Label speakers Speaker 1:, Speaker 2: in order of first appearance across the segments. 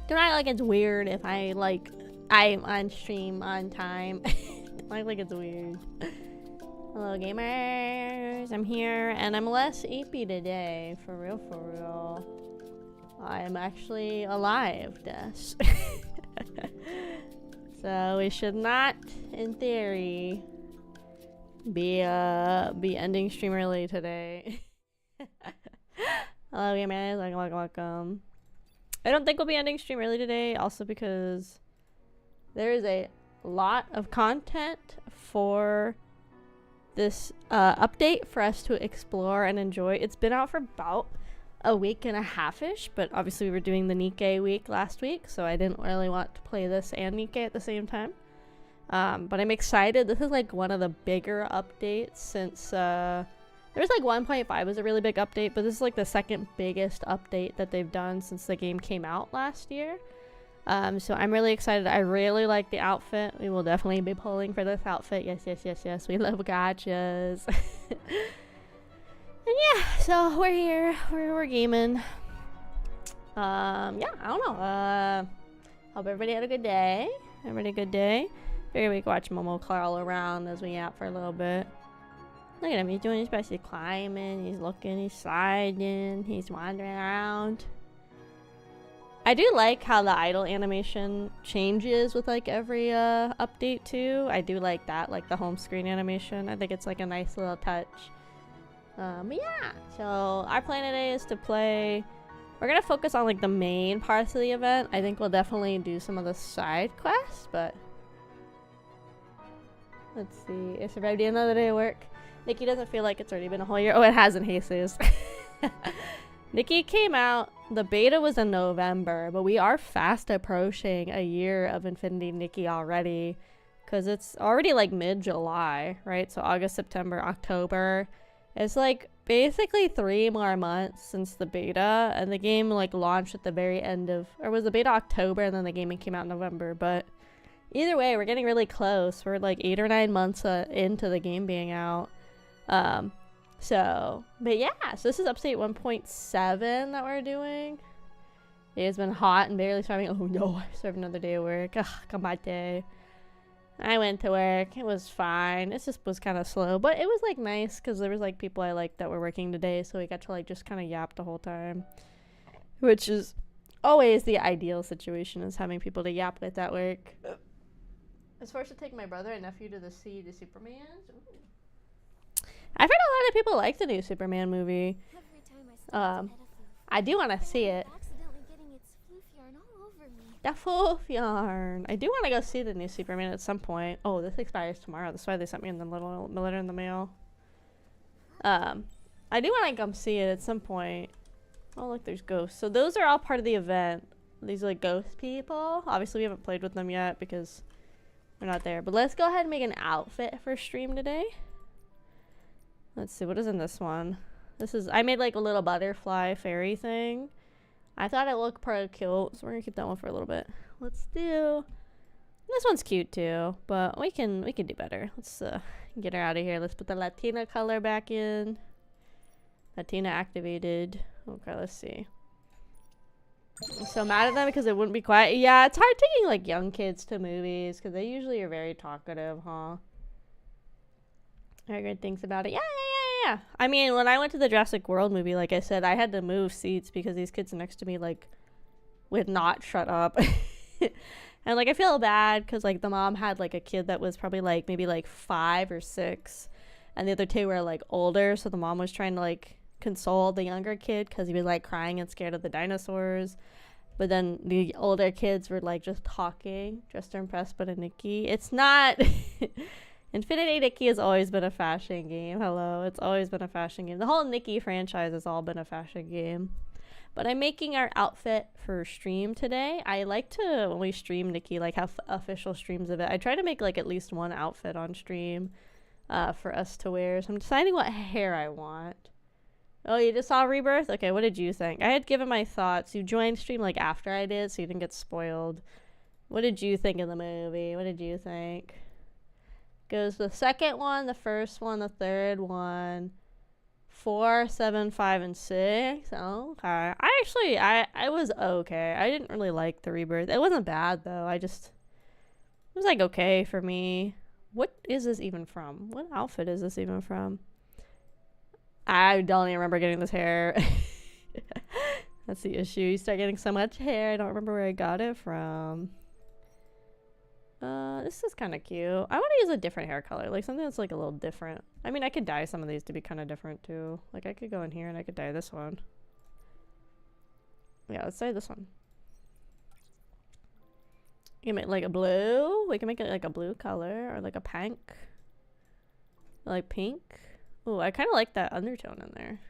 Speaker 1: Don't act like it's weird if I'm on stream on time. Don't act like it's weird. Hello gamers, I'm here and I'm less apey today, for real. I'm actually alive, Des. So we should not, in theory, be ending stream early today. Hello gamers, welcome. I don't think we'll be ending stream early today, also because there is a lot of content for this update for us to explore and enjoy. It's been out for about a week and a half-ish, but obviously we were doing the Nikki week last week, so I didn't really want to play this and Nikki at the same time. But I'm excited. This is like one of the bigger updates since there's like 1.5 was a really big update, but this is like the second biggest update that they've done since the game came out last year. So I'm really excited. I really like the outfit. We will definitely be pulling for this outfit. Yes. We love gotchas. And yeah, so we're here. We're gaming. Yeah, I don't know. Hope everybody had a good day. Figured we could watch Momo crawl around as we yap for a little bit. Look at him. He's doing his best. He's climbing. He's looking. He's sliding. He's wandering around. I do like how the idle animation changes with like every update too. I do like that, like the home screen animation. I think it's like a nice little touch. But yeah, so our plan today is to play. We're gonna focus on like the main parts of the event. I think we'll definitely do some of the side quests, but let's see. It's already another day of work. Nikki doesn't feel like it's already been a whole year. Oh, it hasn't, Jesus. Nikki came out, the beta was in November, but we are fast approaching a year of Infinity Nikki already, because it's already like mid-July, right? So August, September, October. It's like basically 3 more months since the beta, and the game like launched at the very end of, or was the beta October and then the game came out in November, but either way, we're getting really close. We're like 8 or 9 months into the game being out. But yeah, so this is update 1.7 that we're doing. It's been hot and barely starving. Oh no, I still have another day of work. Ugh, come on day. I went to work. It was fine. It just was kind of slow, but it was like nice because there was like people I liked that were working today, so we got to like just kind of yap the whole time, which is always the ideal situation, is having people to yap with at work. I was forced to take my brother and nephew to see the Superman. I've heard a lot of people like the new Superman movie. I do want to see it. The foof yarn. I do want to go see the new Superman at some point. Oh, this expires tomorrow. That's why they sent me in the little letter in the mail. I do want to come see it at some point. Oh, look, there's ghosts. So those are all part of the event. These are like ghost people. Obviously, we haven't played with them yet because we're not there. But let's go ahead and make an outfit for stream today. Let's see, what is in this one? I made like a little butterfly fairy thing. I thought it looked pretty cute, so we're gonna keep that one for a little bit. Let's do, this one's cute too, but we can do better. Let's get her out of here. Let's put the Latina color back in. Latina activated. Okay, let's see. I'm so mad at them because it wouldn't be quiet. Yeah, it's hard taking like young kids to movies because they usually are very talkative, huh? I heard good things about it. Yeah. I mean, when I went to the Jurassic World movie, like I said, I had to move seats because these kids next to me, like, would not shut up. And, like, I feel bad because, like, the mom had, like, a kid that was probably, like, maybe, like, 5 or 6. And the other 2 were, like, older. So the mom was trying to, like, console the younger kid because he was, like, crying and scared of the dinosaurs. But then the older kids were, like, just talking, just to impress but a Nikki. It's not... Infinity Nikki has always been a fashion game. Hello, it's always been a fashion game. The whole Nikki franchise has all been a fashion game. But I'm making our outfit for stream today. I like to, when we stream Nikki, like have official streams of it. I try to make like at least one outfit on stream for us to wear. So I'm deciding what hair I want. Oh, you just saw Rebirth? Okay, what did you think? I had given my thoughts. You joined stream like after I did, so you didn't get spoiled. What did you think of the movie? What did you think? Goes the second one, the first one, the third one, 4, 7, 5, and 6. Oh, okay. I was okay. I didn't really like the rebirth. It wasn't bad though. It was like okay for me. What is this even from? What outfit is this even from? I don't even remember getting this hair. That's the issue. You start getting so much hair. I don't remember where I got it from. This is kind of cute. I want to use a different hair color, like something that's like a little different. I mean, I could dye some of these to be kind of different too. Like I could go in here and I could dye this one. Yeah, let's dye this one. You can make like a blue. We can make it like a blue color or like a pink. Like pink. Oh, I kind of like that undertone in there.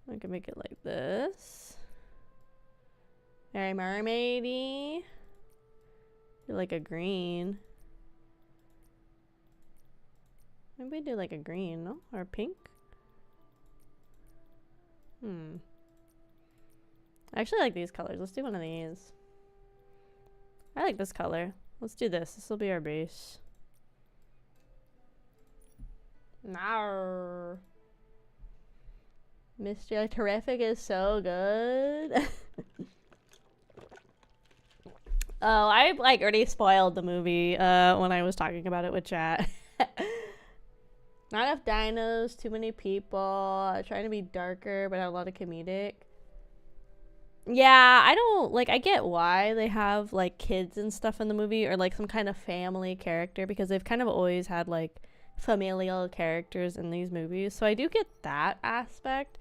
Speaker 1: I can make it like this. Very mermaidy. Like a green. Maybe do like a green, no? Or pink? I actually like these colors. Let's do one of these. I like this color. Let's do this. This will be our base. Nah. Mr. Terrific is so good. Oh, I like already spoiled the movie when I was talking about it with chat. Not enough dinos, too many people, trying to be darker but have a lot of comedic. Yeah, I don't like, I get why they have like kids and stuff in the movie or like some kind of family character because they've kind of always had like familial characters in these movies. So I do get that aspect.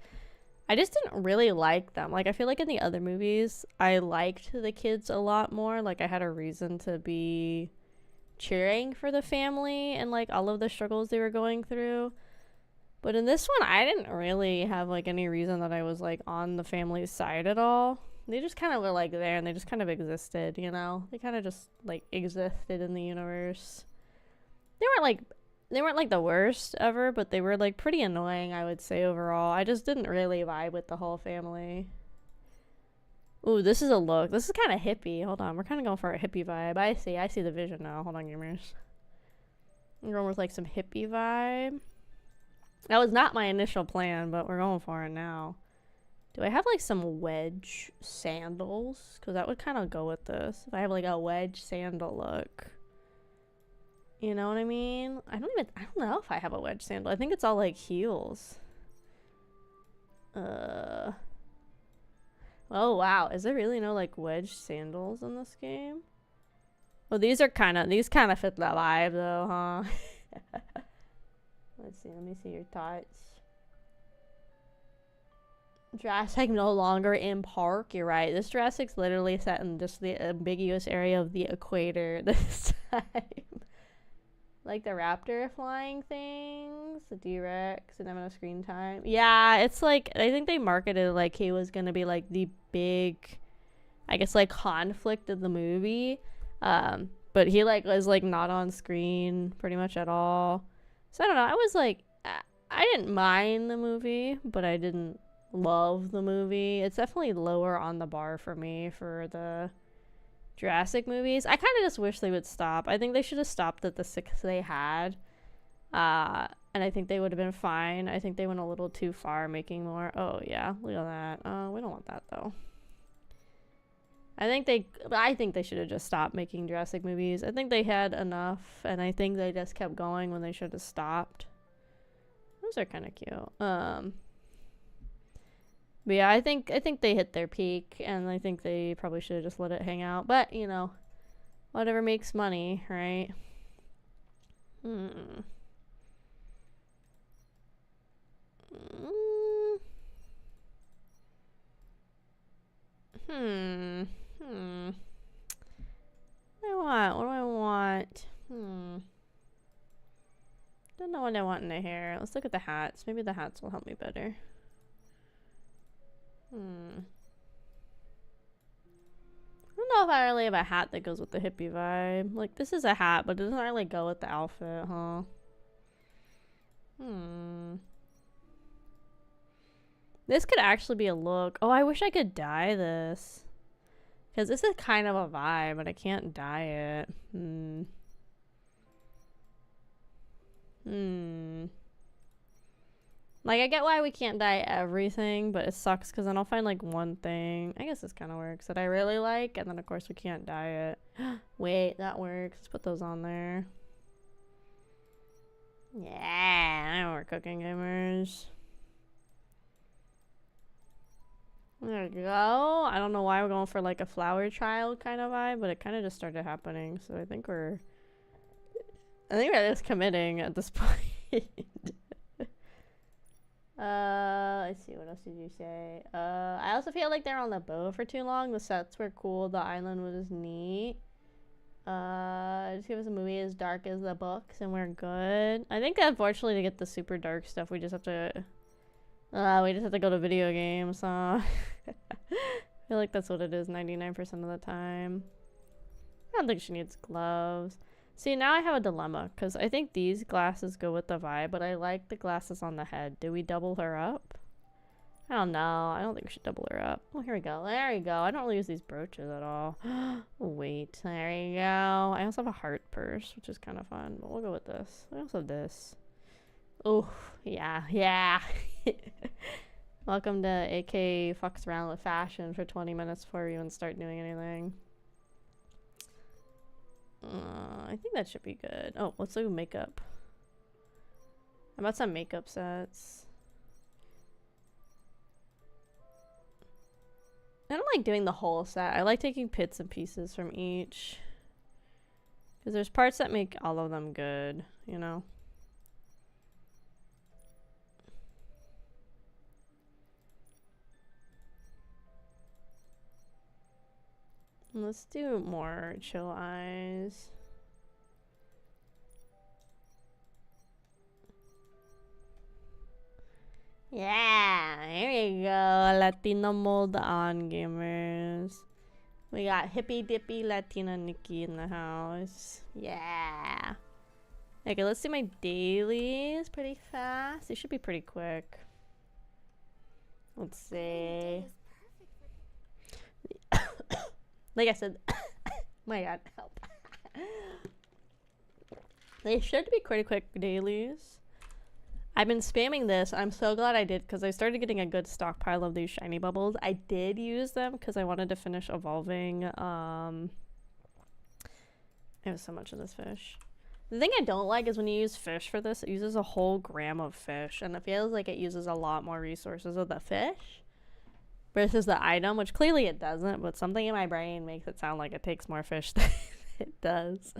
Speaker 1: I just didn't really like them. Like, I feel like in the other movies, I liked the kids a lot more. Like, I had a reason to be cheering for the family and, like, all of the struggles they were going through. But in this one, I didn't really have, like, any reason that I was, like, on the family's side at all. They just kind of were, like, there, and they just kind of existed, you know? They kind of just, like, existed in the universe. They weren't like the worst ever, but they were like pretty annoying, I would say, overall. I just didn't really vibe with the whole family. Ooh, this is a look. This is kind of hippie. Hold on, we're kind of going for a hippie vibe. I see the vision now. Hold on, gamers. I'm going with like some hippie vibe. That was not my initial plan, but we're going for it now. Do I have like some wedge sandals? Because that would kind of go with this. If I have like a wedge sandal look. You know what I mean? I don't know if I have a wedge sandal. I think it's all like heels. Oh wow, is there really no like wedge sandals in this game? Well, these kind of fit the vibe though, huh? Let's see, let me see your thoughts. Jurassic no longer in park. You're right. This Jurassic's literally set in just the ambiguous area of the equator this time. Like the raptor flying things, the D-Rex, and having no screen time. Yeah, it's like, I think they marketed like he was gonna be like the big, I guess, like conflict of the movie. But he like was like not on screen pretty much at all. So I don't know. I was like, I didn't mind the movie, but I didn't love the movie. It's definitely lower on the bar for me for the Jurassic movies. I kind of just wish they would stop. I think they should have stopped at the 6 they had. And I think they would have been fine. I think they went a little too far making more. Oh, yeah. Look at that. We don't want that, though. I think they should have just stopped making Jurassic movies. I think they had enough, and I think they just kept going when they should have stopped. Those are kind of cute. But yeah, I think they hit their peak, and I think they probably should have just let it hang out. But, you know, whatever makes money, right? What do I want? Don't know what I want in the hair. Let's look at the hats. Maybe the hats will help me better. I don't know if I really have a hat that goes with the hippie vibe. Like, this is a hat, but it doesn't really go with the outfit, huh? This could actually be a look. Oh, I wish I could dye this. Because this is kind of a vibe, but I can't dye it. Like, I get why we can't dye everything, but it sucks because then I'll find, like, one thing. I guess this kind of works that I really like, and then, of course, we can't dye it. Wait, that works. Let's put those on there. Yeah, I know we're cooking, gamers. There we go. I don't know why we're going for, like, a flower child kind of vibe, but it kind of just started happening, so I think we're just committing at this point. Let's see, what else did you say? I also feel like they're on the boat for too long. The sets were cool, the island was neat. Just give us a movie as dark as the books and we're good. I think unfortunately to get the super dark stuff we just have to go to video games, huh? I feel like that's what it is 99% of the time. I don't think she needs gloves. See, now I have a dilemma, because I think these glasses go with the vibe, but I like the glasses on the head. Do we double her up? I don't know. I don't think we should double her up. Oh, here we go. There we go. I don't really use these brooches at all. Wait. There we go. I also have a heart purse, which is kind of fun, but we'll go with this. I also have this. Oh, yeah. Yeah. Welcome to AK fucks around with fashion for 20 minutes before we even start doing anything. I think that should be good. Oh, let's do makeup. How about some makeup sets? I don't like doing the whole set. I like taking bits and pieces from each. Because there's parts that make all of them good, you know? Let's do more chill eyes. Yeah, here we go. Latino mold on, gamers. We got hippy dippy Latina Nikki in the house. Yeah. Okay, let's do my dailies pretty fast. They should be pretty quick. Let's see. Like I said, my god, help. They should be pretty quick dailies. I've been spamming this. I'm so glad I did because I started getting a good stockpile of these shiny bubbles. I did use them because I wanted to finish evolving. I have so much of this fish. The thing I don't like is when you use fish for this, it uses a whole gram of fish, and it feels like it uses a lot more resources of the fish versus the item, which clearly it doesn't, but something in my brain makes it sound like it takes more fish than it does.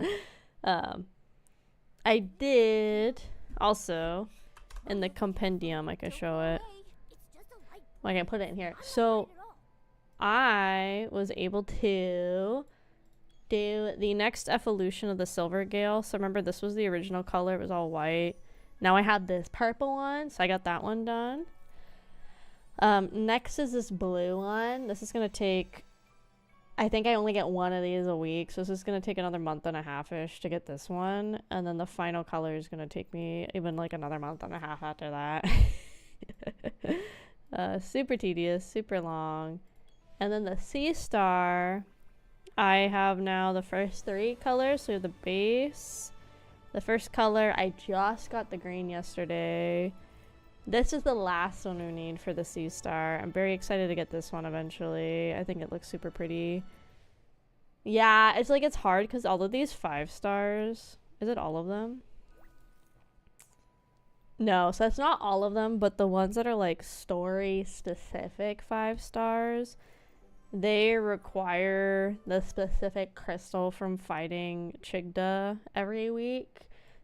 Speaker 1: I did also, in the compendium, I can show it. Well, I can put it in here. So I was able to do the next evolution of the silver gale. So remember, this was the original color. It was all white. Now I have this purple one, so I got that one done. Next is this blue one. This is gonna take, I think I only get one of these a week, so this is gonna take another month and a half-ish to get this one, and then the final color is gonna take me even like another month and a half after that. Super tedious, super long. And then the sea star, I have now the first 3 colors. So we have the base, the first color. I just got the green yesterday. This is the last one we need for the sea star. I'm very excited to get this one eventually. I think it looks super pretty. Yeah, it's like, it's hard because all of these 5 stars, is it all of them? No, so it's not all of them, but the ones that are like story specific 5 stars, they require the specific crystal from fighting Chigda every week.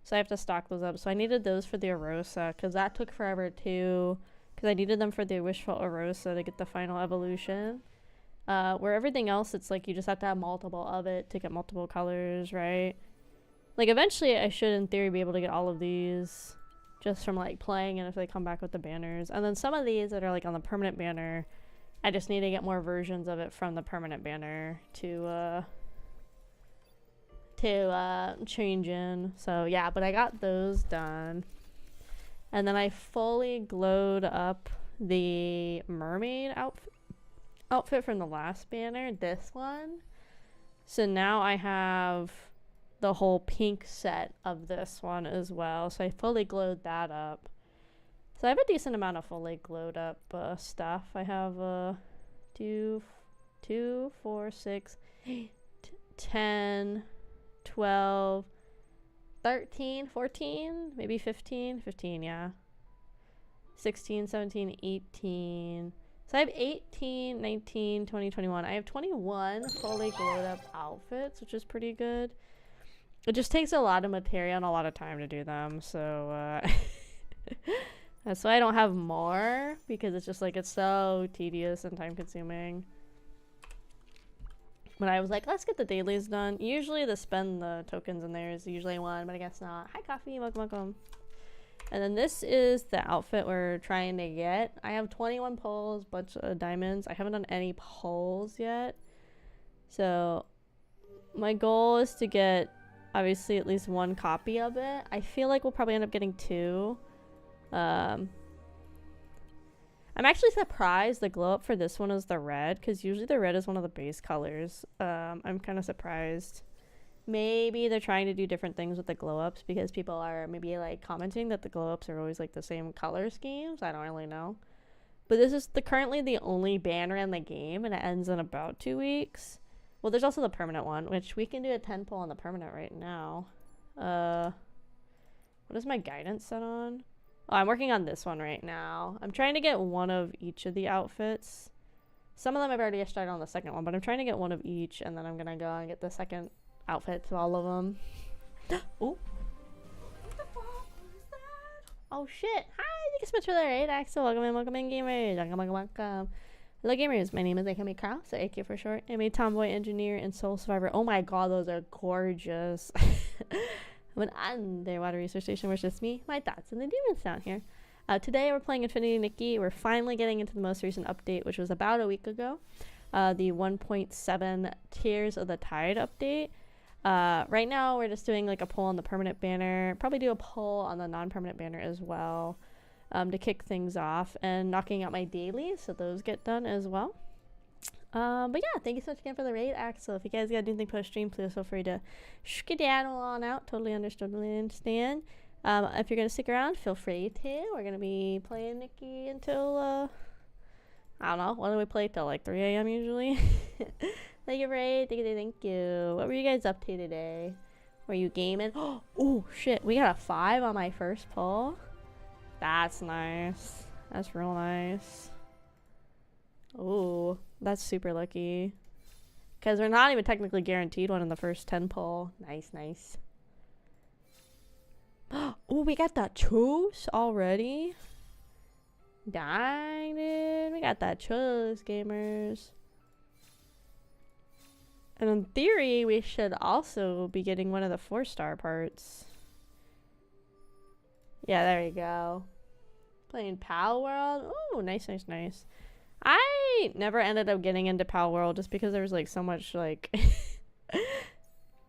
Speaker 1: So I have to stock those up. So I needed those for the Arosa, because that took forever too, because I needed them for the Wishful Arosa to get the final evolution. Where everything else, it's like you just have to have multiple of it to get multiple colors, right? Like eventually I should in theory be able to get all of these just from like playing, and if they come back with the banners. And then some of these that are like on the permanent banner, I just need to get more versions of it from the permanent banner to change in. So yeah, but I got those done, and then I fully glowed up the mermaid outfit from the last banner, this one. So now I have the whole pink set of this one as well, so I fully glowed that up. So So I have a decent amount of fully glowed up stuff. I have 2, 4, 6, 8, 10, 12, 13, 14, maybe 15. 15, yeah. 16, 17, 18. So I have 18, 19, 20, 21. I have 21 fully glowed up outfits, which is pretty good. It just takes a lot of material and a lot of time to do them, so that's why I don't have more, because it's just like it's so tedious and time consuming. But I was like, let's get the dailies done. Usually the spend the tokens in there is usually one, but I guess not. Hi Coffee, welcome, welcome. And then this is the outfit we're trying to get. I have 21 pulls, bunch of diamonds. I haven't done any pulls yet. So my goal is to get obviously at least one copy of it. I feel like we'll probably end up getting 2. I'm actually surprised the glow up for this one is the red, because usually the red is one of the base colors. I'm kind of surprised. Maybe they're trying to do different things with the glow ups because people are maybe like commenting that the glow ups are always like the same color schemes. I don't really know. But this is currently the only banner in the game, and it ends in about 2 weeks. Well, there's also the permanent one, which we can do a 10 pull on the permanent right now. What is my guidance set on? Oh, I'm working on this one right now. I'm trying to get one of each of the outfits. Some of them I've already started on the second one, but I'm trying to get one of each, and then I'm gonna go and get the second outfit to all of them. Oh. What the fuck was that? Oh shit. Hi, thank you so much for the raid, Axel. Welcome in, gamers. Welcome. Hello, gamers. My name is Akemi Kraus, or AK for short. I'm a tomboy engineer and soul survivor. Oh my god, those are gorgeous. I'm an underwater research station where it's just me, my thoughts, and the demons down here. Today we're playing Infinity Nikki. We're finally getting into the most recent update, which was about a week ago. The 1.7 Tears of the Tide update. Right now we're just doing like a poll on the permanent banner. Probably do a poll on the non-permanent banner as well, to kick things off, and knocking out my dailies so those get done as well. But yeah, thank you so much again for the raid, Axel. If you guys got anything post stream, please feel free to skedaddle on out. Totally understand. If you're gonna stick around, feel free to. We're gonna be playing Nikki until I don't know. When do we play till like 3 a.m. usually? Thank you, raid. Thank you. What were you guys up to today? Were you gaming? Oh shit, we got a 5 on my first pull. That's nice. That's real nice. Oh, that's super lucky. Because we're not even technically guaranteed one in the first 10 pull. Nice, nice. Oh, we got that choose already? Dang, dude. We got that choose, gamers. And in theory, we should also be getting one of the 4-star parts. Yeah, there you go. Playing Pal World. Oh, nice, nice, nice. I never ended up getting into Pal World just because there was like so much like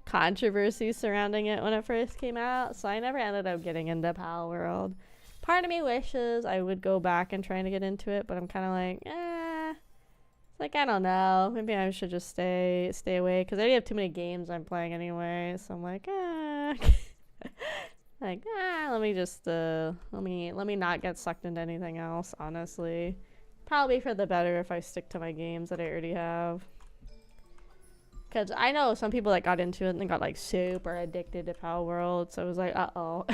Speaker 1: controversy surrounding it when it first came out, so I never ended up getting into Pal World. Part of me wishes I would go back and try to get into it, but I'm kind of like, it's like, I don't know, maybe I should just stay away, because I already have too many games I'm playing anyway, so I'm like, let me just let me not get sucked into anything else, honestly. Probably for the better if I stick to my games that I already have. Because I know some people that got into it and they got like super addicted to Pal World. So I was like, uh-oh.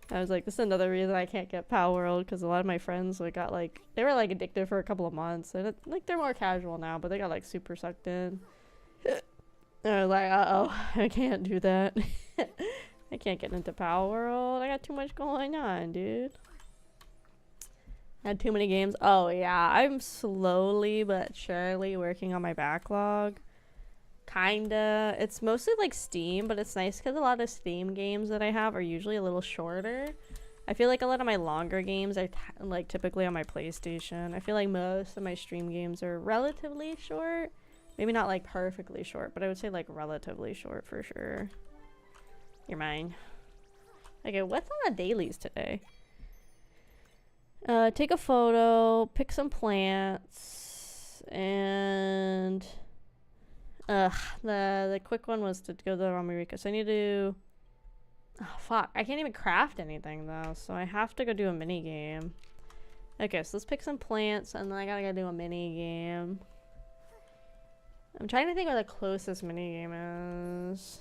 Speaker 1: I was like, this is another reason I can't get Pal World. Because a lot of my friends like got like, they were like addicted for a couple of months. And like they're more casual now, but they got like super sucked in. And I was like, uh-oh, I can't do that. I can't get into Pal World. I got too much going on, dude. I had too many games. Oh yeah, I'm slowly but surely working on my backlog. Kinda. It's mostly like Steam, but it's nice because a lot of Steam games that I have are usually a little shorter. I feel like a lot of my longer games are like typically on my PlayStation. I feel like most of my stream games are relatively short. Maybe not like perfectly short, but I would say like relatively short for sure. You're mine. Okay, what's on the dailies today? Take a photo, pick some plants, and the quick one was to go to the Ramirika. So I need to Oh, fuck. I can't even craft anything, though, so I have to go do a mini game. Okay, so let's pick some plants, and then I gotta go do a mini game. I'm trying to think where the closest mini game is.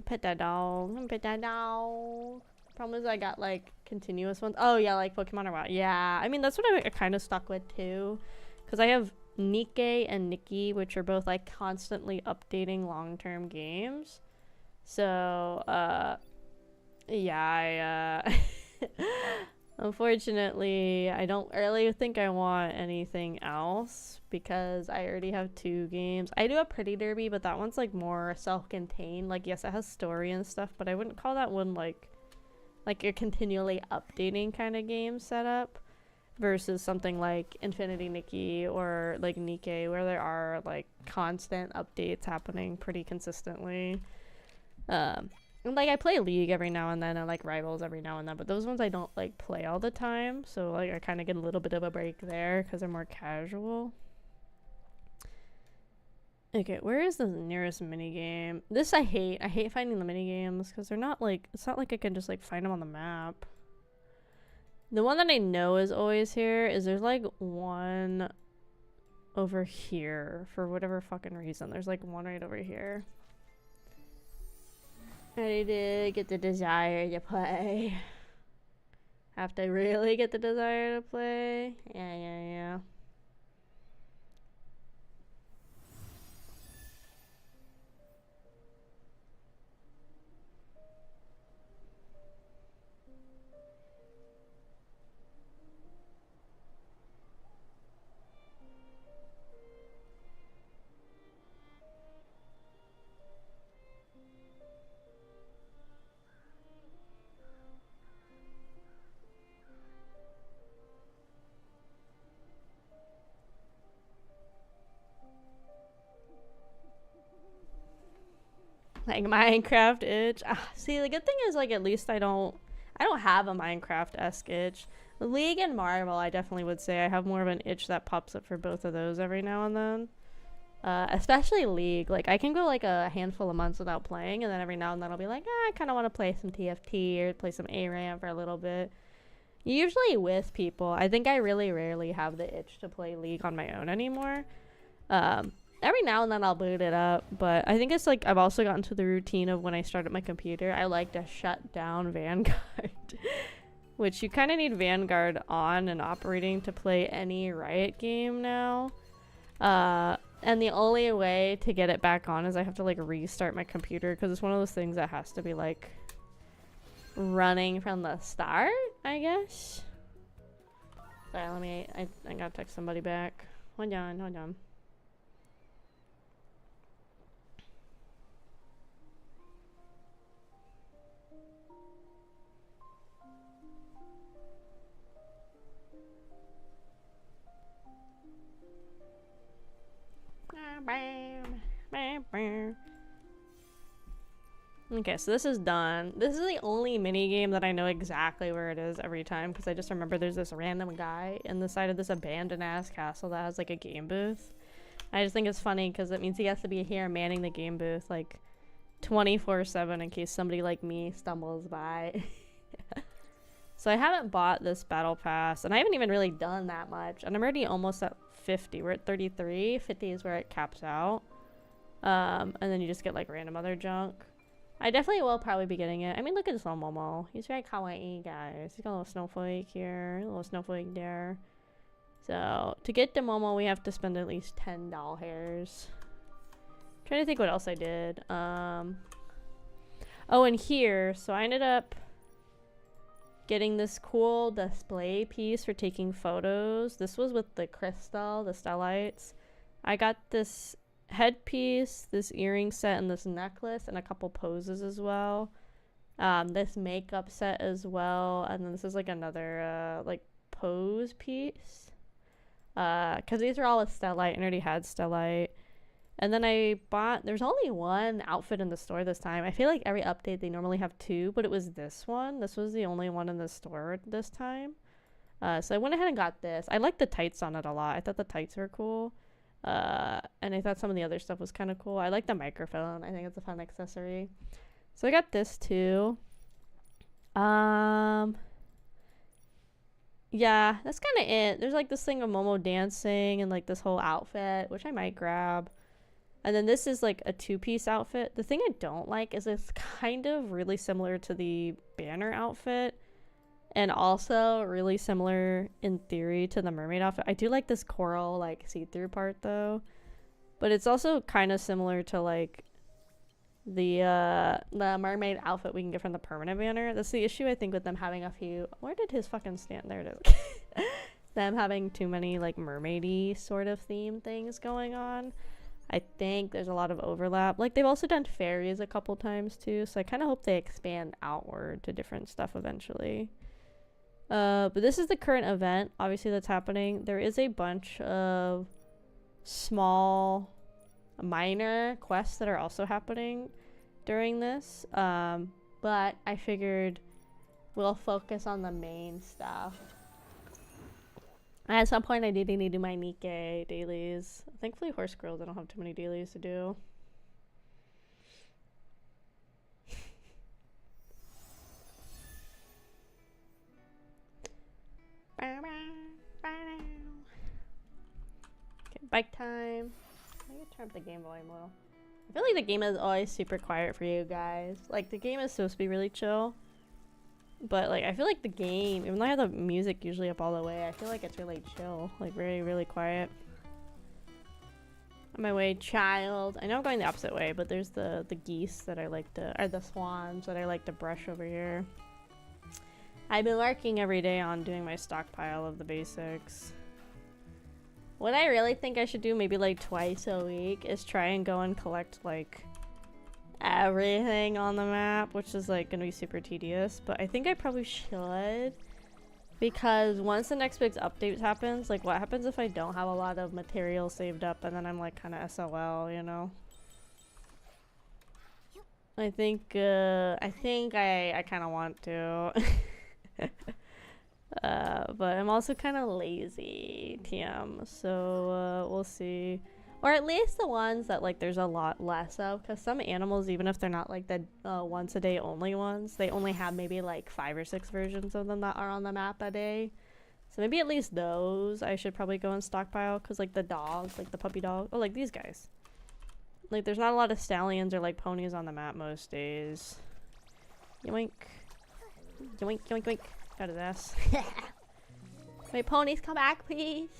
Speaker 1: Pet that dog. Pet that dog. Problem is I got, like, continuous ones. Oh, yeah, like Pokemon or what? Yeah, I mean, that's what I kind of stuck with, too. Because I have Nikki and Nikki, which are both, like, constantly updating long-term games. So, yeah, unfortunately, I don't really think I want anything else because I already have 2 games. I do a Pretty Derby, but that one's, like, more self-contained. Like, yes, it has story and stuff, but I wouldn't call that one, like a continually updating kind of game setup versus something like Infinity Nikki or, like, Nikki, where there are, like, constant updates happening pretty consistently. And, like, I play League every now and then and, like, Rivals every now and then, but those ones I don't, like, play all the time, so, like, I kind of get a little bit of a break there because they're more casual. Okay, where is the nearest minigame? This I hate. I hate finding the minigames because they're not, like, it's not like I can just, like, find them on the map. The one that I know is always here is there's, like, one over here for whatever fucking reason. There's, like, one right over here. I did get the desire to play. Have to really get the desire to play? Yeah. Like Minecraft itch. See, the good thing is, like, at least I don't have a Minecraft-esque itch. League and Marvel, I definitely would say I have more of an itch that pops up for both of those every now and then. Especially League. Like, I can go, like, a handful of months without playing, and then every now and then I'll be like, I kind of want to play some TFT or play some ARAM for a little bit. Usually with people. I think I really rarely have the itch to play League on my own anymore. Every now and then I'll boot it up, but I think it's like I've also gotten to the routine of when I start at my computer, I like to shut down Vanguard, which you kind of need Vanguard on and operating to play any Riot game now. And the only way to get it back on is I have to, like, restart my computer because it's one of those things that has to be, like, running from the start, I guess. Sorry, I gotta text somebody back. Hold on. Okay, so this is done. This is the only mini game that I know exactly where it is every time because I just remember there's this random guy in the side of this abandoned ass castle that has, like, a game booth. I just think it's funny because it means he has to be here manning the game booth, like, 24/7 in case somebody like me stumbles by. So I haven't bought this battle pass, and I haven't even really done that much, and I'm already almost at 50. We're at 33. 50 is where it caps out. And then you just get, like, random other junk. I definitely will probably be getting it. I mean, look at this little Momo. He's very kawaii, guys. He's got a little snowflake here, a little snowflake there. So, to get the Momo, we have to spend at least $10. Trying to think what else I did. Oh, and here, so I ended up getting this cool display piece for taking photos. This was with the crystal, the stellites. I got this headpiece, this earring set, and this necklace, and a couple poses as well. This makeup set as well, and then this is, like, another like pose piece. Because these are all a stellite, and already had stellite. And then I bought, there's only one outfit in the store this time. I feel like every update they normally have 2, but it was this one. This was the only one in the store this time. So I went ahead and got this. I like the tights on it a lot. I thought the tights were cool. And I thought some of the other stuff was kind of cool. I like the microphone. I think it's a fun accessory. So I got this too. Yeah, that's kind of it. There's like this thing of Momo dancing and like this whole outfit, which I might grab. And then this is like a two-piece outfit. The thing I don't like is it's kind of really similar to the banner outfit, and also really similar in theory to the mermaid outfit. I do like this coral like see-through part though, but it's also kind of similar to like the mermaid outfit we can get from the permanent banner. That's the issue I think with them having a few. Where did his fucking stand? There it is. Them having too many like mermaidy sort of theme things going on. I think there's a lot of overlap. Like they've also done fairies a couple times too, so I kind of hope they expand outward to different stuff eventually. But this is the current event obviously that's happening. There is a bunch of small minor quests that are also happening during this, but I figured we'll focus on the main stuff. At some point I do need to do my Nikki dailies. Thankfully horse girls, I don't have too many dailies to do. Okay, bike time. I can turn up the game volume a little. I feel like the game is always super quiet for you guys. Like the game is supposed to be really chill, but like I feel like the game, even though I have the music usually up all the way, I feel like it's really chill, like really quiet. On my way, child. I know I'm going the opposite way, but there's the geese that I like to, or the swans that I like to brush over here. I've been working every day on doing my stockpile of the basics. What I really think I should do, maybe like twice a week, is try and go and collect like everything on the map, which is like gonna be super tedious, but I think I probably should, because once the next big update happens, like what happens if I don't have a lot of material saved up and then I'm like kind of SOL, you know? I think I kind of want to. But I'm also kind of lazy, TM, so we'll see. Or at least the ones that like there's a lot less of, because some animals, even if they're not like the once a day only ones, they only have maybe like 5 or 6 versions of them that are on the map a day. So maybe at least those I should probably go and stockpile, because like the dogs, like the puppy dog, oh like these guys, like there's not a lot of stallions or like ponies on the map most days. Yoink. Yoink, yoink, yoink. Out of this. My ponies, come back, please.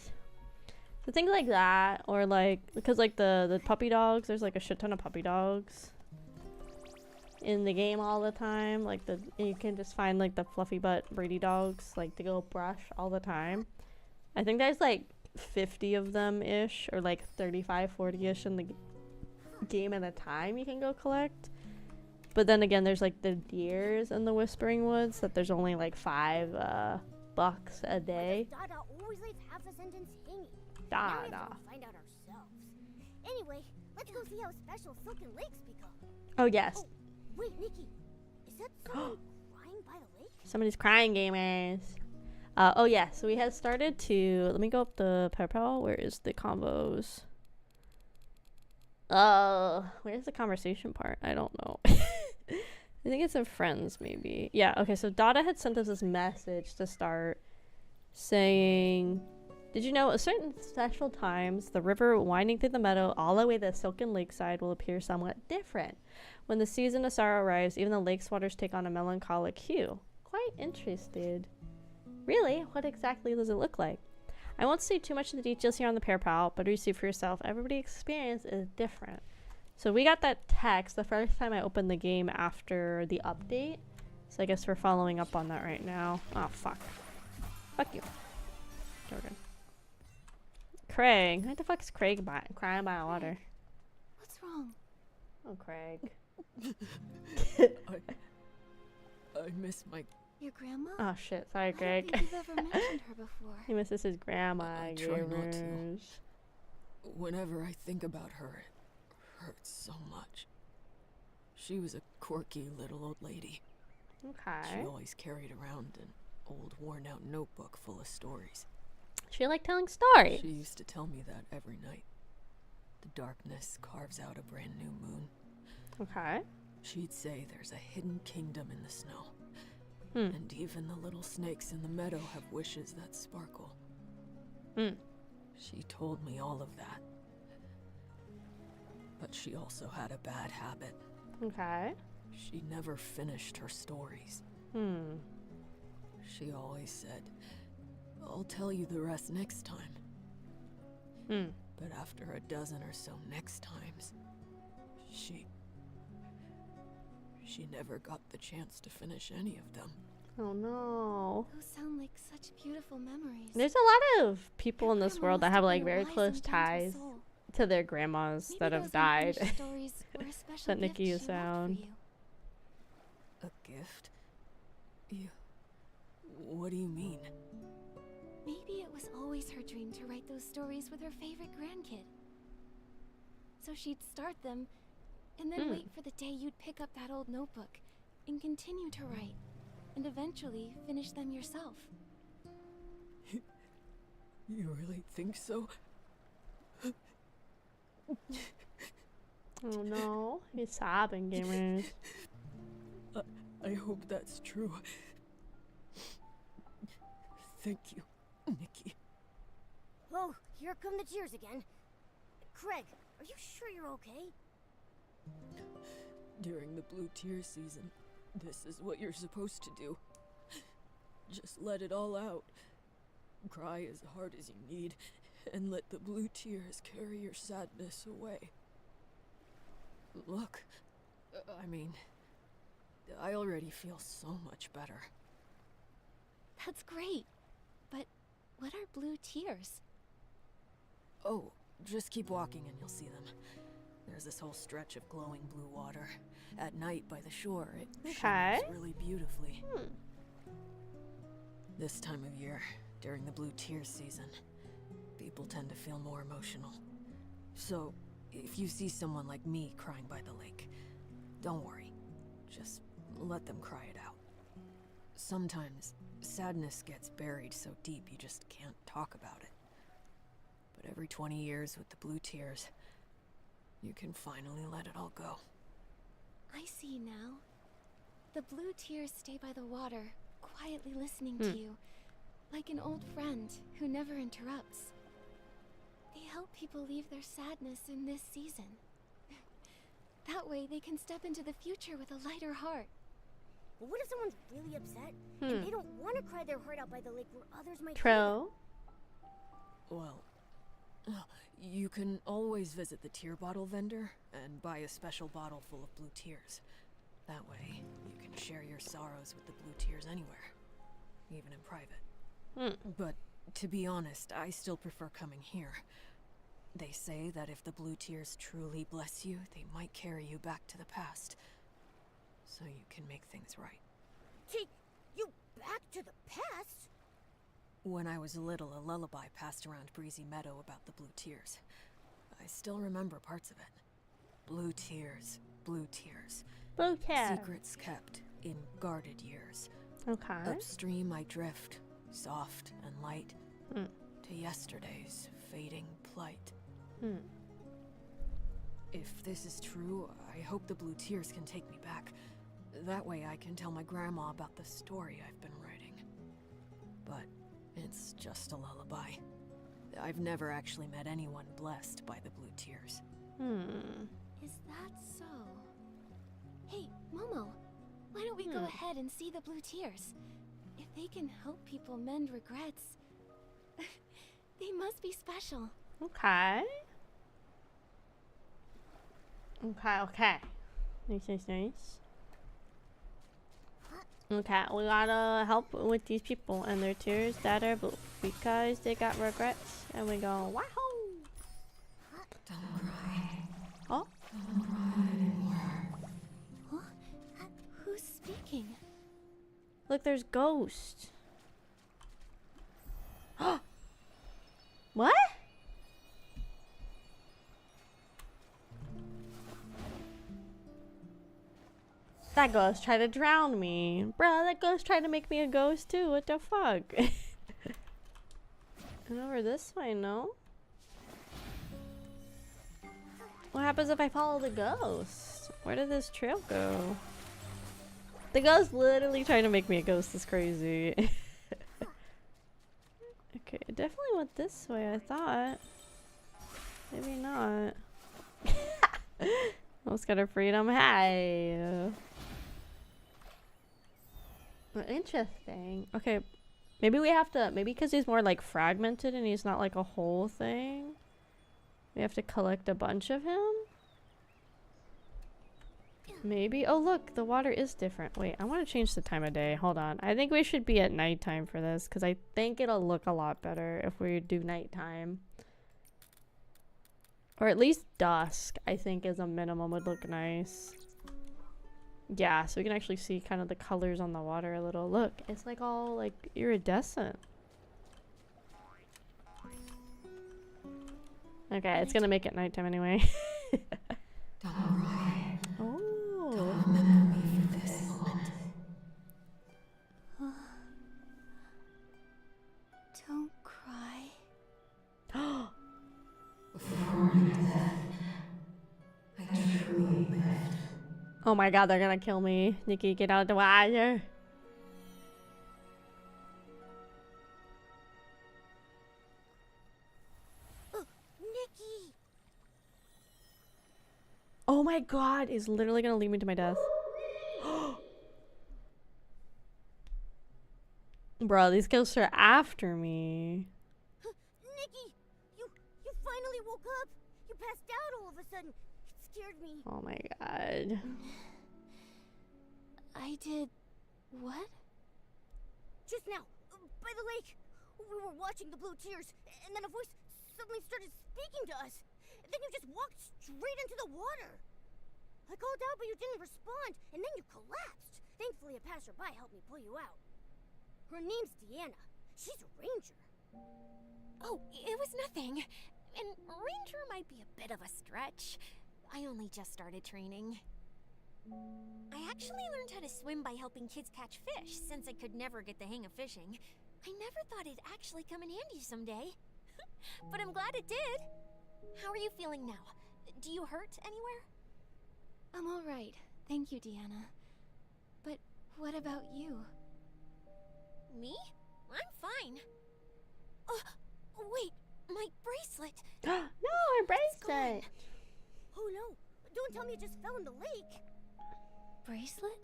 Speaker 1: So things like that, or like, because like the puppy dogs, there's like a shit ton of puppy dogs in the game all the time. Like you can just find like the fluffy butt breedy dogs like to go brush all the time. I think there's like 50 of them ish, or like 35, 40-ish in the game at a time you can go collect. But then again, there's like the deers in the Whispering Woods that there's only like 5 bucks a day.
Speaker 2: Dada always leaves half a sentence hanging.
Speaker 1: Dada.
Speaker 2: Now we have to find out ourselves. Anyway, let's go see how special Silken Lakes become.
Speaker 1: Oh yes.
Speaker 2: Oh, wait, Nikki. Is that someone crying by the lake?
Speaker 1: Somebody's crying, gamers. Oh yeah, so we had started to, let me go up the PayPal. Where is the combos? Where's the conversation part? I don't know. I think it's in friends, maybe. Yeah, okay, so Dada had sent us this message to start saying, did you know at certain special times, the river winding through the meadow all the way to the Silken Lakeside will appear somewhat different. When the season of sorrow arrives, even the lake's waters take on a melancholic hue. Quite interested. Really? What exactly does it look like? I won't say too much of the details here on the PayPal, but you see for yourself, everybody's experience is different. So we got that text the first time I opened the game after the update. So I guess we're following up on that right now. Oh, fuck. Fuck you. Jordan. Craig. What the fuck is Craig crying by the water?
Speaker 2: What's wrong?
Speaker 1: Oh, Craig.
Speaker 3: I miss my...
Speaker 2: Your grandma?
Speaker 1: Oh, shit. Sorry,
Speaker 2: I don't
Speaker 1: Craig.
Speaker 2: think you've ever mentioned her before.
Speaker 1: He misses his grandma.
Speaker 3: I try not to.
Speaker 1: Gamers.
Speaker 3: Whenever I think about her, it hurts so much. She was a quirky little old lady.
Speaker 1: Okay.
Speaker 3: She always carried around an old worn-out notebook full of stories.
Speaker 1: She liked telling stories.
Speaker 3: She used to tell me that every night. The darkness carves out a brand new moon.
Speaker 1: Okay.
Speaker 3: She'd say there's a hidden kingdom in the snow.
Speaker 1: Hmm.
Speaker 3: And even the little snakes in the meadow have wishes that sparkle.
Speaker 1: Hmm.
Speaker 3: She told me all of that. But she also had a bad habit.
Speaker 1: Okay.
Speaker 3: She never finished her stories.
Speaker 1: Hmm.
Speaker 3: She always said, "I'll tell you the rest next time."
Speaker 1: Hmm.
Speaker 3: But after a dozen or so next times, she never got the chance to finish any of them.
Speaker 1: Oh no.
Speaker 2: Those sound like such beautiful memories.
Speaker 1: There's a lot of people
Speaker 2: Your
Speaker 1: in this
Speaker 2: grandma
Speaker 1: world that
Speaker 2: must
Speaker 1: have
Speaker 2: been
Speaker 1: like
Speaker 2: a
Speaker 1: very
Speaker 2: wise
Speaker 1: close
Speaker 2: and gentle
Speaker 1: ties
Speaker 2: soul.
Speaker 1: to their grandmas
Speaker 2: Maybe
Speaker 1: that have
Speaker 2: those
Speaker 1: died.
Speaker 2: unfinished stories were a special
Speaker 1: That Nikki
Speaker 2: gift
Speaker 1: has
Speaker 2: she left for
Speaker 1: found.
Speaker 2: you.
Speaker 3: A gift? What do you mean?
Speaker 2: Maybe it was always her dream to write those stories with her favorite grandkid. So she'd start them, and then wait for the day you'd pick up that old notebook and continue to write, and eventually finish them yourself.
Speaker 3: You really think so?
Speaker 1: Oh no. He's sobbing, gamers.
Speaker 3: I hope that's true. Thank you, Nikki.
Speaker 2: Oh, here come the tears again. Craig, are you sure you're okay?
Speaker 3: During the Blue Tear season, this is what you're supposed to do. Just let it all out. Cry as hard as you need, and let the blue tears carry your sadness away. Look, I mean, I already feel so much better.
Speaker 2: That's great. But what are blue tears?
Speaker 3: Oh, just keep walking and you'll see them. There's this whole stretch of glowing blue water. At night by the shore, it
Speaker 1: Okay.
Speaker 3: shimmers really beautifully.
Speaker 1: Hmm.
Speaker 3: This time of year, during the Blue Tears season, people tend to feel more emotional. So, if you see someone like me crying by the lake, don't worry. Just let them cry it out. Sometimes, sadness gets buried so deep you just can't talk about it. But every 20 years with the Blue Tears, you can finally let it all go.
Speaker 2: I see now. The blue tears stay by the water, quietly listening to you, like an old friend who never interrupts. They help people leave their sadness in this season. That way they can step into the future with a lighter heart.
Speaker 4: But what if someone's really upset and they don't want to cry their heart out by the lake where others might hear them?
Speaker 1: True.
Speaker 3: Well, you can always visit the tear bottle vendor and buy a special bottle full of blue tears. That way, you can share your sorrows with the blue tears anywhere, even in private. But to be honest, I still prefer coming here. They say that if the blue tears truly bless you, they might carry you back to the past, so you can make things right.
Speaker 4: Take you back to the past?
Speaker 3: When I was little, a lullaby passed around Breezy Meadow about the blue tears. I still remember parts of it. Blue tears, blue tears.
Speaker 1: Blue cat.
Speaker 3: Secrets kept in guarded years.
Speaker 1: Okay.
Speaker 3: Upstream I drift, soft and light, to yesterday's fading plight. If this is true, I hope the blue tears can take me back. That way I can tell my grandma about the story I've been writing. But it's just a lullaby. I've never actually met anyone blessed by the blue tears.
Speaker 2: Is that so? Hey, Momo, why don't we go ahead and see the blue tears? If they can help people mend regrets, they must be special.
Speaker 1: Okay. Okay. Nice. Okay, we gotta help with these people and their tears that are blue because they got regrets, and we go wow.
Speaker 3: Don't cry.
Speaker 1: Oh,
Speaker 3: Don't cry anymore.
Speaker 2: Who's speaking?
Speaker 1: look, there's Ghost. What? That ghost tried to drown me. Bruh, that ghost tried to make me a ghost too. What the fuck? And over this way, no? What happens if I follow the ghost? Where did this trail go? The ghost literally trying to make me a ghost is crazy. Okay, I definitely went this way, I thought. Maybe not. Almost got her freedom. Hi. Well, interesting. Okay, maybe we have to, maybe because he's more like fragmented and he's not like a whole thing. We have to collect a bunch of him? Maybe. Oh, look, the water is different. Wait, I want to change the time of day. Hold on. I think we should be at nighttime for this because I think it'll look a lot better if we do nighttime. Or at least dusk, I think, as a minimum would look nice. Yeah, so we can actually see kind of the colors on the water a little. Look, it's like all like iridescent. Okay, it's gonna make it nighttime anyway.
Speaker 5: Don't cry.
Speaker 1: Oh.
Speaker 5: Don't remember me for this moment.
Speaker 2: Don't cry.
Speaker 5: Before my death, I truly lived.
Speaker 1: Oh my god, they're gonna kill me. Nikki, get out of the water.
Speaker 4: Nikki!
Speaker 1: Oh my god, he's literally gonna lead me to my death. Bro, these ghosts are after me.
Speaker 4: Nikki! You finally woke up! You passed out all of a sudden. It scared me.
Speaker 1: Oh my god.
Speaker 2: I did... what?
Speaker 4: Just now, by the lake, we were watching the blue tears, and then a voice suddenly started speaking to us. Then you just walked straight into the water. I called out, but you didn't respond, and then you collapsed. Thankfully, a passerby helped me pull you out. Her name's Deanna. She's a ranger.
Speaker 2: Oh, it was nothing. And ranger might be a bit of a stretch. I only just started training. I actually learned how to swim by helping kids catch fish, since I could never get the hang of fishing. I never thought it'd actually come in handy someday. But I'm glad it did. How are you feeling now? Do you hurt anywhere? I'm alright. Thank you, Deanna. But what about you? Me? I'm fine. Wait, my bracelet.
Speaker 1: No, her bracelet.
Speaker 4: Oh no, don't tell me it just fell in the lake.
Speaker 2: Bracelet?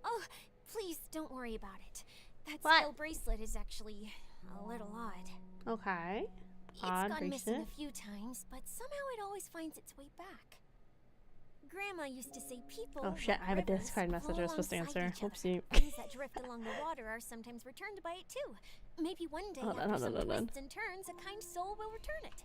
Speaker 2: Oh, please don't worry about it. That
Speaker 1: What?
Speaker 2: steel bracelet is actually a little odd.
Speaker 1: Okay.
Speaker 2: It's
Speaker 1: Odd
Speaker 2: gone missing
Speaker 1: bracelet.
Speaker 2: a few times, but somehow it always finds its way back. Grandma used to say people.
Speaker 1: Oh shit,
Speaker 2: like
Speaker 1: I have a
Speaker 2: rivers,
Speaker 1: Discord message I was supposed to
Speaker 2: flow
Speaker 1: answer.
Speaker 2: alongside each
Speaker 1: Whoopsie.
Speaker 2: other. Things that drift along the water are sometimes returned by it too. Maybe one day,
Speaker 1: Hold on,
Speaker 2: after
Speaker 1: hold on,
Speaker 2: some
Speaker 1: hold on.
Speaker 2: twists and turns, a kind soul will return it.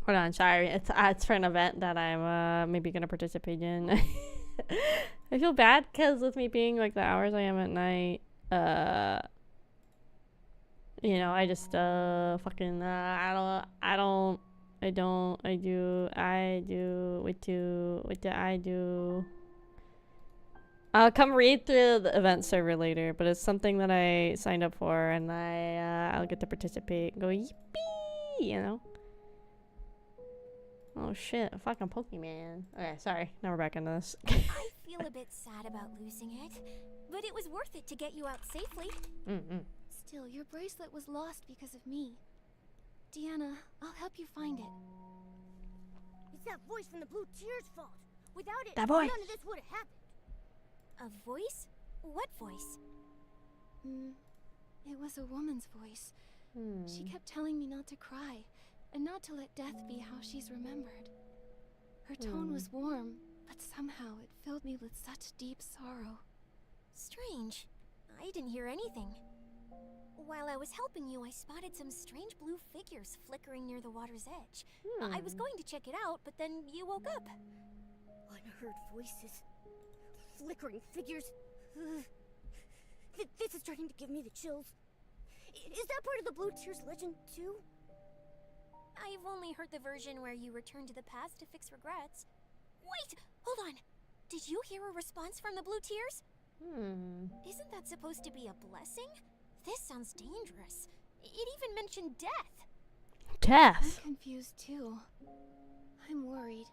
Speaker 1: Hold on, sorry. It's for an event that I'm maybe gonna participate in. I feel bad because with me being like the hours I am at night, you know, I just fucking I do, what do I do? I'll come read through the event server later, but it's something that I signed up for, and I'll get to participate and go yippee, you know. Oh shit, a fucking Pokemon. Okay, sorry. Now we're back into this.
Speaker 2: I feel a bit sad about losing it, but it was worth it to get you out safely. Still, your bracelet was lost because of me. Deanna, I'll help you find it.
Speaker 4: It's that voice from the Blue Tears' fault. Without it,
Speaker 1: That voice.
Speaker 4: none of this would have happened.
Speaker 2: A voice? What voice? It was a woman's voice. She kept telling me not to cry, and not to let death be how she's remembered. Her tone was warm, but somehow it filled me with such deep sorrow. Strange. I didn't hear anything. While I was helping you, I spotted some strange blue figures flickering near the water's edge. I was going to check it out, but then you woke up.
Speaker 4: Unheard voices. Flickering figures. This is starting to give me the chills. Is that part of the Blue Tears legend, too?
Speaker 2: I've only heard the version where you return to the past to fix regrets. Wait! Hold on! Did you hear a response from the Blue Tears? Isn't that supposed to be a blessing? This sounds dangerous. It even mentioned death.
Speaker 1: Death?
Speaker 2: I'm confused too. I'm worried.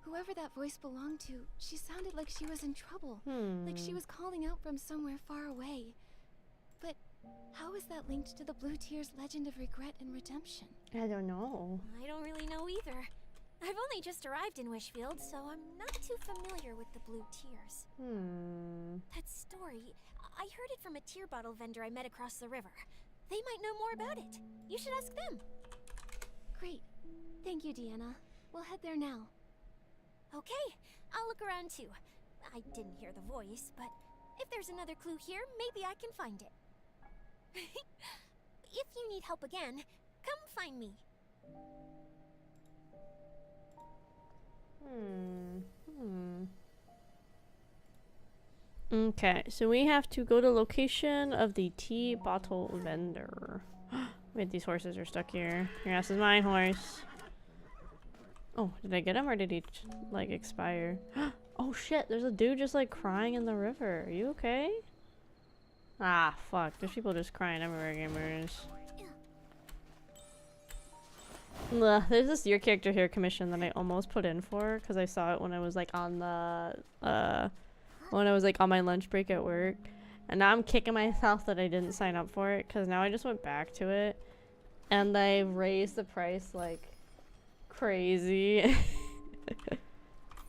Speaker 2: Whoever that voice belonged to, she sounded like she was in trouble. Like she was calling out from somewhere far away. But how is that linked to the Blue Tears' legend of regret and redemption?
Speaker 1: I don't know.
Speaker 2: I don't really know either. I've only just arrived in Wishfield, so I'm not too familiar with the Blue Tears. That story, I heard it from a tear bottle vendor I met across the river. They might know more about it. You should ask them. Great. Thank you, Deanna. We'll head there now. Okay, I'll look around too. I didn't hear the voice, but if there's another clue here, maybe I can find it. If you need help again, come find me.
Speaker 1: Okay, so we have to go to location of the tea bottle vendor. Wait, these horses are stuck here. Your ass is mine, horse. Oh, did I get him or did he like expire? Oh shit, there's a dude just like crying in the river. Are you okay? Ah, fuck. There's people just crying everywhere, gamers. Ugh, there's this Your Character Here commission that I almost put in for because I saw it when I was like on the when I was like on my lunch break at work, and now I'm kicking myself that I didn't sign up for it because now I just went back to it and they raised the price like crazy.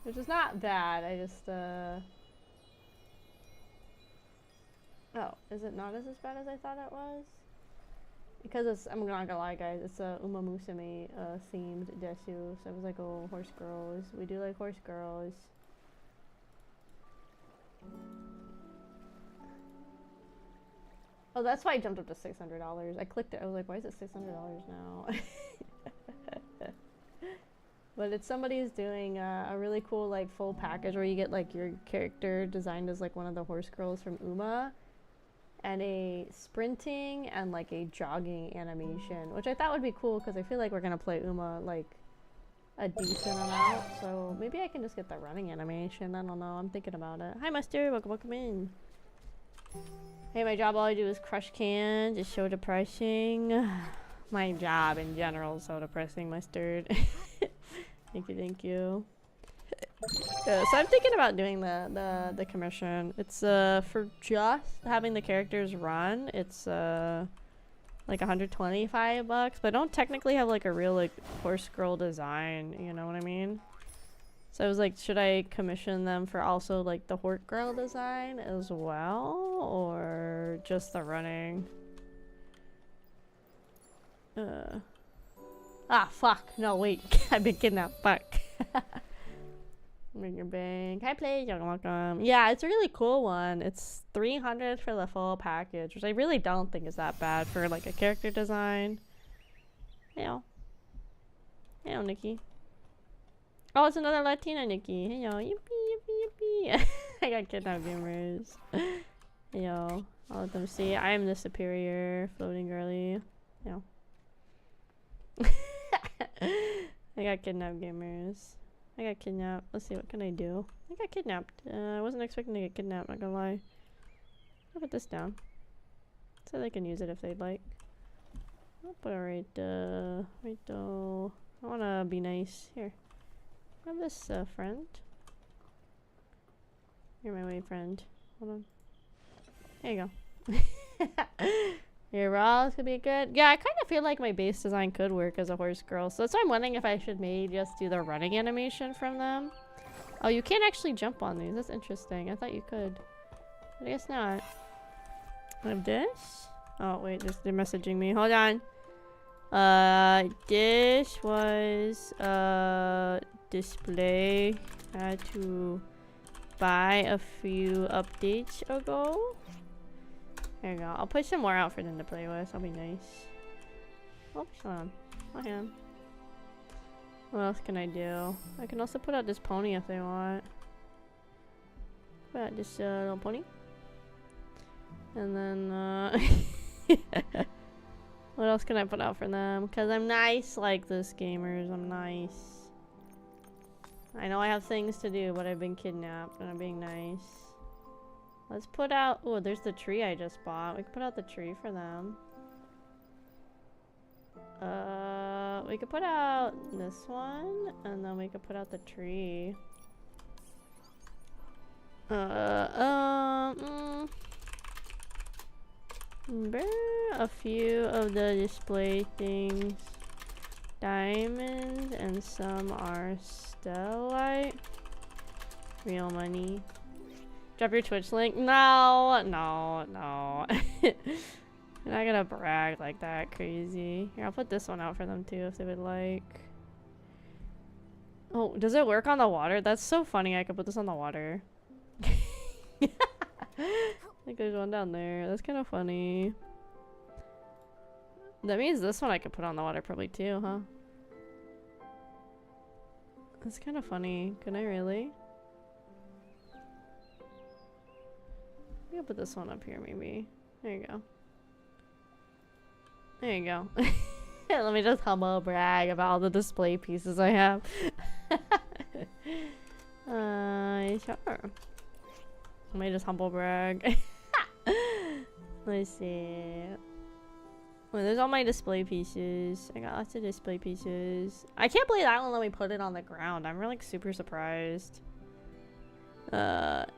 Speaker 1: Which is not bad. I just oh, is it not as bad as I thought it was? Because it's, I'm not gonna lie guys, it's a Uma Musume themed desu, so it was like, oh, horse girls. We do like horse girls. Oh, that's why I jumped up to $600. I clicked it, I was like, why is it $600 now? But it's somebody who's doing a really cool like full package where you get like your character designed as like one of the horse girls from Uma, and a sprinting and like a jogging animation, which I thought would be cool because I feel like we're gonna play Uma like a decent amount, so maybe I can just get the running animation. I don't know, I'm thinking about it. Hi Mustard, welcome in. Hey, my job all I do is crush cans, it's so depressing. My job in general is so depressing, Mustard. Thank you. So I'm thinking about doing the commission. It's for just having the characters run, it's like $125, but I don't technically have like a real like horse girl design, you know what I mean? So I was like, should I commission them for also like the horse girl design as well, or just the running? Ah, fuck. No, wait. I've been kidnapped. Fuck. Bring your bank. Hi, Play. You're welcome. Yeah, it's a really cool one. It's $300 for the full package, which I really don't think is that bad for like a character design. Heyo. Heyo, Nikki. Oh, it's another Latina Nikki. Heyo. Yippee, yippee, yippee. I got kidnapped, gamers. Heyo. I'll let them see. I am the superior floating girly. Heyo. I got kidnapped, gamers. I got kidnapped. Let's see, what can I do? I got kidnapped. I wasn't expecting to get kidnapped, not gonna lie. I'll put this down so they can use it if they'd like. I'll put it right though. I wanna be nice. Here. Have this friend. You're my way, friend. Hold on. There you go. Your raws could be good. Yeah, I kind of feel like my base design could work as a horse girl. So that's why I'm wondering if I should maybe just do the running animation from them. Oh, you can't actually jump on these. That's interesting. I thought you could. But I guess not. I have this. Oh, wait. They're messaging me. Hold on. This was display. I had to buy a few updates ago. There you go. I'll put some more out for them to play with. I'll be nice. Oops, hold on. I am. What else can I do? I can also put out this pony if they want. Put out this little pony. And then, What else can I put out for them? Because I'm nice like this, gamers. I'm nice. I know I have things to do, but I've been kidnapped and I'm being nice. Let's put out... Oh, there's the tree I just bought. We can put out the tree for them. We could put out this one, and then we could put out the tree. A few of the display things. Diamonds, and some are stellite. Real money. Drop your Twitch link? No, no, no. You're not gonna brag like that, crazy. Here, I'll put this one out for them too if they would like. Oh, does it work on the water? That's so funny. I could put this on the water. I think there's one down there. That's kind of funny. That means this one I could put on the water probably too, huh? That's kind of funny. Can I really? I'm gonna put this one up here maybe. There you go. There you go. Let me just humble brag about all the display pieces I have. Sure. Let me just humble brag. Let's see. Well, there's all my display pieces. I got lots of display pieces. I can't believe that one let me put it on the ground. I'm really super surprised. That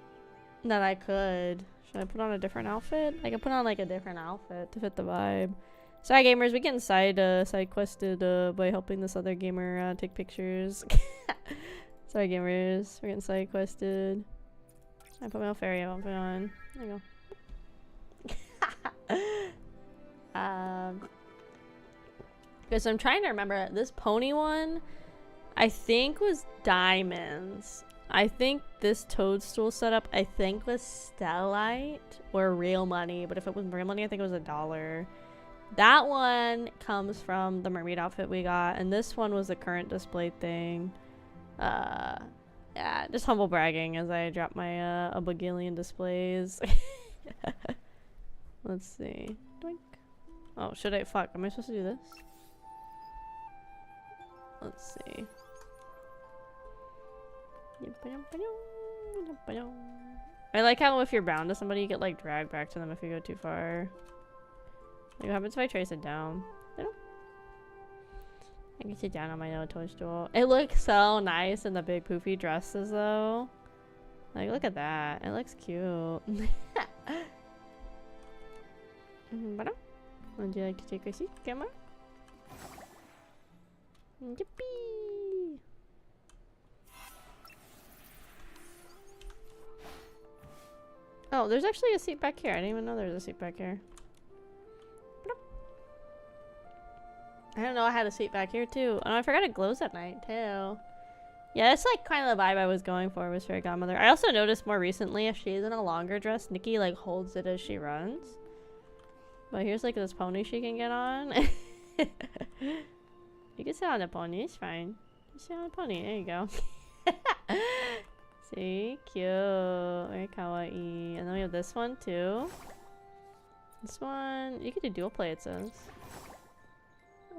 Speaker 1: I could. Should I put on a different outfit? I could put on like a different outfit to fit the vibe. Sorry gamers, we getting side quested by helping this other gamer take pictures. Sorry gamers, we're getting side quested. I put my little fairy outfit on. There you go. Because I'm trying to remember this pony one. I think was diamonds. I think this toadstool setup I think was stellite or real money. But if it was real money, I think it was $1. That one comes from the mermaid outfit we got, and this one was the current display thing. Yeah, just humble bragging as I drop my a bagillion displays. Let's see. Doink. Oh, should I? Fuck, am I supposed to do this? Let's see. I like how if you're bound to somebody, you get like dragged back to them if you go too far. Like, what happens if I try to sit down? I can sit down on my little toadstool. It looks so nice in the big poofy dresses, though. Like, look at that. It looks cute. Would you like to take a seat, camera? Yippee! Oh, there's actually a seat back here. I didn't even know there was a seat back here. I don't know I had a seat back here too. Oh, I forgot it glows at night too. Yeah, that's like kind of the vibe I was going for with Fairy Godmother. I also noticed more recently if she's in a longer dress, Nikki like holds it as she runs. But here's like this pony she can get on. You can sit on the pony, it's fine. You sit on the pony, there you go. See, cute. Very kawaii. And then we have this one too. This one, you can do dual play, it says.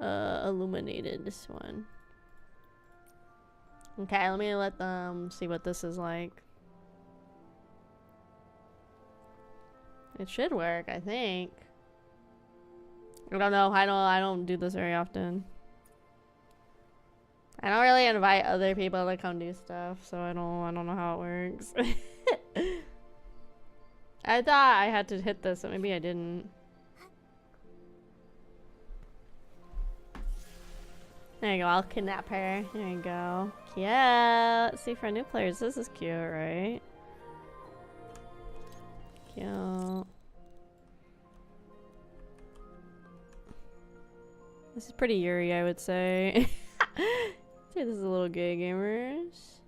Speaker 1: Illuminated, this one. Okay, let me let them see what this is like. It should work, I think. I don't know. I don't do this very often. I don't really invite other people to come do stuff, so I don't know how it works. I thought I had to hit this, but maybe I didn't. There you go, I'll kidnap her. There you go. Cute. Let's see, for new players, this is cute, right? Cute. This is pretty Yuri, I would say. See, this is a little gay gamers.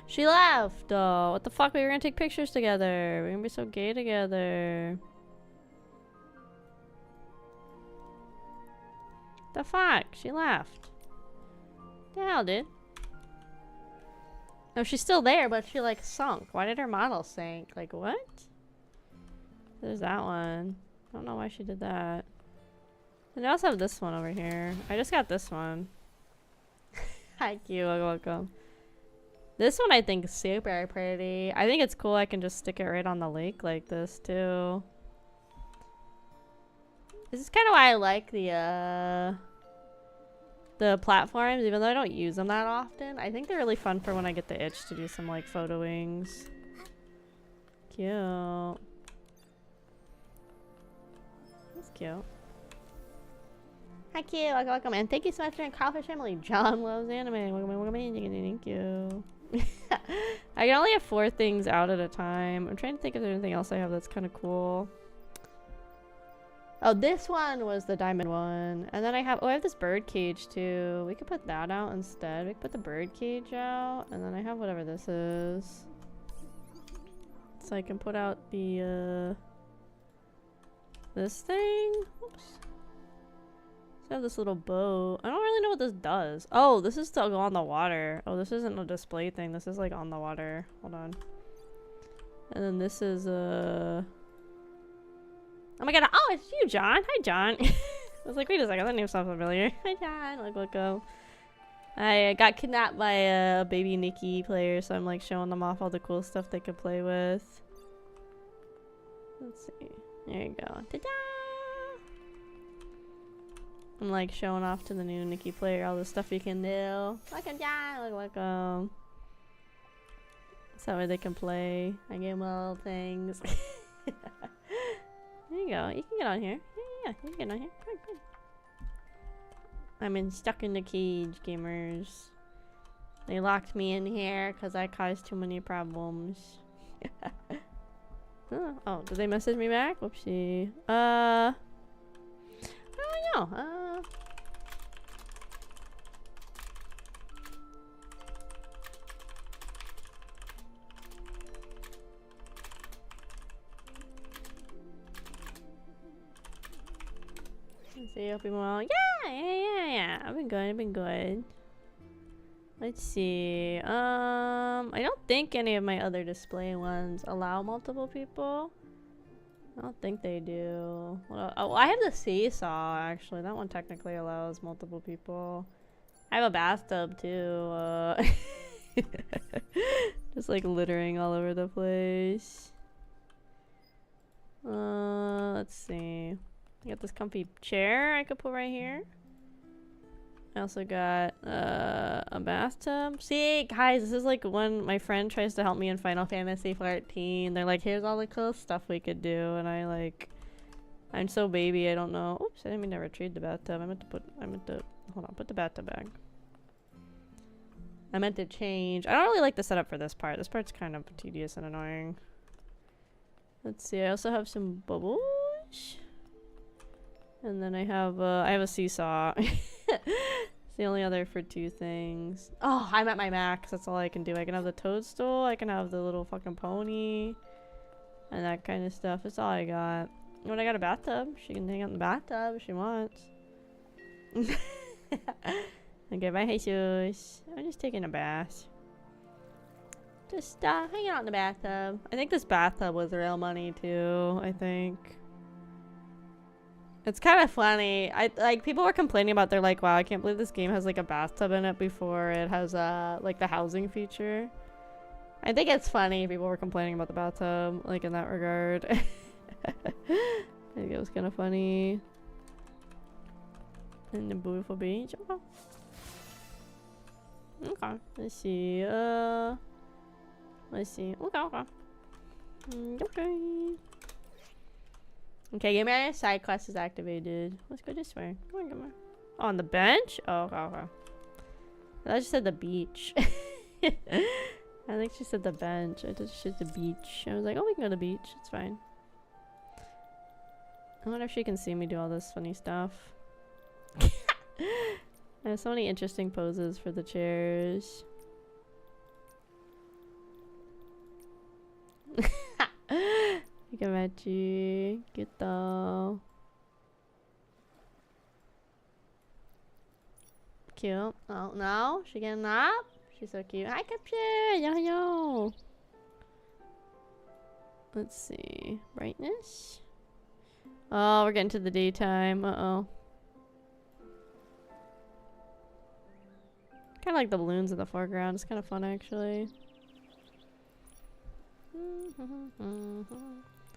Speaker 1: She left! Oh, what the fuck? We were gonna take pictures together. We're gonna be so gay together. The fuck? She left. The hell, dude? Oh, she's still there, but she like sunk. Why did her model sink? Like what? There's that one. I don't know why she did that. And I also have this one over here. I just got this one. Hi, Q. Welcome. This one I think is super pretty. I think it's cool. I can just stick it right on the lake like this too. This is kind of why I like the platforms, even though I don't use them that often. I think they're really fun for when I get the itch to do some like photoings. Cute. That's cute. Hi, cute. Welcome, and thank you so much for your Kraufish family. John loves anime. Welcome in. Thank you. I can only have 4 things out at a time. I'm trying to think if there's anything else I have that's kind of cool. Oh, this one was the diamond one. And then I have this bird cage too. We could put that out instead. We could put the bird cage out. And then I have whatever this is. So I can put out the, this thing. Oops. So I have this little boat. I don't really know what this does. Oh, this is to go on the water. Oh, this isn't a display thing. This is like on the water. Hold on. And then this is oh my god, oh, it's you, John. Hi, John. I was like, wait a second, that name sounds familiar. Hi, John. Like, welcome. I got kidnapped by a baby Nikki player, so I'm like showing them off all the cool stuff they could play with. Let's see. There you go. Ta-da! I'm like showing off to the new Nikki player all the stuff you can do. Welcome, John. Like, welcome. So that way they can play. I give them all things. There you go. You can get on here. Yeah, you can get on here. Come on. Stuck in the cage, gamers. They locked me in here because I caused too many problems. Oh, did they message me back? Whoopsie. I don't know. See, hope you're well. Yeah. I've been good. Let's see. I don't think any of my other display ones allow multiple people. I don't think they do. Oh, I have the seesaw actually. That one technically allows multiple people. I have a bathtub too. Just like littering all over the place. Let's see. I got this comfy chair I could put right here. I also got a bathtub. See, guys, this is like when my friend tries to help me in Final Fantasy 14. They're like, here's all the cool stuff we could do, and I'm so baby, I don't know. Oops, I didn't mean to retrieve the bathtub. Hold on, put the bathtub back. I meant to change. I don't really like the setup for this part. This part's kind of tedious and annoying. Let's see, I also have some bubbles. And then I have a seesaw. It's the only other for 2 things. Oh, I'm at my max. That's all I can do. I can have the toadstool. I can have the little fucking pony. And that kind of stuff. That's all I got. When I got a bathtub, she can hang out in the bathtub if she wants. Okay, bye, Jesus. I'm just taking a bath. Just hanging out in the bathtub. I think this bathtub was real money too, I think. It's kind of funny. Like people were complaining about. They're like, "Wow, I can't believe this game has like a bathtub in it before it has like the housing feature." I think it's funny. People were complaining about the bathtub, like in that regard. I think it was kind of funny. And the beautiful beach. Oh. Okay. Let's see. Let's see. Okay. Okay. Okay, get my side quest is activated. Let's go this way. Come on. Oh, on the bench? Oh, okay. I just said the beach. I think she said the bench. I thought she said the beach. I was like, oh, we can go to the beach. It's fine. I wonder if she can see me do all this funny stuff. I have so many interesting poses for the chairs. Magic. Gitu. Cute. Oh no, she getting up? She's so cute. Hi, Capture! Yo, yo! Let's see. Brightness? Oh, we're getting to the daytime. Uh-oh. Kind of like the balloons in the foreground. It's kind of fun, actually.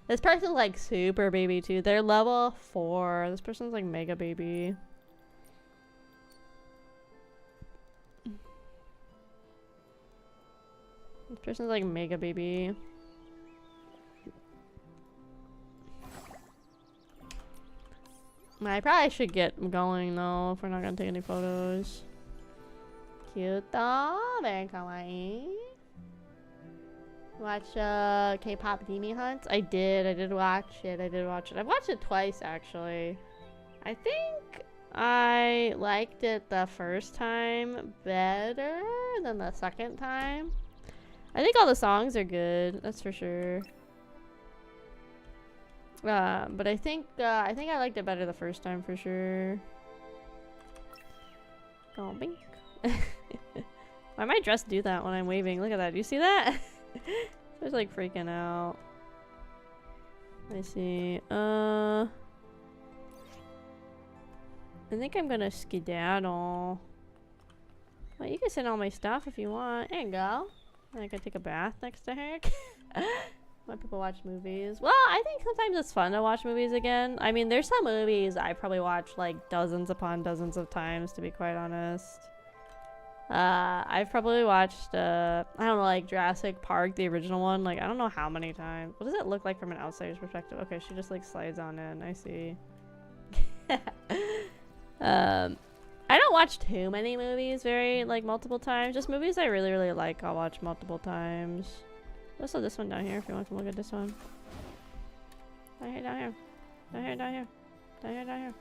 Speaker 1: This person's like super baby too. They're level 4. This person's like mega baby. This person's like mega baby. I probably should get going though if we're not gonna take any photos. Cute though, very kawaii. Watch K-pop Demon Hunts? I did watch it. I've watched it twice actually. I think I liked it the first time better than the second time. I think all the songs are good, that's for sure. But I think I liked it better the first time for sure. Oh, bink. Why might dress do that when I'm waving? Look at that. Do you see that? I was like freaking out. I see. I think I'm gonna skedaddle. Well, you can send all my stuff if you want. There you go. I can take a bath next to her. Why people watch movies? Well, I think sometimes it's fun to watch movies again. I mean, there's some movies I probably watched like dozens upon dozens of times, to be quite honest. I've probably watched, I don't know, like Jurassic Park, the original one, like I don't know how many times. What does it look like from an outsider's perspective? Okay, she just like slides on in. I see. I don't watch too many movies very like multiple times. Just movies I really, really like, I'll watch multiple times. Also this one down here if you want to look at this one. Down here, down here. Down here, down here. Down here, down here.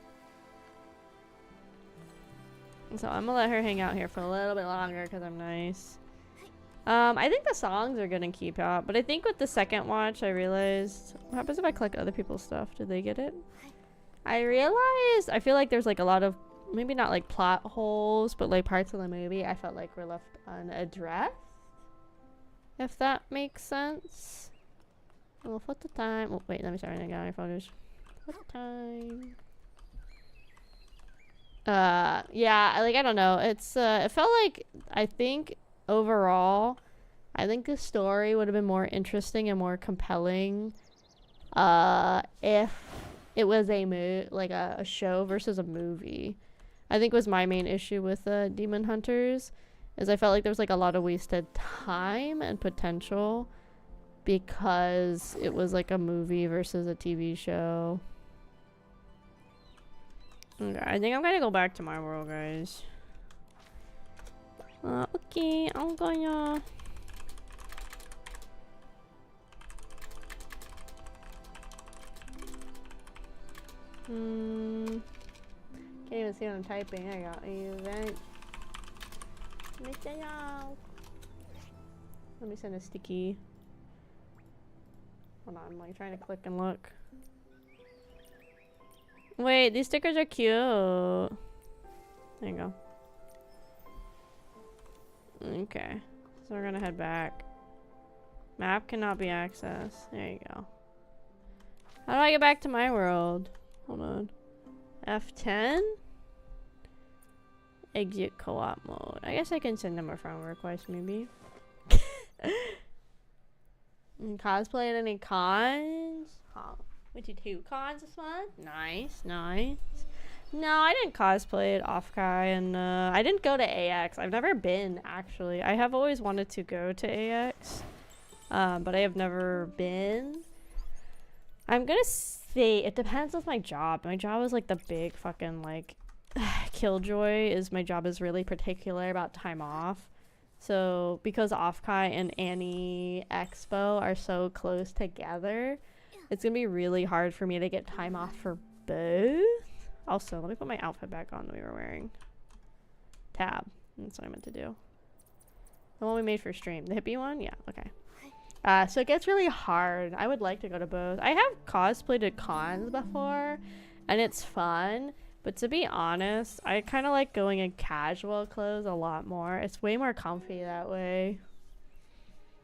Speaker 1: So I'm gonna let her hang out here for a little bit longer because I'm nice. I think the songs are gonna keep out, but I think with the second watch I realized, what happens if I collect other people's stuff? Did they get it? I realized I feel like there's like a lot of, maybe not like plot holes, but like parts of the movie I felt like were left unaddressed. If that makes sense. Well, what the time? Oh, wait, let me start writing down my photos. What time? Yeah, like I don't know. It's it felt like, I think overall, I think the story would have been more interesting and more compelling if it was a like a show versus a movie. I think was my main issue with Demon Hunters, is I felt like there was like a lot of wasted time and potential because it was like a movie versus a TV show. Okay, I think I'm gonna go back to my world, guys. Okay, I'm gonna... Can't even see what I'm typing. There you go. Event. Let me send a sticky. Hold on, I'm like trying to click and look. Wait, these stickers are cute. There you go. Okay, so we're gonna head back. Map cannot be accessed. There you go. How do I get back to my world? Hold on. F10? Exit co-op mode. I guess I can send them a friend request, maybe. Cosplay at any cons? Huh. Went to 2 cons this month? Nice, nice. No, I didn't cosplay at Offkai, and I didn't go to AX. I've never been, actually. I have always wanted to go to AX, but I have never been. I'm gonna say it depends on my job. My job is like the big fucking like killjoy. Is my job is really particular about time off. So because Offkai and Annie Expo are so close together, it's gonna be really hard for me to get time off for both. Also, let me put my outfit back on that we were wearing. Tab. That's what I meant to do. The one we made for stream. The hippie one? Yeah, okay. So it gets really hard. I would like to go to both. I have cosplayed at cons before, and it's fun, But to be honest, I kind of like going in casual clothes a lot more. It's way more comfy that way.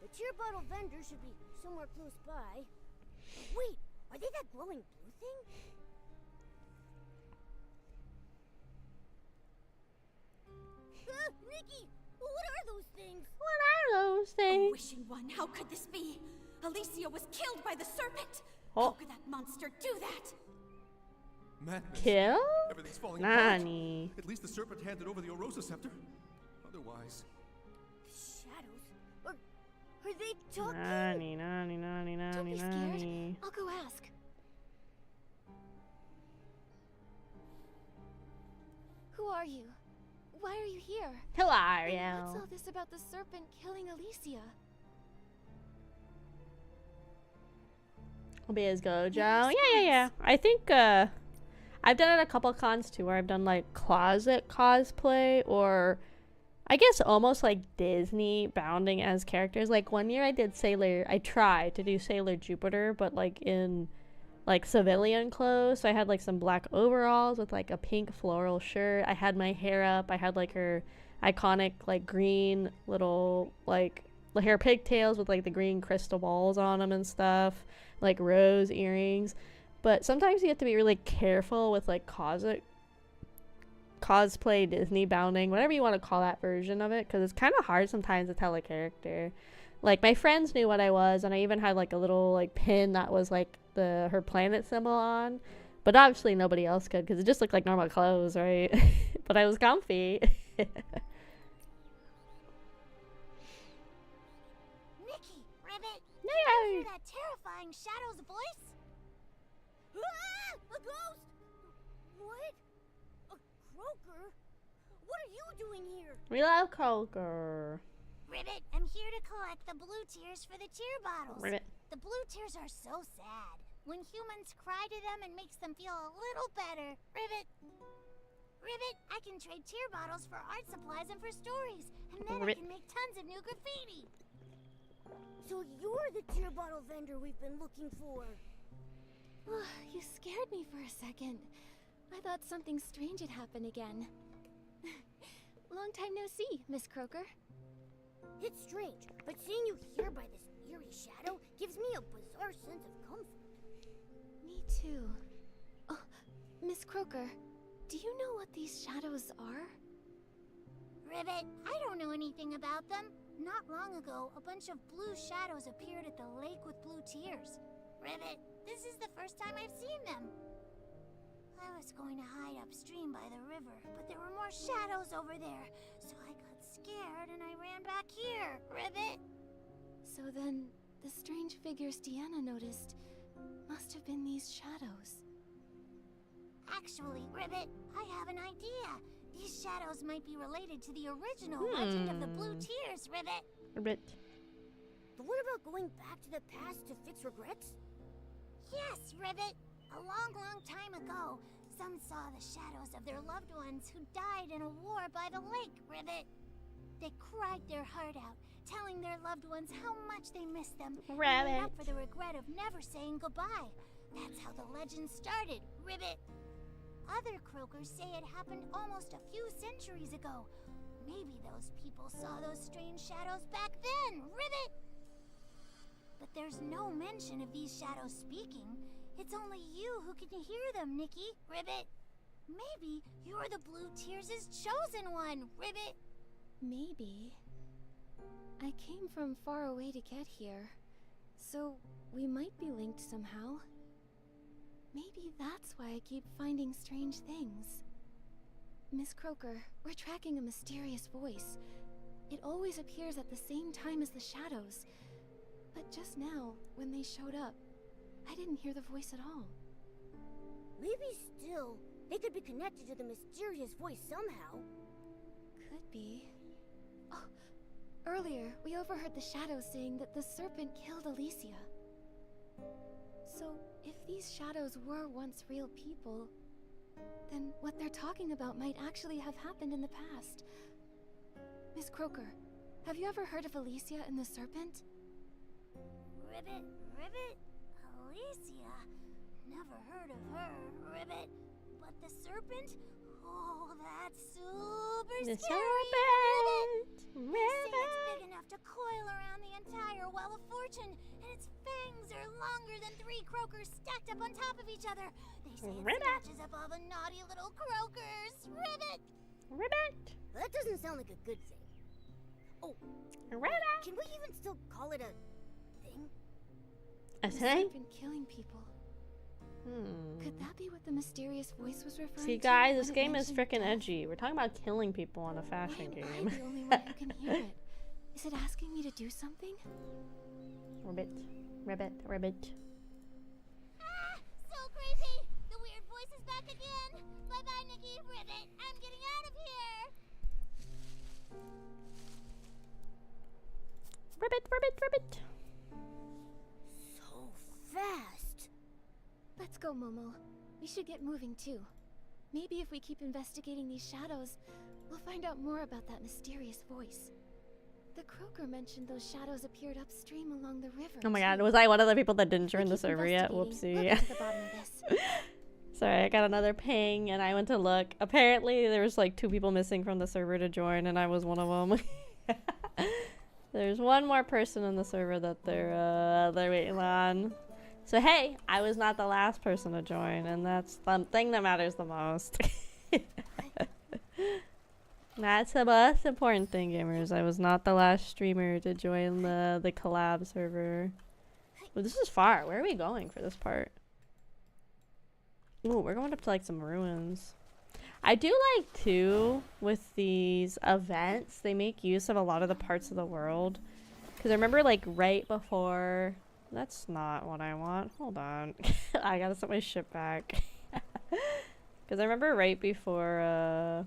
Speaker 4: The tear bottle vendor should be somewhere close by. Wait, are they that glowing blue thing? Nikki, what are those things?
Speaker 1: What are those
Speaker 6: A
Speaker 1: things?
Speaker 6: wishing one, how could this be? Alicia was killed by the serpent!
Speaker 1: Oh.
Speaker 6: How could that monster do that?
Speaker 7: Madness.
Speaker 1: Kill?
Speaker 7: Everything's falling apart.
Speaker 1: Nani?
Speaker 7: At least the serpent handed over the Orosa scepter. Otherwise...
Speaker 4: Shadows? Are they talking?
Speaker 1: Nani,
Speaker 2: Don't be scared.
Speaker 1: nani.
Speaker 2: I'll go ask. Who are you? Why are you here? And what's
Speaker 1: Hilario.
Speaker 2: all this about the serpent killing Alicia?
Speaker 1: Will be his Gojo.
Speaker 2: Your
Speaker 1: Yeah. I think I've done it a couple cons too where I've done like closet cosplay or I guess almost like Disney bounding as characters. Like one year I tried to do Sailor Jupiter, but like in like civilian clothes. So I had like some black overalls with like a pink floral shirt. I had my hair up. I had like her iconic like green little like hair pigtails with like the green crystal balls on them and stuff, like rose earrings. But sometimes you have to be really careful with like cosplay Disney bounding, whatever you want to call that version of it, because it's kind of hard sometimes to tell a character. Like my friends knew what I was, and I even had like a little like pin that was like her planet symbol on, but obviously nobody else could because it just looked like normal clothes, right? But I was comfy.
Speaker 4: Nikki, Ribbit,
Speaker 1: Yay!
Speaker 4: hear that terrifying Shadow's voice? Ah! A ghost! What? A croaker? What are you doing here?
Speaker 1: We love Croaker.
Speaker 4: Ribbit, I'm here to collect the blue tears for the tear bottles.
Speaker 1: Ribbit.
Speaker 4: The blue tears are so sad. When humans cry to them, it makes them feel a little better. Ribbit, I can trade tear bottles for art supplies and for stories. And then I
Speaker 1: Ribbit.
Speaker 4: can make tons of new graffiti. So you're the tear bottle vendor we've been looking for.
Speaker 2: You scared me for a second. I thought something strange had happened again. Long time no see, Miss Croaker.
Speaker 4: It's strange, but seeing you here by this eerie shadow gives me a bizarre sense of comfort.
Speaker 2: Me too. Oh, Miss Croaker, do you know what these shadows are?
Speaker 4: Ribbit, I don't know anything about them. Not long ago, a bunch of blue shadows appeared at the lake with blue tears. Ribbit, this is the first time I've seen them. I was going to hide upstream by the river, but there were more shadows over there, so I got scared and I ran back here. Ribbit!
Speaker 2: So then, the strange figures Deanna noticed must have been these shadows.
Speaker 4: Actually, Ribbit, I have an idea. These shadows might be related to the original Legend of the Blue Tears, Ribbit.
Speaker 1: Ribbit.
Speaker 4: But what about going back to the past to fix regrets? Yes, Ribbit. A long, long time ago, some saw the shadows of their loved ones who died in a war by the lake, Ribbit. They cried their heart out, telling their loved ones how much they missed them. And made up for the regret of never saying goodbye. That's how the legend started, Ribbit. Other croakers say it happened almost a few centuries ago. Maybe those people saw those strange shadows back then, Ribbit! But there's no mention of these shadows speaking. It's only you who can hear them, Nikki, Ribbit. Maybe you're the Blue Tears' chosen one, Ribbit.
Speaker 2: Maybe. I came from far away to get here, so we might be linked somehow. Maybe that's why I keep finding strange things. Miss Croaker, we're tracking a mysterious voice. It always appears at the same time as the shadows. But just now, when they showed up, I didn't hear the voice at all.
Speaker 4: Maybe still, they could be connected to the mysterious voice somehow.
Speaker 2: Could be. Oh, earlier, we overheard the shadows saying that the serpent killed Alicia. So, if these shadows were once real people, then what they're talking about might actually have happened in the past. Miss Croaker, have you ever heard of Alicia and the serpent?
Speaker 4: Ribbit? Alicia? Never heard of her, Ribbit. But the serpent? Oh, that's super
Speaker 1: The
Speaker 4: scary.
Speaker 1: serpent!
Speaker 4: They say it's big enough to coil around the entire Well of Fortune, and its fangs are longer than 3 croakers stacked up on top of each other. They say it
Speaker 1: Ribbit.
Speaker 4: snatches up all the naughty little croakers. Ribbit!
Speaker 1: Ribbit!
Speaker 4: That doesn't sound like a good thing. Oh,
Speaker 1: Ribbit!
Speaker 4: can we even still call it a thing?
Speaker 1: A
Speaker 2: The
Speaker 1: thing?
Speaker 2: serpent killing people. Could
Speaker 1: Hmm.
Speaker 2: that be what the mysterious voice was referring
Speaker 1: See,
Speaker 2: to?
Speaker 1: guys,
Speaker 2: when
Speaker 1: this
Speaker 2: it
Speaker 1: game is
Speaker 2: mentioned
Speaker 1: freaking
Speaker 2: death?
Speaker 1: edgy. We're talking about killing people in a fashion
Speaker 2: Why am I
Speaker 1: game.
Speaker 2: the only one who can hear it? Is it asking me to do something?
Speaker 1: Ribbit. Ribbit. Ribbit.
Speaker 4: Ah, so creepy! The weird voice is back again. Bye-bye, Nikki. Ribbit. I'm getting out of here.
Speaker 1: Ribbit. Ribbit. Ribbit.
Speaker 4: So fast.
Speaker 2: Let's go, Momo. We should get moving too. Maybe if we keep investigating these shadows, we'll find out more about that mysterious voice. The croaker mentioned those shadows appeared upstream along the river.
Speaker 1: Oh my
Speaker 2: too.
Speaker 1: god, was I one of the people that didn't
Speaker 2: If we
Speaker 1: join the
Speaker 2: keep
Speaker 1: server yet?
Speaker 2: investigating, we'll
Speaker 1: Whoopsie.
Speaker 2: get to the bottom of this.
Speaker 1: Sorry, I got another ping and I went to look. Apparently, there was like 2 people missing from the server to join, and I was one of them. There's one more person in the server that they're waiting on. So hey, I was not the last person to join, and that's the thing that matters the most. That's the most important thing, gamers. I was not the last streamer to join the collab server. Well, this is far. Where are we going for this part? Ooh, we're going up to like some ruins. I do like too with these events, they make use of a lot of the parts of the world. Because I remember like right before, that's not what I want. Hold on. I gotta set my ship back. Because I remember right before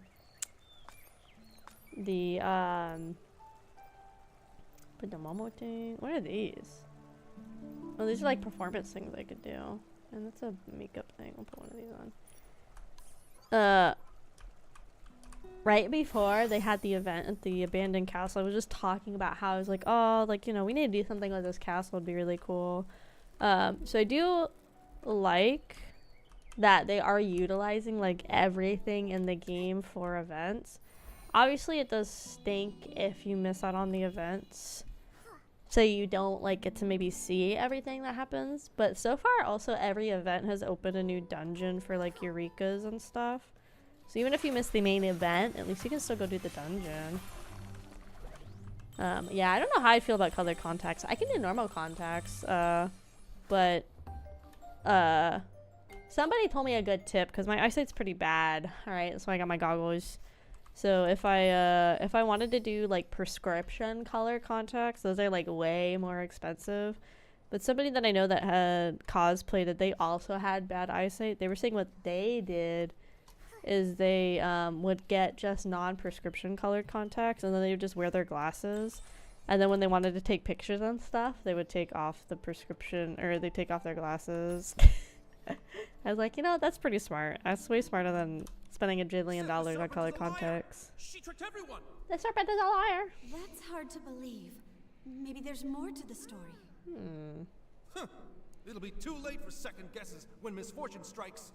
Speaker 1: the put the Momo thing. What are these? Oh, these are like performance things I could do. And that's a makeup thing. We'll put one of these on. Right before they had the event at the abandoned castle, I was just talking about how I was like, oh, like, you know, we need to do something with this castle. It'd be really cool. So I do like that they are utilizing like everything in the game for events. Obviously, it does stink if you miss out on the events, so you don't like get to maybe see everything that happens. But so far, also every event has opened a new dungeon for like Eurekas and stuff. So even if you miss the main event, at least you can still go do the dungeon. Yeah, I don't know how I feel about colored contacts. I can do normal contacts, but somebody told me a good tip because my eyesight's pretty bad. All right, that's why I got my goggles. So if I wanted to do like prescription color contacts, those are like way more expensive. But somebody that I know that had cosplayed that they also had bad eyesight, they were saying what they did is they would get just non-prescription colored contacts, and then they would just wear their glasses, and then when they wanted to take pictures and stuff, they would take off the prescription, or they take off their glasses. I was like, you know, that's pretty smart. That's way smarter than spending $1 billion on colored contacts.
Speaker 7: She tricked everyone.
Speaker 1: The serpent is a liar.
Speaker 6: That's hard to believe. Maybe there's more to the story.
Speaker 7: Huh. It'll be too late for second guesses when misfortune strikes.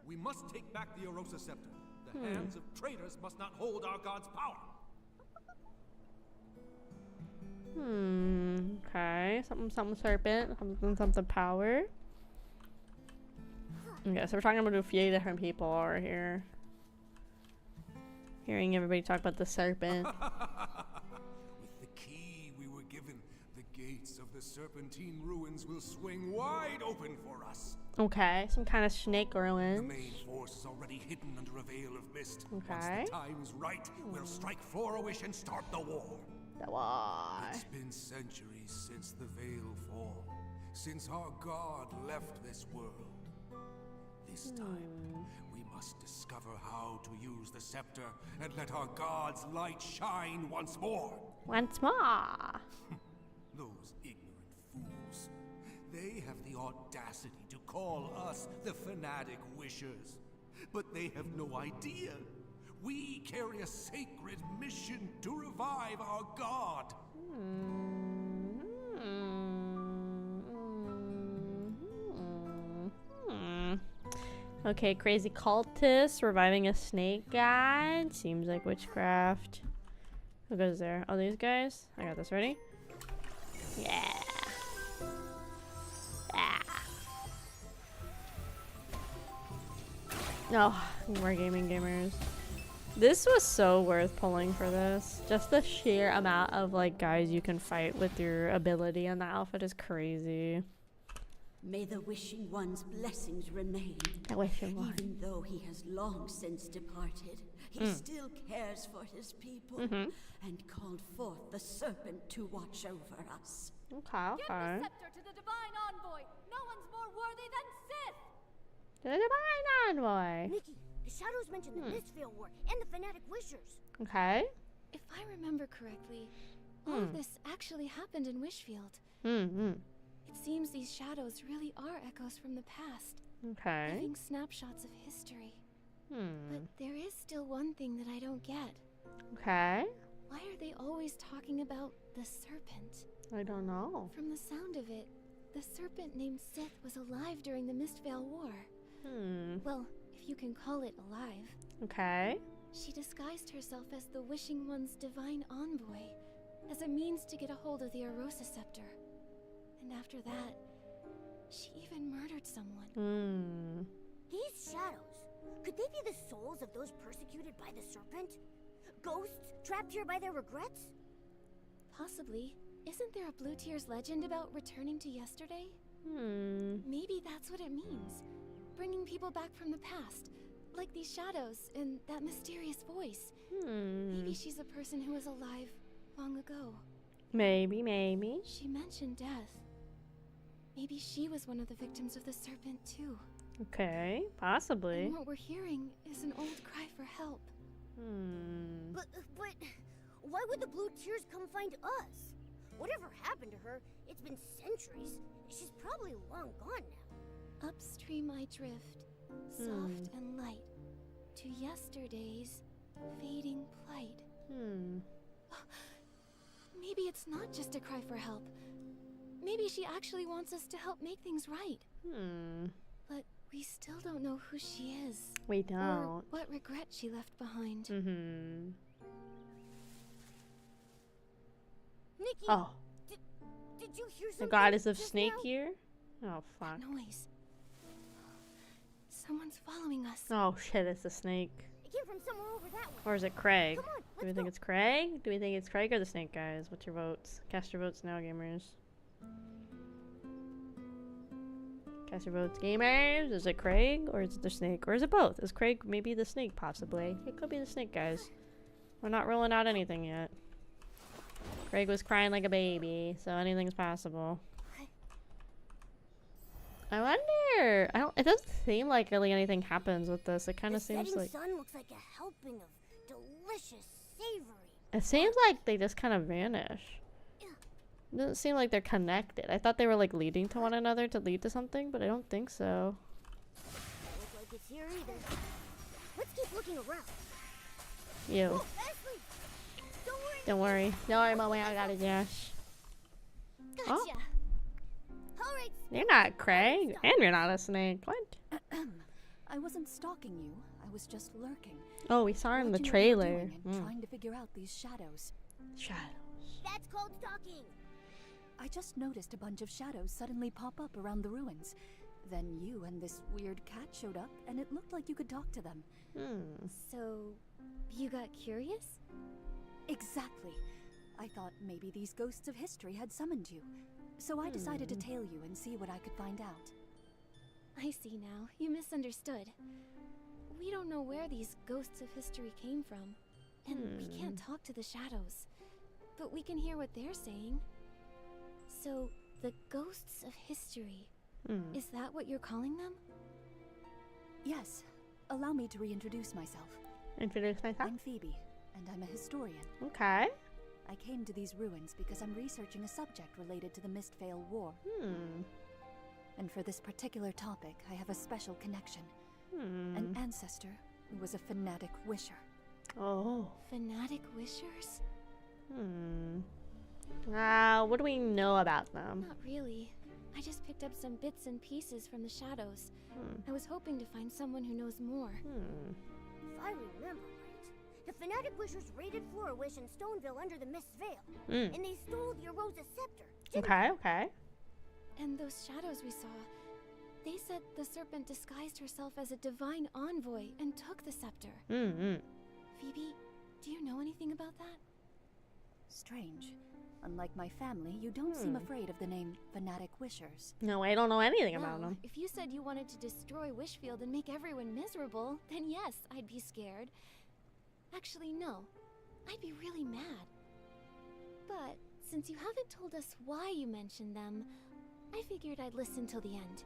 Speaker 7: We must take back the Orosa Scepter. The hands of traitors must not hold our god's power.
Speaker 1: Okay. Something serpent. Something power. Okay, so we're talking about a few different people over here. Hearing everybody talk about the serpent.
Speaker 7: With the key we were given, the gates of the Serpentine ruins will swing wide open for us.
Speaker 1: Okay, some kind of snake
Speaker 7: The
Speaker 1: ruins.
Speaker 7: main force is already hidden under a veil of mist.
Speaker 1: Okay.
Speaker 7: Once the time is right, we'll strike Flora-Wish and start the war.
Speaker 1: The war.
Speaker 7: It's been centuries since the veil fall, since our god left this world. This time, we must discover how to use the scepter and let our god's light shine once more.
Speaker 1: Once more.
Speaker 7: Those ignorant fools. They have the audacity to call us the fanatic wishers. But they have no idea. We carry a sacred mission to revive our god.
Speaker 1: Okay, crazy cultist reviving a snake god. Seems like witchcraft. Who goes there? Oh, these guys? I got this ready. Yeah. Ah. Oh, more gaming gamers. This was so worth pulling for this. Just the sheer amount of like guys you can fight with your ability in the outfit is crazy.
Speaker 8: May the Wishing One's blessings remain.
Speaker 1: The Wishing One.
Speaker 8: Even though he has long since departed, he still cares for his people and called forth the serpent to watch over us.
Speaker 1: Okay,
Speaker 6: Give the
Speaker 1: okay.
Speaker 6: scepter to the divine envoy. No one's more worthy than Sith.
Speaker 1: The Divine Envoy.
Speaker 4: Nikki, the shadows mentioned the Mistveil War and the Fanatic Wishers.
Speaker 1: Okay.
Speaker 2: If I remember correctly, all of this actually happened in Wishfield. It seems these shadows really are echoes from the past,
Speaker 1: Okay.
Speaker 2: living snapshots of history. But there is still one thing that I don't get.
Speaker 1: Okay.
Speaker 2: Why are they always talking about the serpent?
Speaker 1: I don't know.
Speaker 2: From the sound of it, the serpent named Sith was alive during the Mistveil War. Well, if you can call it alive.
Speaker 1: Okay.
Speaker 2: She disguised herself as the Wishing One's divine envoy, as a means to get a hold of the Arosa scepter. And after that, she even murdered someone.
Speaker 4: These shadows, could they be the souls of those persecuted by the serpent? Ghosts trapped here by their regrets?
Speaker 2: Possibly. Isn't there a Blue Tears legend about returning to yesterday? Maybe that's what it means. Bringing people back from the past. Like these shadows and that mysterious voice. Maybe she's a person who was alive long ago.
Speaker 1: Maybe, maybe.
Speaker 2: She mentioned death. Maybe she was one of the victims of the serpent too.
Speaker 1: Okay, possibly.
Speaker 2: And what we're hearing is an old cry for help.
Speaker 4: But why would the Blue Tears come find us? Whatever happened to her, it's been centuries. She's probably long gone now.
Speaker 2: Upstream I drift, soft and light, to yesterday's fading plight. Maybe it's not just a cry for help. Maybe she actually wants us to help make things right. But we still don't know who she is.
Speaker 1: We
Speaker 2: Or
Speaker 1: don't.
Speaker 2: what regret she left behind.
Speaker 4: Nikki,
Speaker 1: Oh,
Speaker 4: did you hear
Speaker 1: the
Speaker 4: something?
Speaker 1: goddess of
Speaker 4: just
Speaker 1: snake
Speaker 4: now?
Speaker 1: here? Oh, fuck.
Speaker 2: Noise. Someone's following us.
Speaker 1: Oh, shit, it's a snake.
Speaker 4: It came from somewhere over that way.
Speaker 1: Or is it Craig?
Speaker 4: Come on,
Speaker 1: Do we
Speaker 4: let's
Speaker 1: think
Speaker 4: go.
Speaker 1: it's Craig? Do we think it's Craig or the snake guys? What's your votes? Cast your votes now, gamers. Cast your votes, gamers. Is it Craig or is it the snake? Or is it both? Is Craig maybe the snake, possibly? It could be the snake, guys. We're not ruling out anything yet. Craig was crying like a baby, so anything's possible. I wonder. It doesn't seem like really anything happens with this. It kind
Speaker 4: The
Speaker 1: of seems
Speaker 4: setting
Speaker 1: like
Speaker 4: sun looks like a helping of delicious, savory.
Speaker 1: it seems like they just kind of vanish. It doesn't seem like they're connected. I thought they were like leading to one another to lead to something, but I don't think so.
Speaker 4: Doesn't look like it's here either. Let's keep looking around.
Speaker 1: You.
Speaker 4: Oh, Ashley! Don't worry.
Speaker 1: Don't worry. Don't worry, mommy. I got it, Josh.
Speaker 4: Gotcha.
Speaker 1: Oh.
Speaker 4: All right.
Speaker 1: You're not Craig, and you're not a snake. What?
Speaker 9: I wasn't stalking you. I was just lurking.
Speaker 1: Oh, we saw her in the
Speaker 9: watching what you were
Speaker 1: trailer.
Speaker 9: doing and trying to figure out these shadows.
Speaker 1: Shadows.
Speaker 4: That's called stalking.
Speaker 9: I just noticed a bunch of shadows suddenly pop up around the ruins. Then you and this weird cat showed up, and it looked like you could talk to them.
Speaker 2: So, you got curious?
Speaker 9: Exactly. I thought maybe these ghosts of history had summoned you. So I decided to tail you and see what I could find out.
Speaker 2: I see now. You misunderstood. We don't know where these ghosts of history came from. And we can't talk to the shadows. But we can hear what they're saying. So, the ghosts of history. Is that what you're calling them?
Speaker 9: Yes. Allow me to reintroduce myself.
Speaker 1: Introduce myself.
Speaker 9: I'm Phoebe, and I'm a historian.
Speaker 1: Okay.
Speaker 9: I came to these ruins because I'm researching a subject related to the Mistveil War. And for this particular topic, I have a special connection. An ancestor who was a fanatic wisher.
Speaker 1: Oh.
Speaker 2: Fanatic wishers?
Speaker 1: What do we know about them?
Speaker 2: Not really. I just picked up some bits and pieces from the shadows. I was hoping to find someone who knows more.
Speaker 4: If I remember right, the fanatic wishers raided Florawish and Stoneville under the Mist Veil, and they stole the Erosa scepter.
Speaker 1: Okay.
Speaker 2: And those shadows we saw, they said the serpent disguised herself as a divine envoy and took the scepter. Phoebe, do you know anything about that?
Speaker 9: Strange. Unlike my family, you don't seem afraid of the name Fanatic Wishers.
Speaker 1: No, I don't know anything about
Speaker 2: Well,
Speaker 1: them.
Speaker 2: if you said you wanted to destroy Wishfield and make everyone miserable, then yes, I'd be scared. Actually, no. I'd be really mad. But since you haven't told us why you mentioned them, I figured I'd listen till the end.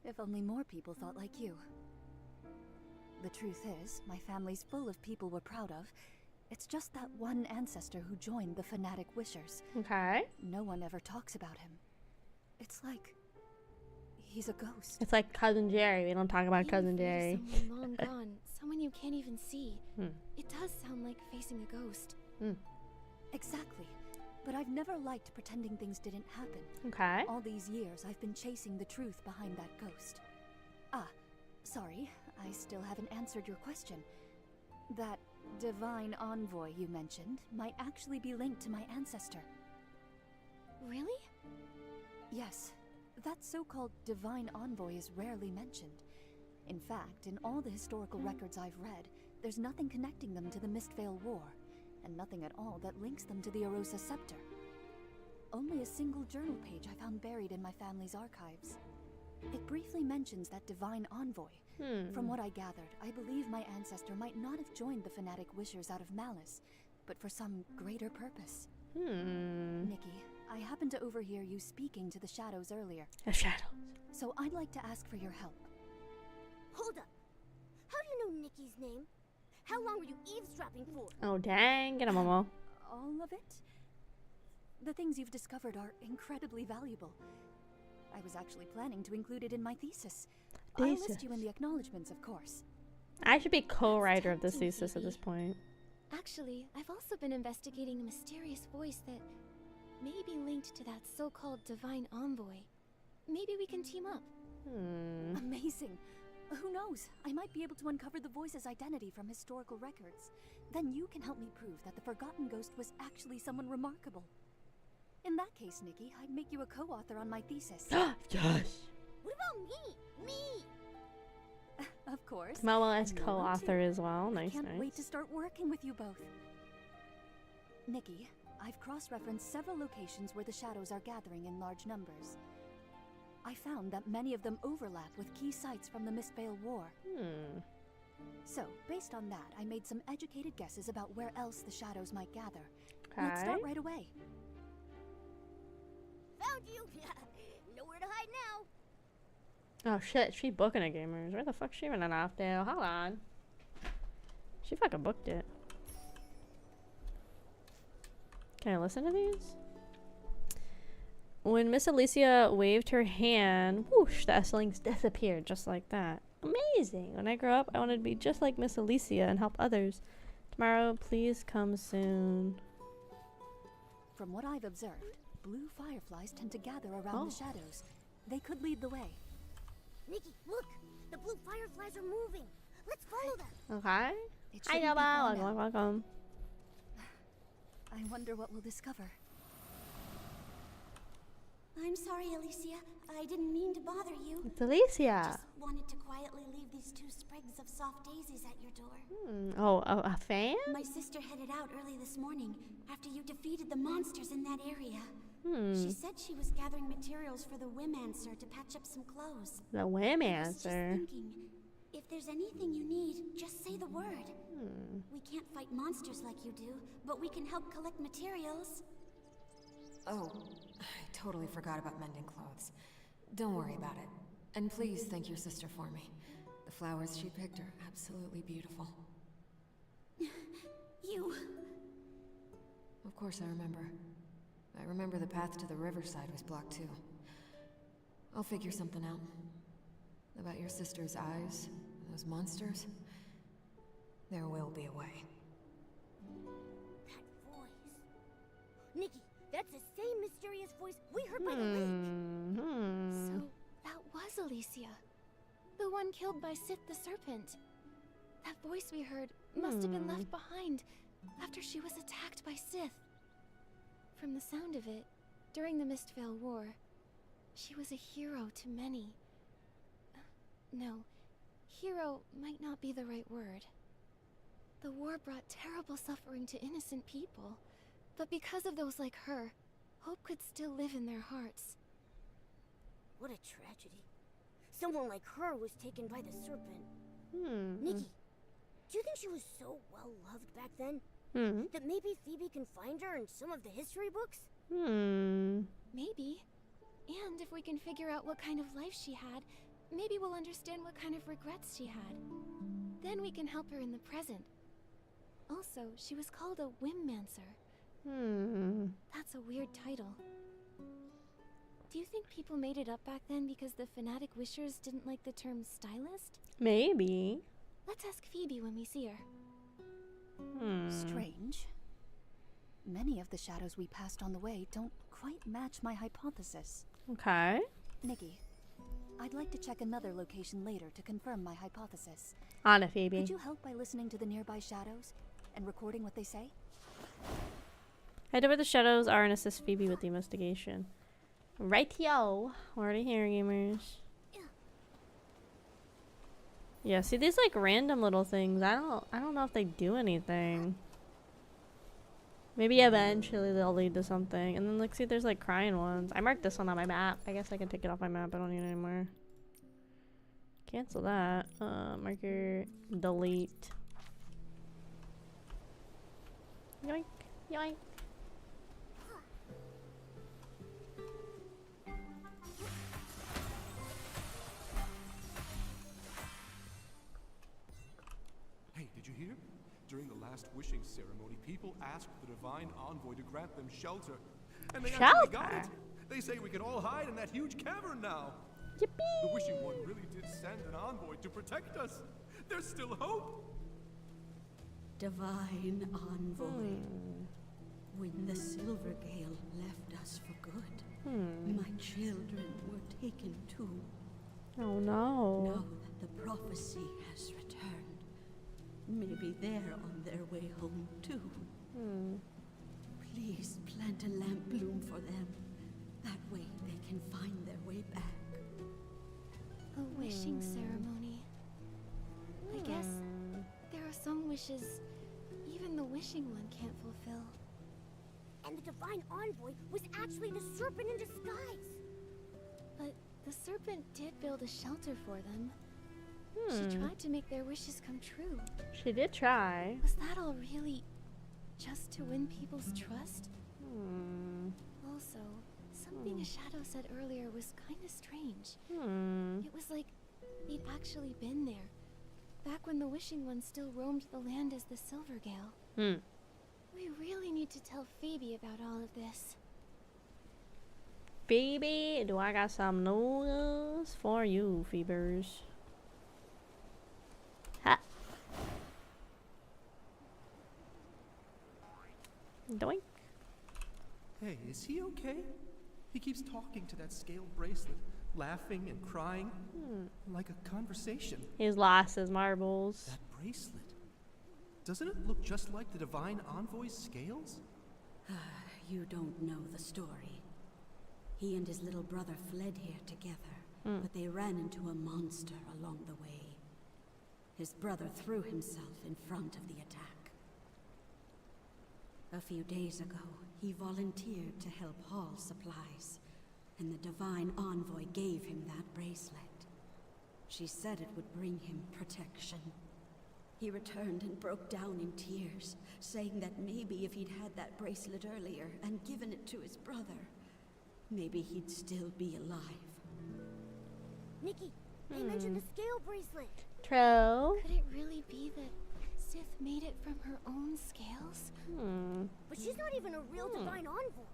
Speaker 9: If only more people thought like you. The truth is, my family's full of people we're proud of. It's just that one ancestor who joined the Fanatic Wishers.
Speaker 1: Okay.
Speaker 9: No one ever talks about him. It's like he's a ghost.
Speaker 1: It's like Cousin Jerry. We don't talk about Cousin
Speaker 2: Being
Speaker 1: Jerry.
Speaker 2: afraid of someone long gone, someone you can't even see. It does sound like facing a ghost.
Speaker 9: Exactly. But I've never liked pretending things didn't happen.
Speaker 1: Okay.
Speaker 9: All these years, I've been chasing the truth behind that ghost. Ah, sorry. I still haven't answered your question. That divine envoy you mentioned might actually be linked to my ancestor.
Speaker 2: Really?
Speaker 9: Yes. That so-called divine envoy is rarely mentioned. In fact, in all the historical records I've read, there's nothing connecting them to the Mistvale War, and nothing at all that links them to the Erosa scepter. Only a single journal page I found buried in my family's archives. It briefly mentions that divine envoy. From what I gathered, I believe my ancestor might not have joined the Fanatic Wishers out of malice, but for some greater purpose. Nikki, I happened to overhear you speaking to the shadows earlier.
Speaker 1: The shadows.
Speaker 9: So I'd like to ask for your help.
Speaker 4: Hold up. How do you know Nikki's name? How long were you eavesdropping for?
Speaker 1: Oh, dang. Get him, Momo.
Speaker 9: All of it? The things you've discovered are incredibly valuable. I was actually planning to include it in my thesis. I'll list you in the acknowledgements, of course.
Speaker 1: I should be co-writer of this thesis at this point.
Speaker 2: Actually, I've also been investigating a mysterious voice that may be linked to that so-called divine envoy. Maybe we can team up.
Speaker 9: Amazing. Who knows? I might be able to uncover the voice's identity from historical records. Then you can help me prove that the Forgotten Ghost was actually someone remarkable. In that case, Nikki, I'd make you a co-author on my thesis.
Speaker 1: Yes.
Speaker 4: What about me? Me!
Speaker 9: Of course.
Speaker 1: Momo as
Speaker 9: And Momo
Speaker 1: co-author
Speaker 9: too.
Speaker 1: as well. Nice,
Speaker 9: Can't
Speaker 1: nice.
Speaker 9: wait to start working with you both. Nikki, I've cross-referenced several locations where the shadows are gathering in large numbers. I found that many of them overlap with key sites from the Mistvale War. So, based on that, I made some educated guesses about where else the shadows might gather. Let's start right away.
Speaker 4: Found you! Nowhere to hide now.
Speaker 1: Oh shit, she booking it, gamers. Where the fuck she running off to? Hold on. She fucking booked it. Can I listen to these? When Miss Alicia waved her hand, whoosh, the S-Links disappeared just like that. Amazing. When I grow up, I wanted to be just like Miss Alicia and help others. Tomorrow, please come soon.
Speaker 9: From what I've observed, blue fireflies tend to gather around the shadows. They could lead the way.
Speaker 4: Nikki, look! The blue fireflies are moving. Let's follow them.
Speaker 1: Okay.
Speaker 9: It
Speaker 1: Hi,
Speaker 9: shouldn't be
Speaker 1: Nova.
Speaker 9: far now.
Speaker 1: Welcome.
Speaker 9: I wonder what we'll discover.
Speaker 6: I'm sorry, Alicia. I didn't mean to bother you.
Speaker 1: It's Alicia.
Speaker 6: Just wanted to quietly leave these 2 sprigs of soft daisies at your door.
Speaker 1: Oh, a fan?
Speaker 6: My sister headed out early this morning after you defeated the monsters in that area. She said she was gathering materials for the Whimancer to patch up some clothes.
Speaker 1: The
Speaker 6: I was just
Speaker 1: Whimancer.
Speaker 6: thinking, if there's anything you need, just say the word. We can't fight monsters like you do, but we can help collect materials.
Speaker 3: Oh, I totally forgot about mending clothes. Don't worry about it. And please thank your sister for me. The flowers she picked are absolutely beautiful.
Speaker 6: You...
Speaker 3: Of course I remember. I remember the path to the riverside was blocked too. I'll figure something out. About your sister's eyes, and those monsters. There will be a way.
Speaker 4: That voice. Nikki, That's the same mysterious voice we heard by the lake.
Speaker 2: So that was Alicia. The one killed by Sith the Serpent. That voice we heard must have been left behind after she was attacked by Sith. From the sound of it, during the Mistveil War, she was a hero to many. No, hero might not be the right word. The war brought terrible suffering to innocent people, but because of those like her, hope could still live in their hearts.
Speaker 4: What a tragedy. Someone like her was taken by the serpent. Nikki, do you think she was so well loved back then? That maybe Phoebe can find her in some of the history books?
Speaker 2: Maybe. And if we can figure out what kind of life she had, maybe we'll understand what kind of regrets she had. Then we can help her in the present. Also, she was called a whimmancer. That's a weird title. Do you think people made it up back then because the fanatic wishers didn't like the term stylist?
Speaker 1: Maybe.
Speaker 2: Let's ask Phoebe when we see her.
Speaker 9: Strange. Many of the shadows we passed on the way don't quite match my hypothesis.
Speaker 1: Okay.
Speaker 9: Nikki, I'd like to check another location later to confirm my hypothesis.
Speaker 1: On it, Phoebe.
Speaker 9: Could you help by listening to the nearby shadows and recording what they say?
Speaker 1: Head to where the shadows are and assist Phoebe with the investigation. Rightio. Already here, gamers. Yeah, see these like random little things. I don't know if they do anything. Maybe eventually they'll lead to something. And then like see there's like crying ones. I marked this one on my map. I guess I can take it off my map. I don't need it anymore. Cancel that. Marker delete. Yoink. Yoink.
Speaker 7: Hey, did you hear? During the last wishing ceremony, people asked the divine envoy to grant them shelter. And they actually got it. They say we can all hide in that huge cavern now.
Speaker 1: Yippee!
Speaker 7: The wishing one really did send an envoy to protect us. There's still hope.
Speaker 8: Divine envoy. When the Silver Gale left us for good, my children were taken too.
Speaker 1: Oh no.
Speaker 8: Now that the prophecy has returned, maybe they're on their way home too. Please plant a lamp bloom for them. That way they can find their way back.
Speaker 2: A wishing ceremony. I guess there are some wishes even the wishing one can't fulfill.
Speaker 4: And the divine envoy was actually the serpent in disguise.
Speaker 2: But the serpent did build a shelter for them. She tried to make their wishes come true.
Speaker 1: She did try.
Speaker 2: Was that all really just to win people's trust? Also, something a shadow said earlier was kind of strange. It was like they'd actually been there, back when the wishing one still roamed the land as the Silvergale. We really need to tell Phoebe about all of this.
Speaker 1: Phoebe, do I got some news for you, Phoebers? Ha. Doink.
Speaker 10: Hey, is he okay? He keeps talking to that scale bracelet, laughing and crying, like a conversation.
Speaker 1: He's lost his marbles.
Speaker 10: That bracelet. Doesn't it look just like the divine envoy's scales?
Speaker 8: You don't know the story. He and his little brother fled here together, but they ran into a monster along the way. His brother threw himself in front of the attack. A few days ago, he volunteered to help haul supplies, and the divine envoy gave him that bracelet. She said it would bring him protection. He returned and broke down in tears, saying that maybe if he'd had that bracelet earlier and given it to his brother, maybe he'd still be alive.
Speaker 4: Nikki, they mentioned the scale bracelet.
Speaker 1: True.
Speaker 2: Could it really be that Sith made it from her own scales?
Speaker 4: But she's not even a real divine envoy.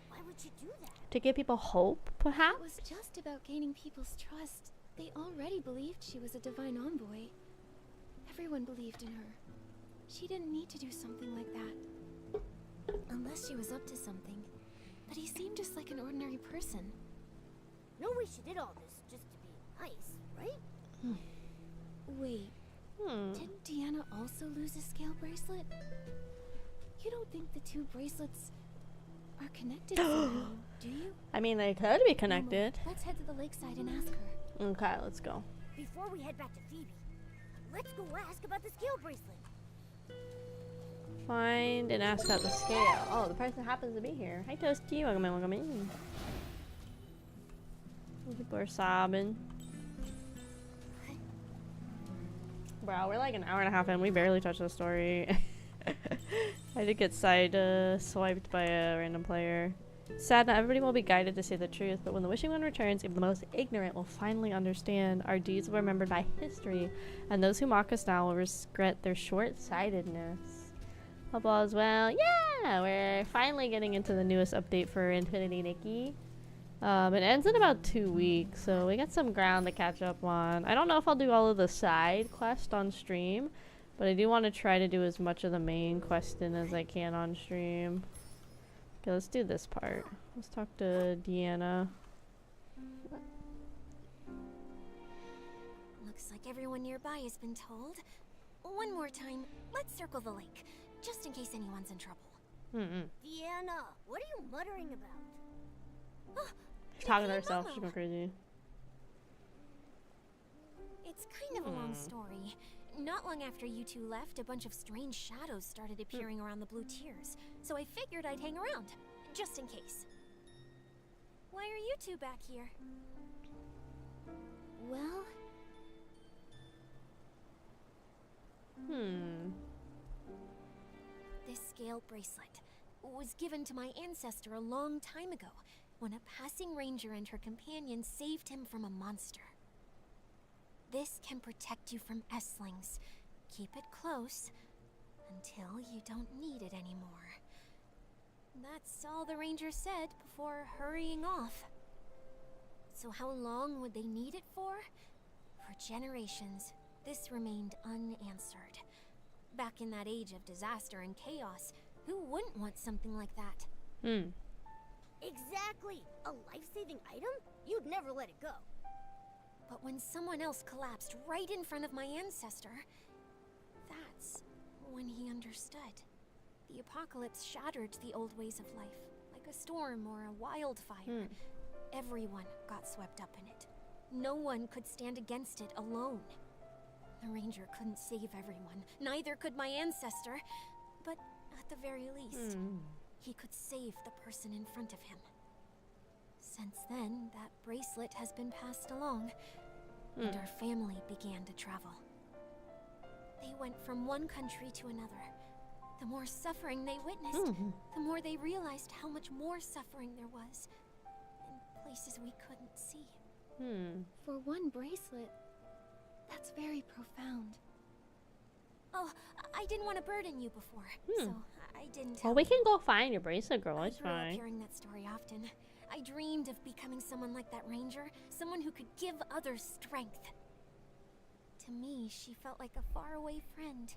Speaker 4: Why would she do that?
Speaker 1: To give people hope,
Speaker 2: It
Speaker 1: perhaps?
Speaker 2: was just about gaining people's trust. They already believed she was a divine envoy. Everyone believed in her. She didn't need to do something like that. Unless she was up to something. but he seemed just like an ordinary person.
Speaker 4: No way she did all this just to be nice, right?
Speaker 2: Wait, did Deanna also lose a scale bracelet? You don't think the two bracelets are connected somehow, do you?
Speaker 1: I mean, they could be connected.
Speaker 2: Let's head to the lakeside and ask her.
Speaker 1: Okay, let's go.
Speaker 4: Before we head back to Phoebe, let's go ask about the scale bracelet.
Speaker 1: Find and ask about the scale. Oh, the person happens to be here. Hi, Toasty. Welcome in, welcome in. People are sobbing. Bro, we're like an hour and a half in. We barely touched the story. I did get swiped by a random player. Sad, not everybody will be guided to say the truth, but when the wishing one returns, even the most ignorant will finally understand. Our deeds will be remembered by history, and those who mock us now will regret their short-sightedness. Hope all is well. Yeah, we're finally getting into the newest update for Infinity Nikki. It ends in about 2 weeks, so we got some ground to catch up on. I don't know if I'll do all of the side quest on stream, but I do want to try to do as much of the main questing as I can on stream. Okay, let's do this part. Let's talk to Deanna.
Speaker 6: Looks like everyone nearby has been told. One more time, let's circle the lake, just in case anyone's in trouble.
Speaker 4: Deanna, what are you muttering about?
Speaker 6: Oh,
Speaker 1: She's talking to
Speaker 6: Nikki and
Speaker 1: herself.
Speaker 6: Momo.
Speaker 1: She's going crazy.
Speaker 6: It's kind of a long story. Not long after you two left, a bunch of strange shadows started appearing around the blue tiers, so I figured I'd hang around, just in case. Why are you two back here?
Speaker 2: Well,
Speaker 6: This scale bracelet was given to my ancestor a long time ago, when a passing ranger and her companion saved him from a monster. This can protect you from S-lings. Keep it close until you don't need it anymore. That's all the ranger said before hurrying off. So how long would they need it for? For generations, this remained unanswered. Back in that age of disaster and chaos, who wouldn't want something like that?
Speaker 4: Exactly! A life-saving item? You'd never let it go.
Speaker 6: But when someone else collapsed right in front of my ancestor, that's when he understood. The apocalypse shattered the old ways of life, like a storm or a wildfire. Everyone got swept up in it. No one could stand against it alone. The ranger couldn't save everyone, neither could my ancestor, but at the very least, he could save the person in front of him. Since then, that bracelet has been passed along, and our family began to travel. They went from one country to another. The more suffering they witnessed, the more they realized how much more suffering there was, in places we couldn't see.
Speaker 2: for one bracelet, that's very profound.
Speaker 6: Oh, I didn't want to burden you before, so I didn't tell
Speaker 1: Well, we
Speaker 6: you.
Speaker 1: can go find your bracelet, girl.
Speaker 6: I
Speaker 1: It's
Speaker 6: grew up
Speaker 1: fine.
Speaker 6: hearing that story often. I dreamed of becoming someone like that ranger, someone who could give others strength. To me, she felt like a faraway friend,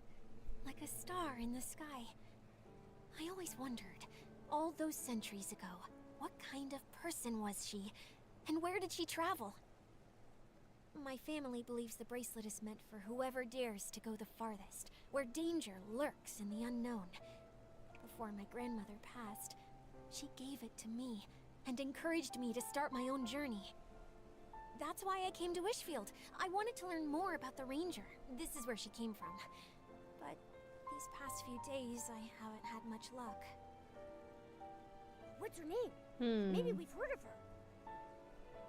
Speaker 6: like a star in the sky. I always wondered, all those centuries ago, what kind of person was she, and where did she travel? My family believes the bracelet is meant for whoever dares to go the farthest, where danger lurks in the unknown. Before my grandmother passed, she gave it to me and encouraged me to start my own journey. That's why I came to Wishfield. I wanted to learn more about the ranger. This is where she came from. But these past few days, I haven't had much luck.
Speaker 4: What's her name? Maybe we've heard of her.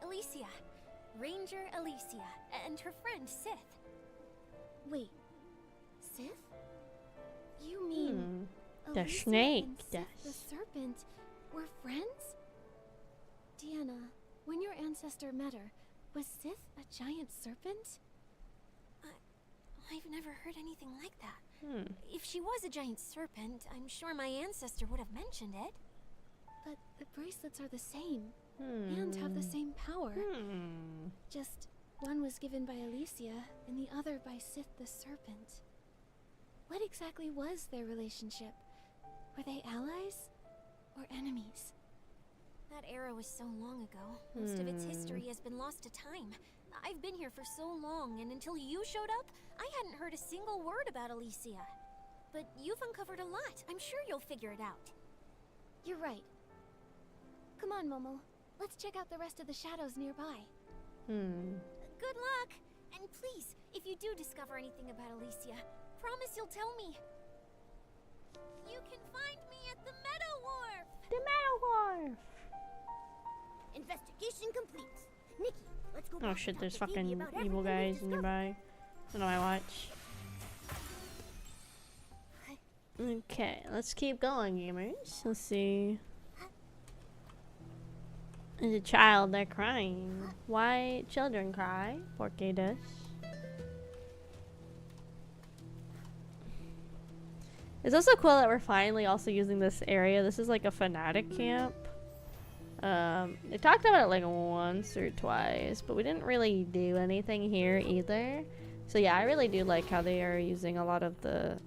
Speaker 6: Alicia. Ranger Alicia. And her friend, Sith.
Speaker 2: Wait, Sith? You mean
Speaker 1: The
Speaker 2: Alicia
Speaker 1: snake,
Speaker 2: and Sith
Speaker 1: yes.
Speaker 2: the serpent were friends? Deanna, when your ancestor met her, was Sith a giant serpent?
Speaker 6: I've never heard anything like that. If she was a giant serpent, I'm sure my ancestor would have mentioned it.
Speaker 2: But the bracelets are the same, and have the same power. Just one was given by Alicia, and the other by Sith the serpent. What exactly was their relationship? Were they allies or enemies?
Speaker 6: That era was so long ago. Most of its history has been lost to time. I've been here for so long, and until you showed up, I hadn't heard a single word about Alicia. But you've uncovered a lot. I'm sure you'll figure it out.
Speaker 2: You're right. Come on, Momo. Let's check out the rest of the shadows nearby.
Speaker 6: Good luck! And please, if you do discover anything about Alicia, promise you'll tell me. You can find me at the Meadow Wharf!
Speaker 1: The Meadow Wharf!
Speaker 4: Investigation complete. Nikki, let's go.
Speaker 1: Oh
Speaker 4: back
Speaker 1: shit,
Speaker 4: and
Speaker 1: there's
Speaker 4: talk to Phoebe
Speaker 1: fucking
Speaker 4: about
Speaker 1: evil
Speaker 4: everything we
Speaker 1: guys nearby. I know I watch. Okay, let's keep going, gamers. Let's see. There's a child, they're crying. Why children cry? Porque des. It's also cool that we're finally also using this area. This is like a fanatic camp. They talked about it like once or twice, but we didn't really do anything here either. So yeah, I really do like how they are using a lot of the,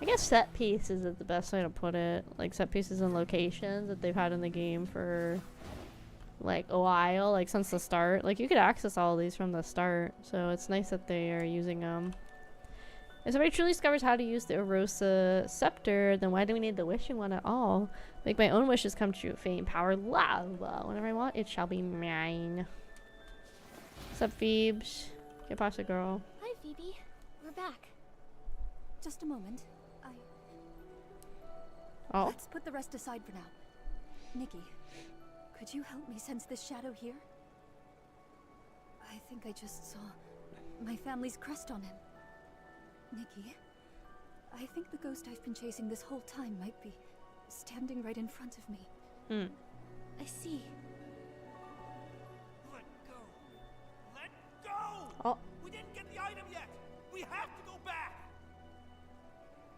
Speaker 1: I guess set pieces is the best way to put it. Like set pieces and locations that they've had in the game for like a while, like since the start. Like you could access all of these from the start, so it's nice that they are using them. If somebody truly discovers how to use the Orosa Scepter, then why do we need the wishing one at all? Make my own wishes come true. Fame, power, love. Whenever I want, it shall be mine. What's up, Phoebes? Get past the girl.
Speaker 2: Hi, Phoebe. We're back.
Speaker 9: Just a moment.
Speaker 1: Oh.
Speaker 9: Let's put the rest aside for now. Nikki, could you help me sense this shadow here? I think I just saw my family's crest on him. Nikki, I think the ghost I've been chasing this whole time might be standing right in front of me.
Speaker 2: I see.
Speaker 7: Let go. Let go!
Speaker 1: Oh.
Speaker 7: We didn't get the item yet. We have to go back.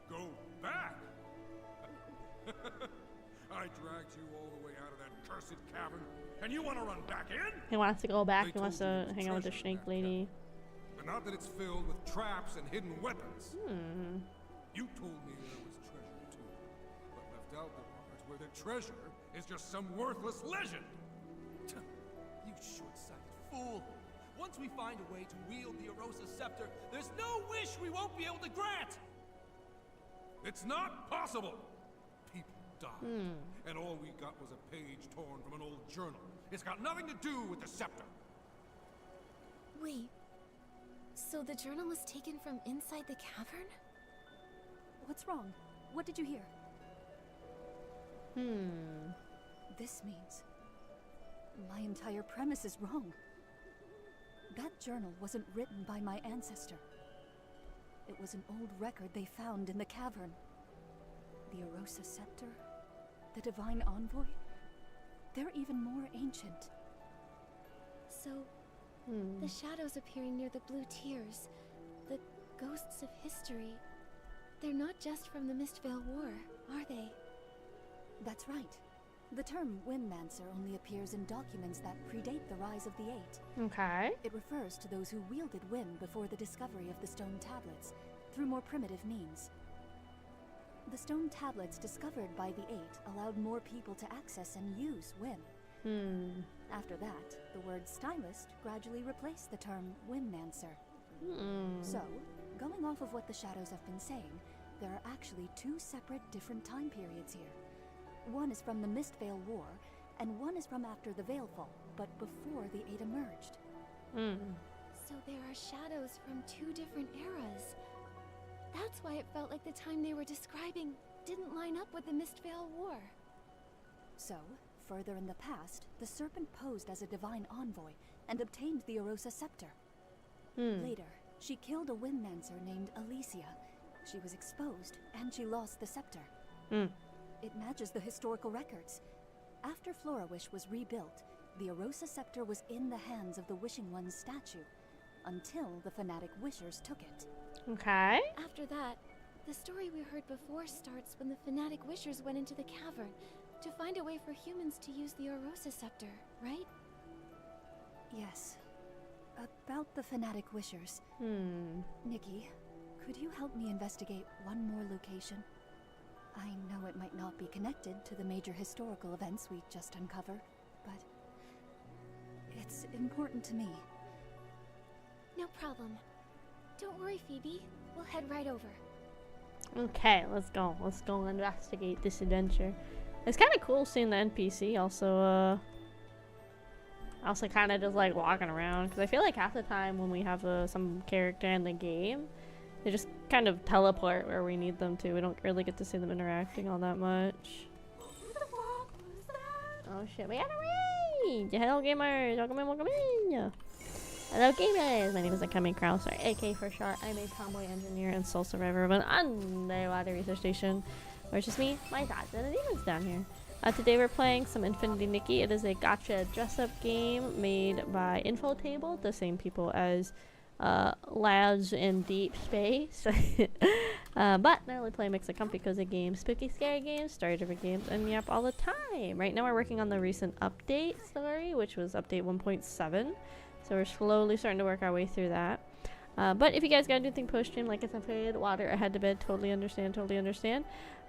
Speaker 7: Go back? I dragged you all the way out of that cursed cavern, and you want to run back in?
Speaker 1: He wants to go back.
Speaker 7: They
Speaker 1: He wants
Speaker 7: told you
Speaker 1: to
Speaker 7: there's
Speaker 1: hang out with the
Speaker 7: treasure in
Speaker 1: snake
Speaker 7: that
Speaker 1: lady.
Speaker 7: But not that it's filled with traps and hidden weapons. You told me there was treasure too, but left out the part where the treasure is just some worthless legend. You short-sighted fool! Once we find a way to wield the Orosa Scepter, there's no wish we won't be able to grant! It's not possible! People died, and all we got was a page torn from an old journal. It's got nothing to do with the scepter!
Speaker 2: Wait. So the journal was taken from inside the cavern?
Speaker 9: What's wrong? What did you hear? This means my entire premise is wrong. That journal wasn't written by my ancestor. It was an old record they found in the cavern. The Orosa Scepter, the Divine Envoy, they're even more ancient.
Speaker 2: So, the shadows appearing near the blue tears, the ghosts of history, they're not just from the Mistvale War, are they?
Speaker 9: That's right. The term Windmancer only appears in documents that predate the rise of the Eight.
Speaker 1: Okay.
Speaker 9: It refers to those who wielded Wim before the discovery of the stone tablets, through more primitive means. The stone tablets discovered by the Eight allowed more people to access and use Wim. After that, the word stylist gradually replaced the term Windmancer. So, going off of what the shadows have been saying, there are actually two separate different time periods here. One is from the Mistvale War, and one is from after the Veilfall, but before the Eight emerged.
Speaker 2: So there are shadows from two different eras. That's why it felt like the time they were describing didn't line up with the Mistvale War.
Speaker 9: So, further in the past, the Serpent posed as a divine envoy and obtained the Orosa Scepter. Later, she killed a Windmancer named Alicia. She was exposed, and she lost the scepter. It matches the historical records. After Florawish was rebuilt, the Orosa Scepter was in the hands of the Wishing One's statue, until the fanatic Wishers took it.
Speaker 1: Okay.
Speaker 2: After that, the story we heard before starts when the fanatic Wishers went into the cavern to find a way for humans to use the Orosa Scepter, right?
Speaker 9: Yes. About the fanatic Wishers. Nikki, could you help me investigate one more location? I know it might not be connected to the major historical events we just uncovered, but it's important to me.
Speaker 2: No problem. Don't worry, Phoebe. We'll head right over.
Speaker 1: Okay, let's go. Let's go investigate this adventure. It's kind of cool seeing the NPC also kind of just like walking around, because I feel like half the time when we have some character in the game, they just kind of teleport where we need them to. We don't really get to see them interacting all that much. Oh shit, we got a raid! Hello gamers, welcome in, welcome in! Hello gamers, my name is Akemi Kraus, or AK for short. I'm a tomboy engineer and soul survivor of an underwater research station, where it's just me, my dogs, and the demons down here. Today we're playing some Infinity Nikki. It is a gacha dress-up game made by Infotable, the same people as Labs in Deep Space. But I only play a mix of comfy cozy games, spooky scary games, story-driven games, and yep, all the time. Right now we're working on the recent update story, which was update 1.7. So we're slowly starting to work our way through that. But if you guys got anything post-stream, like it's afraid, water, or head to bed, totally understand,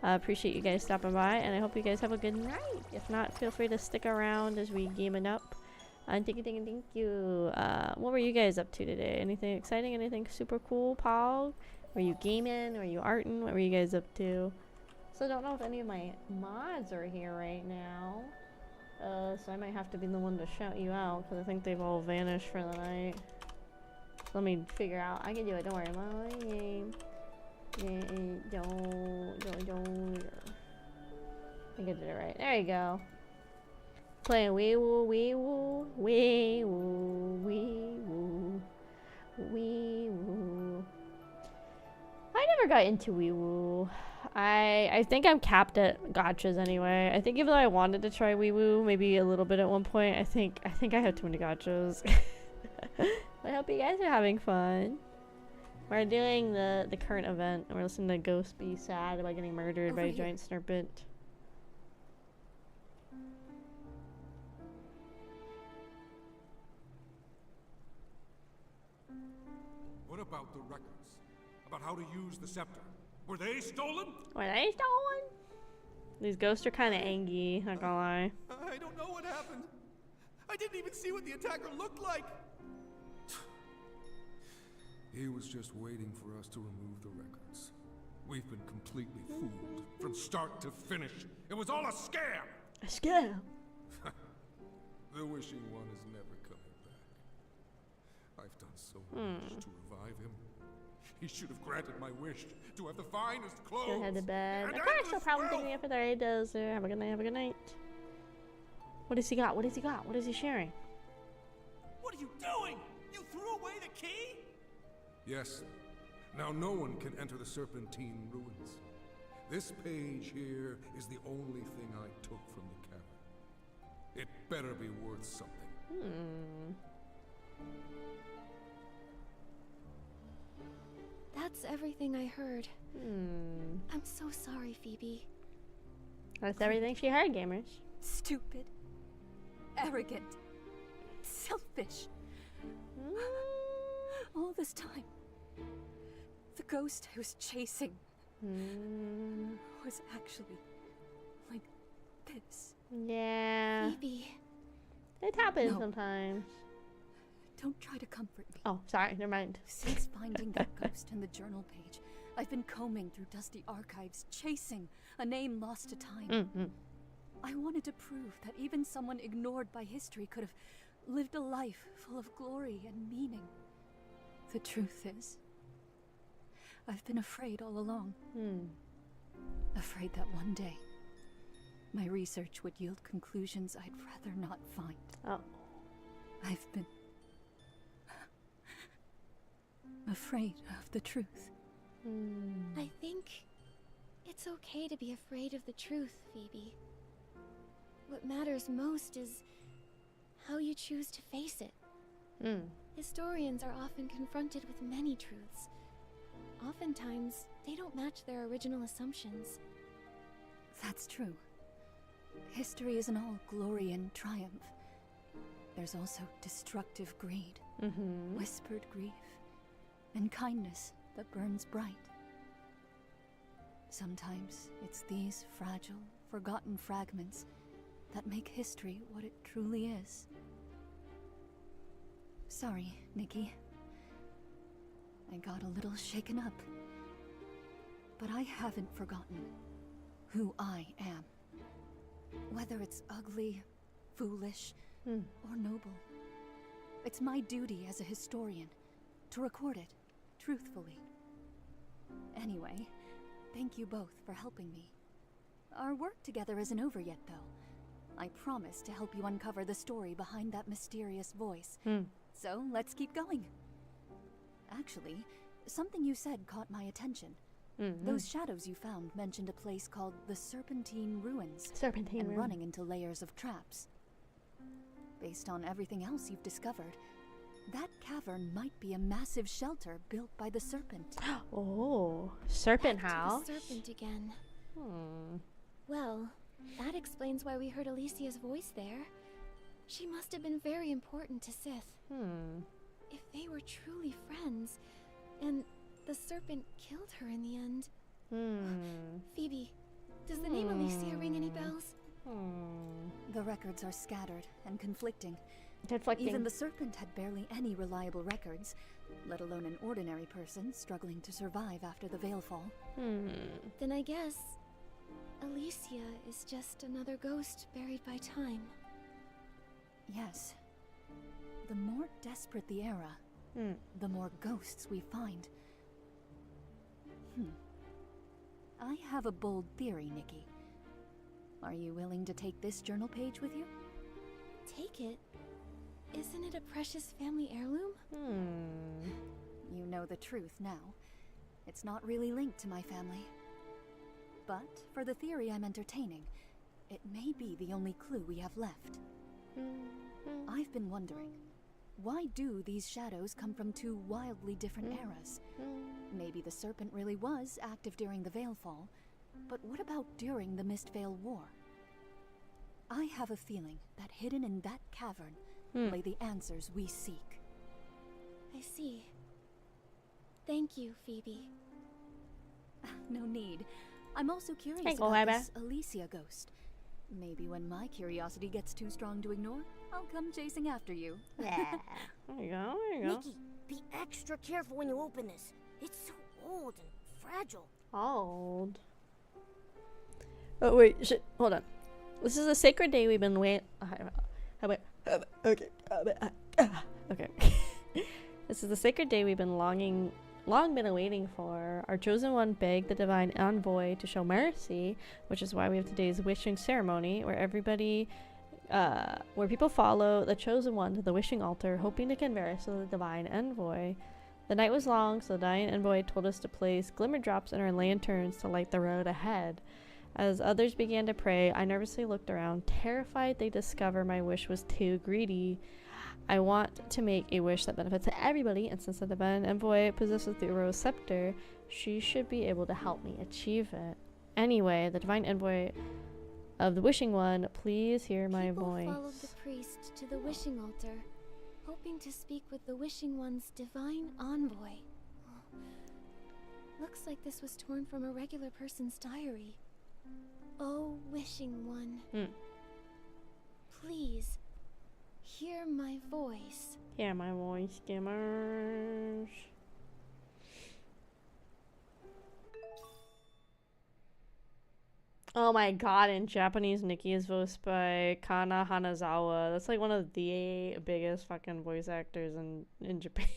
Speaker 1: appreciate you guys stopping by, and I hope you guys have a good night. If not, feel free to stick around as we game it up. And thank you. What were you guys up to today? Anything exciting? Anything super cool, Paul? Were you gaming? Were you arting? What were you guys up to? So I don't know if any of my mods are here right now. So I might have to be the one to shout you out, because I think they've all vanished for the night. Let me figure out. I can do it. Don't worry. My game. Don't. I think I did it right. There you go. Playing wee woo, wee woo, wee woo, wee woo, wee woo. I never got into wee woo. I think I'm capped at gachas anyway. I think even though I wanted to try wee woo maybe a little bit at one point, I think I have too many gachas. I hope you guys are having fun. We're doing the current event, and we're listening to Ghost be sad about getting murdered by a giant serpent.
Speaker 7: What about the records? About how to use the scepter? Were they stolen?
Speaker 1: Were they stolen? These ghosts are kind of angry, not gonna lie.
Speaker 10: I don't know what happened. I didn't even see what the attacker looked like.
Speaker 7: He was just waiting for us to remove the records. We've been completely fooled from start to finish. It was all a scam!
Speaker 1: A scam?
Speaker 7: The wishing one is never coming back. I've done so much to revive him. He should have granted my wish to have the finest clothes.
Speaker 1: Go head to bed. Of course, no problem picking me up for the raid dozer. Have a good night, have a good night. What does he got? What does he got? What is he sharing?
Speaker 10: What are you doing? You threw away the key?
Speaker 7: Yes. Now no one can enter the Serpentine ruins. This page here is the only thing I took from the cavern. It better be worth something.
Speaker 2: That's everything I heard. I'm so sorry, Phoebe.
Speaker 1: That's everything she heard, gamers.
Speaker 9: Stupid. Arrogant. Selfish. All this time, the ghost I was chasing was actually like this.
Speaker 1: Yeah.
Speaker 2: Phoebe.
Speaker 1: It happens sometimes.
Speaker 9: Don't try to comfort me.
Speaker 1: Oh, sorry, never mind.
Speaker 9: Since finding that ghost in the journal page, I've been combing through dusty archives, chasing a name lost to time. I wanted to prove that even someone ignored by history could have lived a life full of glory and meaning. The truth is, I've been afraid all along. Afraid that one day, my research would yield conclusions I'd rather not find.
Speaker 1: Oh.
Speaker 9: I've been afraid of the truth.
Speaker 2: I think it's okay to be afraid of the truth, Phoebe. What matters most is how you choose to face it. Historians are often confronted with many truths. Oftentimes, they don't match their original assumptions.
Speaker 9: That's true. History isn't all glory and triumph. There's also destructive greed, whispered grief, and kindness that burns bright. Sometimes it's these fragile, forgotten fragments that make history what it truly is. Sorry, Nikki. I got a little shaken up. But I haven't forgotten who I am. Whether it's ugly, foolish, or noble. It's my duty as a historian to record it truthfully. Anyway, thank you both for helping me. Our work together isn't over yet, though. I promise to help you uncover the story behind that mysterious voice. So let's keep going. Actually, something you said caught my attention. Those shadows you found mentioned a place called the Serpentine Ruins. And running into layers of traps. Based on everything else you've discovered, that cavern might be a massive shelter built by the serpent.
Speaker 1: Oh, serpent
Speaker 2: Back to
Speaker 1: house.
Speaker 2: the serpent again.
Speaker 1: Hmm.
Speaker 2: Well, that explains why we heard Alicia's voice there. She must have been very important to Sith. If they were truly friends, and the serpent killed her in the end. Phoebe, does the name Alicia ring any bells?
Speaker 9: The records are scattered and conflicting.
Speaker 1: Conflicting.
Speaker 9: Even the serpent had barely any reliable records, let alone an ordinary person struggling to survive after the Veilfall.
Speaker 2: Then I guess Alicia is just another ghost buried by time.
Speaker 9: Yes. The more desperate the era, the more ghosts we find. I have a bold theory, Nikki. Are you willing to take this journal page with you?
Speaker 2: Take it? Isn't it a precious family heirloom?
Speaker 9: You know the truth now. It's not really linked to my family. But for the theory I'm entertaining, it may be the only clue we have left. I've been wondering, why do these shadows come from two wildly different eras? Maybe the serpent really was active during the Veilfall, but what about during the Mistveil War? I have a feeling that hidden in that cavern lay the answers we seek.
Speaker 2: I see. Thank you, Phoebe.
Speaker 9: No need. I'm also curious
Speaker 1: Thanks,
Speaker 9: about
Speaker 1: Oliver.
Speaker 9: this Alicia ghost. Maybe when my curiosity gets too strong to ignore, I'll come chasing after you.
Speaker 1: Yeah. There you go. There you go.
Speaker 4: Nikki, be extra careful when you open this. It's so old and fragile.
Speaker 1: Old. Oh wait, shit. Hold on. This is a sacred day we've been waiting. Okay. Okay. This is the sacred day we've been long been waiting for. Our chosen one begged the divine envoy to show mercy, which is why we have today's wishing ceremony, where people follow the chosen one to the wishing altar, hoping to converse with the divine envoy. The night was long, so the divine envoy told us to place glimmer drops in our lanterns to light the road ahead. As others began to pray, I nervously looked around, terrified they'd discover my wish was too greedy. I want to make a wish that benefits everybody, and since the divine envoy possesses the rose scepter, she should be able to help me achieve it. Anyway, the divine envoy of the wishing one, please hear my voice.
Speaker 2: People followed the priest to the wishing altar, hoping to speak with the wishing one's divine envoy. Looks like this was torn from a regular person's diary. Oh, wishing one. Please, hear my voice.
Speaker 1: Hear my voice, skimmers. Oh my god, in Japanese, Nikki is voiced by Kana Hanazawa. That's like one of the biggest fucking voice actors in Japan.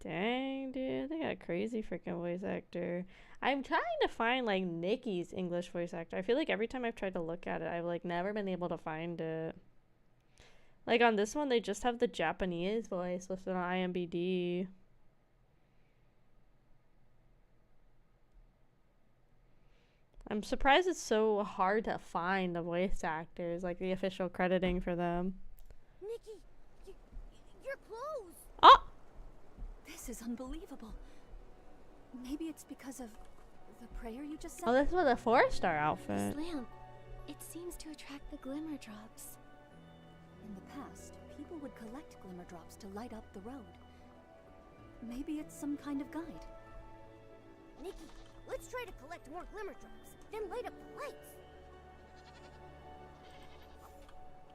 Speaker 1: Dang, dude, they got a crazy freaking voice actor. I'm trying to find like Nikki's English voice actor. I feel like every time I've tried to look at it, I've like never been able to find it. Like on this one, they just have the Japanese voice listed on IMDb. I'm surprised it's so hard to find the voice actors, like the official crediting for them.
Speaker 4: Nikki, your clothes.
Speaker 1: Oh!
Speaker 9: This is unbelievable. Maybe it's because of the prayer you just said?
Speaker 1: Oh, this was a 4-star outfit.
Speaker 2: This lamp, it seems to attract the glimmer drops.
Speaker 9: In the past, people would collect glimmer drops to light up the road. Maybe it's some kind of guide.
Speaker 4: Nikki, let's try to collect more glimmer drops, then light up the lights.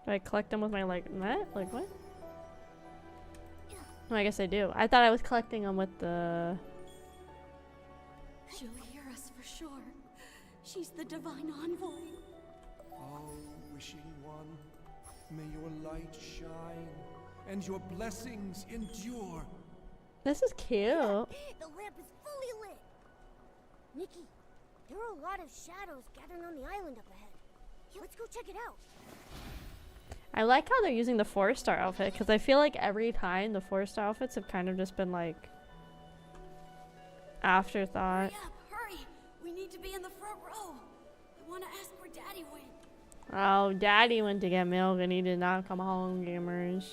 Speaker 1: Do I collect them with my like net? Like what? No, I guess I do. I thought I was collecting them with the.
Speaker 8: She'll hear us for sure. She's the divine envoy.
Speaker 7: Oh, wishing one, may your light shine and your blessings endure.
Speaker 1: This is cute.
Speaker 4: The lamp is fully lit. Nikki, there are a lot of shadows gathering on the island up ahead. Let's go check it out.
Speaker 1: I like how they're using the 4-star outfit because I feel like every time the 4-star outfits have kind of just been like afterthought.
Speaker 8: Hurry up, hurry! We need to be in the front row. I want to ask where Daddy went.
Speaker 1: Oh, Daddy went to get milk and he did not come home, gamers.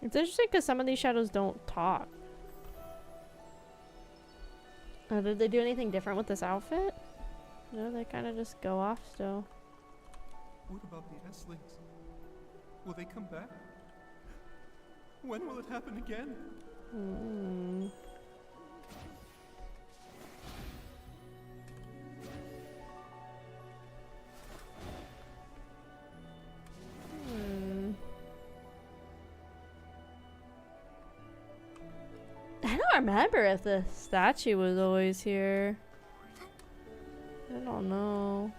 Speaker 1: It's interesting because some of these shadows don't talk. Did they do anything different with this outfit? No, they kind of just go off still.
Speaker 10: What about the Esslings? Will they come back? When will it happen again?
Speaker 1: I don't remember if the statue was always here. I don't know.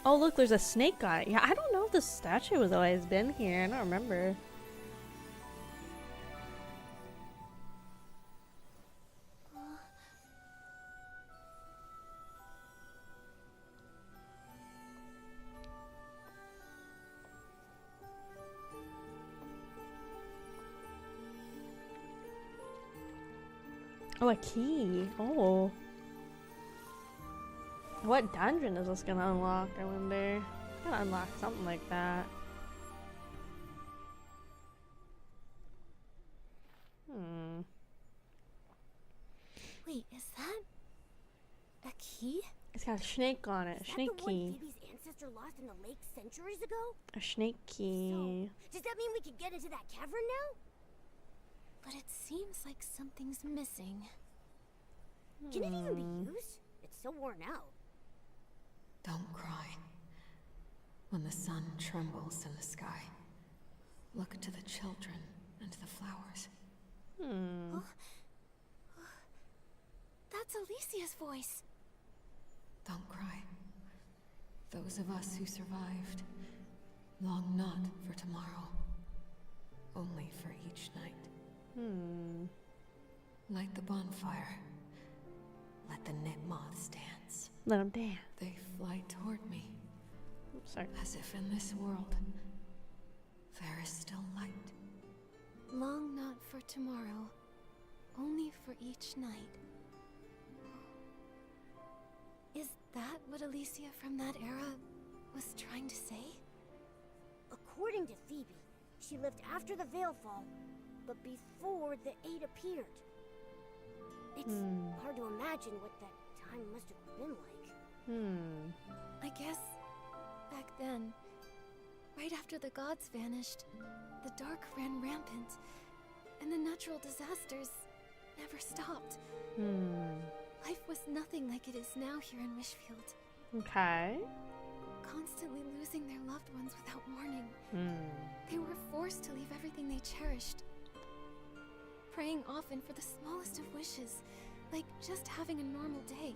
Speaker 1: Oh look, there's a snake guy. Yeah, I don't know if the statue has always been here. I don't remember. Oh, a key. Oh. What dungeon is this gonna unlock, I wonder? It's gonna unlock something like that.
Speaker 2: Wait, is that a key?
Speaker 1: It's got a snake on it. A snake
Speaker 4: Is that the one
Speaker 1: key.
Speaker 4: Phoebe's ancestor lost in the lake centuries ago?
Speaker 1: A snake key.
Speaker 4: So, does that mean we can get into that cavern now?
Speaker 2: But it seems like something's missing.
Speaker 4: Can it even be used? It's so worn out.
Speaker 5: Don't cry. When the sun trembles in the sky, look to the children and the flowers.
Speaker 2: That's Alicia's voice.
Speaker 5: Don't cry. Those of us who survived long not for tomorrow, only for each night. Light the bonfire. Let the knit moths dance.
Speaker 1: Let them dance.
Speaker 5: They fly toward me,
Speaker 1: Sorry.
Speaker 5: as if in this world there is still light.
Speaker 2: Long not for tomorrow, only for each night. Is that what Alicia from that era was trying to say?
Speaker 4: According to Phoebe, she lived after the Veilfall, but before the Eight appeared. It's hard to imagine what that time must have been like.
Speaker 2: I guess back then, right after the gods vanished, the dark ran rampant, and the natural disasters never stopped. Life was nothing like it is now here in Wishfield.
Speaker 1: Okay.
Speaker 2: Constantly losing their loved ones without warning. They were forced to leave everything they cherished. Praying often for the smallest of wishes, like just having a normal day.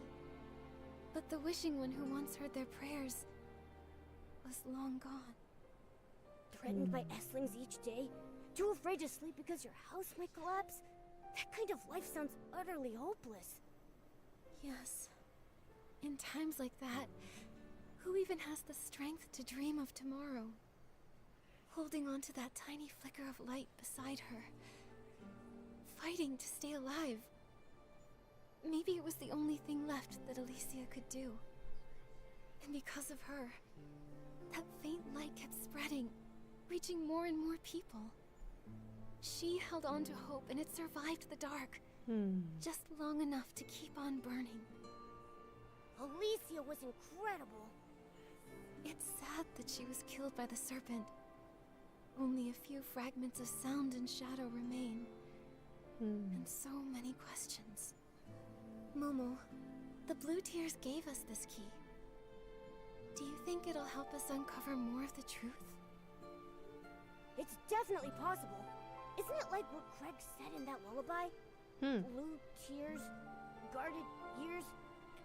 Speaker 2: But the wishing one who once heard their prayers was long gone.
Speaker 4: Threatened by Esslings each day? Too afraid to sleep because your house might collapse? That kind of life sounds utterly hopeless.
Speaker 2: Yes. In times like that, who even has the strength to dream of tomorrow? Holding on to that tiny flicker of light beside her. Fighting to stay alive. Maybe it was the only thing left that Alicia could do. And because of her, that faint light kept spreading, reaching more and more people. She held on to hope and it survived the dark. Just long enough to keep on burning.
Speaker 4: Alicia
Speaker 2: was incredible.
Speaker 6: It's sad that she was killed by the serpent. Only a few fragments of sound and shadow remain. And so many questions. Momo, the Blue Tears gave us this key. Do you think it'll help us uncover more of the truth?
Speaker 2: It's definitely possible. Isn't it like what Craig said in that lullaby? Blue tears, guarded years.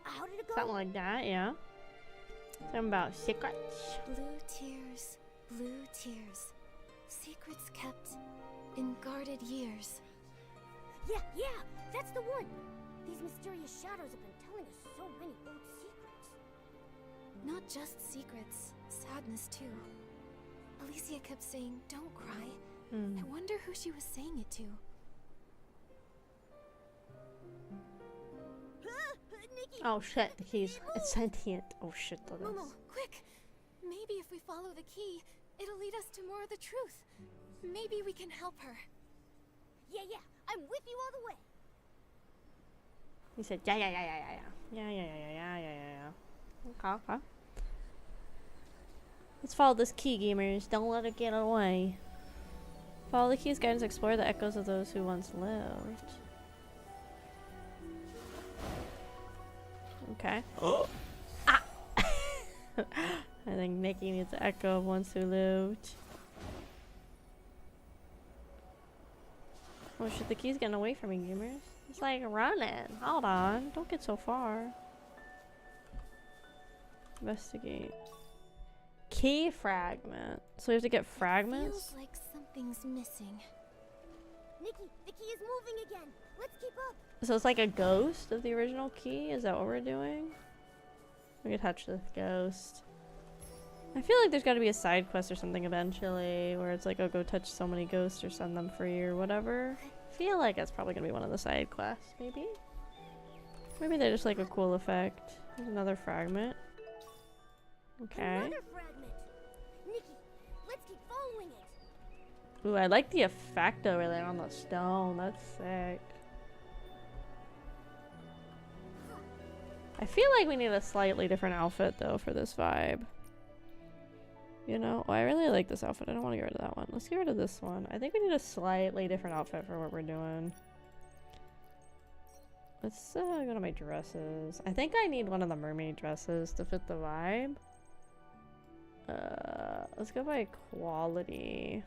Speaker 2: How did it go?
Speaker 1: Something like that, yeah. Something about secrets.
Speaker 6: Blue tears. Secrets kept in guarded years.
Speaker 2: Yeah, that's the one. These mysterious shadows have been telling us so many old secrets.
Speaker 6: Not just secrets, sadness too. Alicia kept saying, "Don't cry." I wonder who she was saying it to.
Speaker 2: Nikki!
Speaker 1: Oh shit, the keys. It's sentient. Oh shit, that
Speaker 6: Momo,
Speaker 1: is.
Speaker 6: quick! Maybe if we follow the key, it'll lead us to more of the truth. Maybe we can help her.
Speaker 2: Yeah, I'm with you all the way.
Speaker 1: He said, yeah. Okay. Let's follow this key, gamers. Don't let it get away. Follow the key's guidance, explore the echoes of those who once lived. Okay. Ah! I think Nikki needs the echo of once who lived. Oh shit, the key's getting away from me, gamers. It's like running. Hold on. Don't get so far. Investigate. Key fragment. So we have to get fragments?
Speaker 6: Feels like something's missing.
Speaker 2: Nikki, the key is moving again. Let's keep up.
Speaker 1: So it's like a ghost of the original key? Is that what we're doing? We can touch this ghost. I feel like there's got to be a side quest or something eventually where it's like, oh, go touch so many ghosts or send them free or whatever. I feel like that's probably going to be one of the side quests, maybe? Maybe they're just like a cool effect. There's another fragment. Okay.
Speaker 2: Another fragment. Nikki, let's keep following it.
Speaker 1: Ooh, I like the effect over there on the stone. That's sick. I feel like we need a slightly different outfit though for this vibe. You know, oh, I really like this outfit. I don't want to get rid of that one. Let's get rid of this one. I think we need a slightly different outfit for what we're doing. Let's go to my dresses. I think I need one of the mermaid dresses to fit the vibe. Let's go by quality.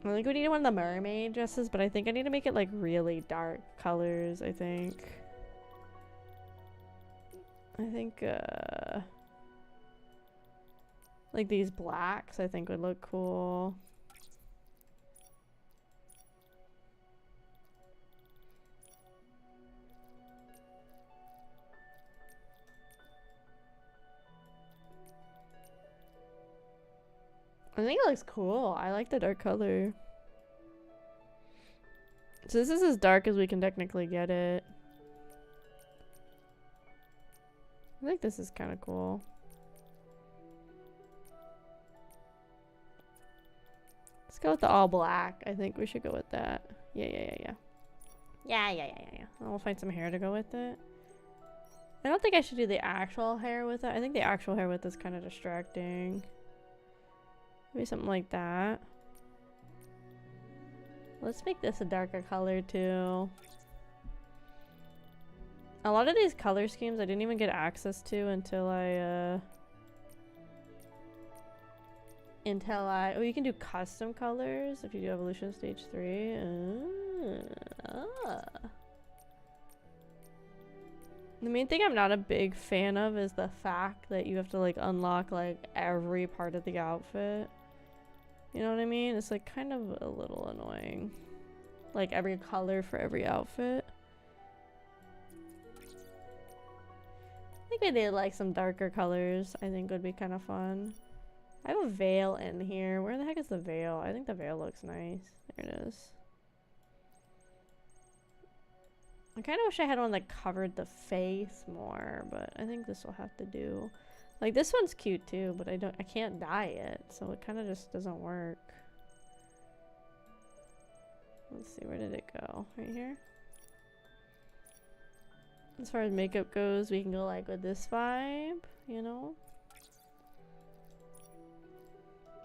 Speaker 1: I think we need one of the mermaid dresses, but I think I need to make it like really dark colors, I think, like these blacks I think would look cool. I think it looks cool. I like the dark color. So this is as dark as we can technically get it. I think this is kind of cool. Let's go with the all black. I think we should go with that. Yeah. We'll find some hair to go with it. I don't think I should do the actual hair with it. I think the actual hair with it is kind of distracting. Maybe something like that. Let's make this a darker color too. A lot of these color schemes I didn't even get access to until I oh, you can do custom colors if you do Evolution Stage 3. The main thing I'm not a big fan of is the fact that you have to like unlock like every part of the outfit. You know what I mean? It's like kind of a little annoying. Like every color for every outfit. I think I did like some darker colors. I think would be kind of fun. I have a veil in here. Where the heck is the veil? I think the veil looks nice. There it is. I kind of wish I had one that covered the face more, but I think this will have to do. Like this one's cute too, but I can't dye it, so it kind of just doesn't work. Let's see, where did it go? Right here? As far as makeup goes, we can go like with this vibe, you know?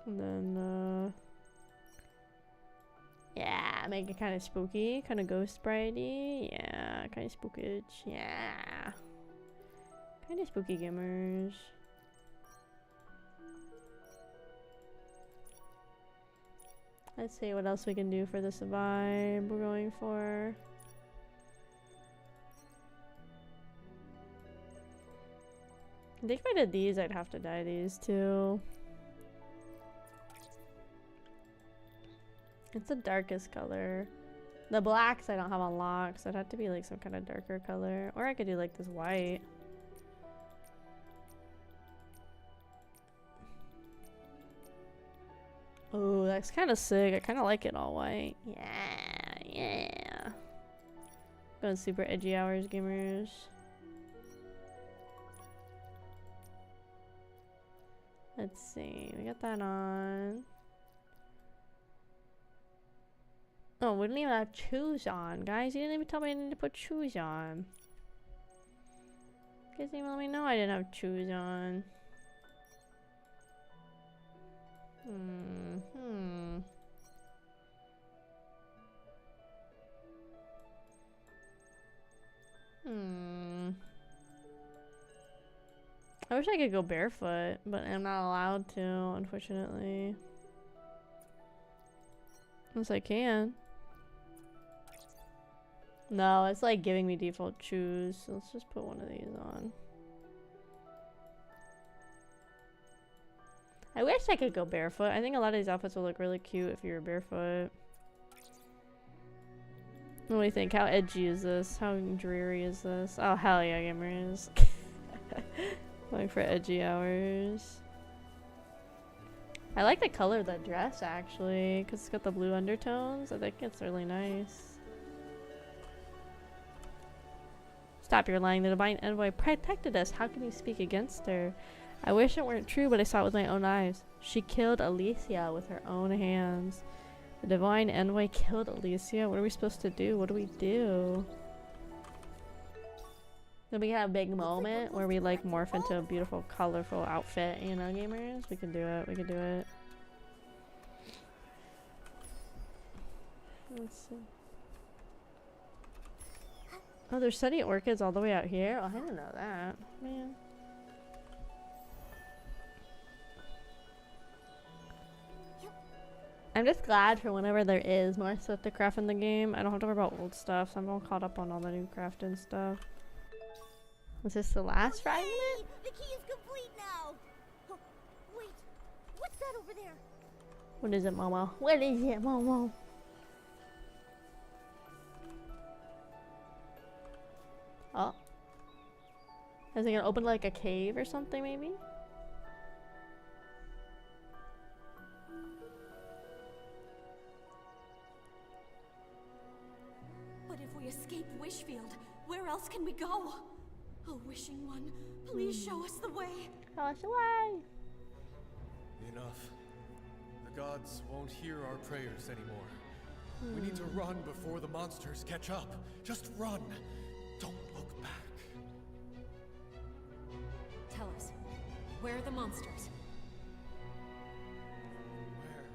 Speaker 1: And then, yeah, make it kind of spooky, kind of ghost bridey. Yeah, kind of spookage. Yeah. Kind of spooky gamers. Let's see what else we can do for this vibe we're going for. I think if I did these, I'd have to dye these too. It's the darkest color. The blacks I don't have unlocked, so it'd have to be like some kind of darker color. Or I could do like this white. Oh, that's kind of sick. I kind of like it all white. Yeah, yeah. Going super edgy hours, gamers. Let's see. We got that on. Oh, we didn't even have shoes on. Guys, you didn't even tell me I needed to put shoes on. You guys didn't even let me know I didn't have shoes on. I wish I could go barefoot, but I'm not allowed to, unfortunately. Unless I can. No, it's like giving me default shoes. So let's just put one of these on. I wish I could go barefoot. I think a lot of these outfits will look really cute if you were barefoot. What do you think? How edgy is this? How dreary is this? Oh, hell yeah, gamers. Going for edgy hours. I like the color of that dress, actually, because it's got the blue undertones. I think it's really nice. Stop, you're lying. The divine envoy protected us. How can you speak against her? I wish it weren't true, but I saw it with my own eyes. She killed Alicia with her own hands. The divine envoy killed Alicia? What are we supposed to do? What do we do? Then we have a big moment where we like morph into a beautiful, colorful outfit, you know, gamers? We can do it. We can do it. Let's see. Oh, there's sunny orchids all the way out here? Oh, I didn't know that. Man. I'm just glad for whenever there is more stuff to craft in the game. I don't have to worry about old stuff, so I'm all caught up on all the new crafting stuff. Was this the last fragment?
Speaker 4: The key is complete now. Oh, wait, what's that over there?
Speaker 1: What is it, Momo? What is it, Momo? Oh. Is it gonna open like a cave or something, maybe?
Speaker 8: But if we escape Wishfield, where else can we go? Oh, wishing one, please show us the way.
Speaker 1: Show us the way.
Speaker 10: Enough. The gods won't hear our prayers anymore. We need to run before the monsters catch up. Just run. Don't look back.
Speaker 5: Tell us, where are the monsters?
Speaker 10: Where?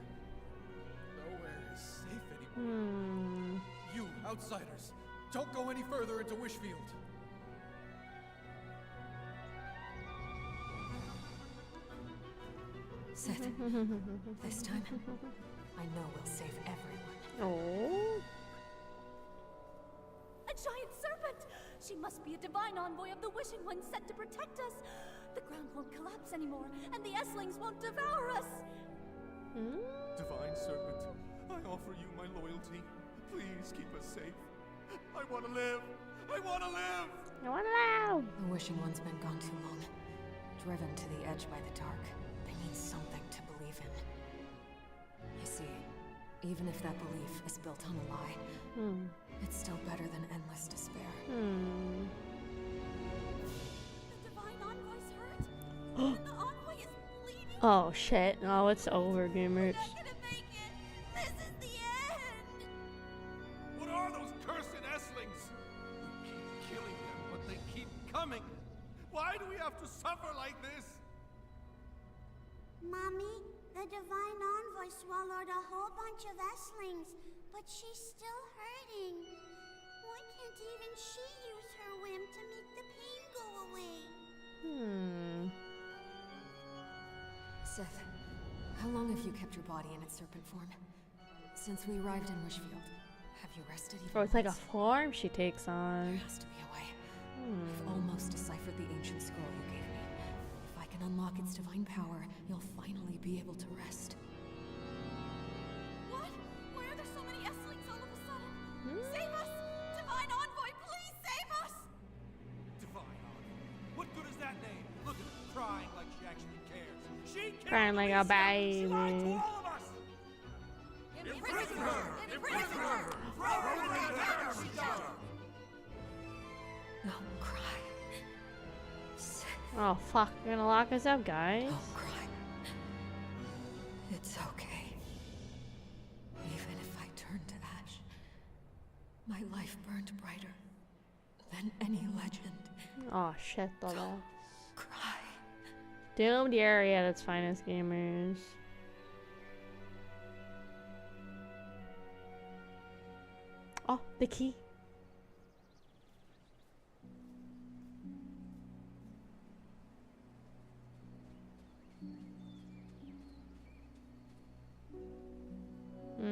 Speaker 10: Nowhere is safe anymore. You, outsiders, don't go any further into Wishfield.
Speaker 5: Seth, this time, I know we'll save everyone.
Speaker 1: Oh.
Speaker 9: A giant serpent! She must be a divine envoy of the Wishing One sent to protect us. The ground won't collapse anymore, and the Esslings won't devour us.
Speaker 10: Divine Serpent, I offer you my loyalty. Please keep us safe. I want to live. I want to live.
Speaker 1: I want to live.
Speaker 5: The Wishing One's been gone too long. Driven to the edge by the dark. They need something to believe in. You see, even if that belief is built on a lie, it's still better than endless despair.
Speaker 9: The divine envoy's hurt, and the envoy is bleeding.
Speaker 1: Oh shit. Oh, it's over, gamers.
Speaker 4: We're not gonna make it. This is the end.
Speaker 7: What are those cursed Esslings? We keep killing them, but they coming. Why do we have to suffer like this?
Speaker 4: Mommy, the Divine Envoy swallowed a whole bunch of Esslings, but she's still hurting. Why can't even she use her whim to make the pain go away?
Speaker 5: Sith, how long have you kept your body in its serpent form? Since we arrived in Wishfield, have you rested even
Speaker 1: Oh, it's like a
Speaker 5: once?
Speaker 1: form she takes on.
Speaker 5: There has to be a way. I've almost deciphered the ancient scroll you gave me. If I can unlock its divine power, you'll finally be able to rest.
Speaker 2: What? Why are there so many Esslings all of a sudden? Save us! Divine Envoy, please save us!
Speaker 7: Divine Envoy. What good is that name? Look at her crying like she actually cares. She cares.
Speaker 1: Crying like a
Speaker 7: She lied to
Speaker 1: baby.
Speaker 7: all of us. Imprison her! Imprison her! Throw her in the tower, she does.
Speaker 5: No, cry. Sith,
Speaker 1: Oh fuck, you're gonna lock us up, guys.
Speaker 5: don't cry. It's okay. Even if I turn to ash, my life burned brighter than any legend.
Speaker 1: Oh shit, though.
Speaker 5: Cry.
Speaker 1: Doomed Yuri at its finest, gamers. Oh, the key.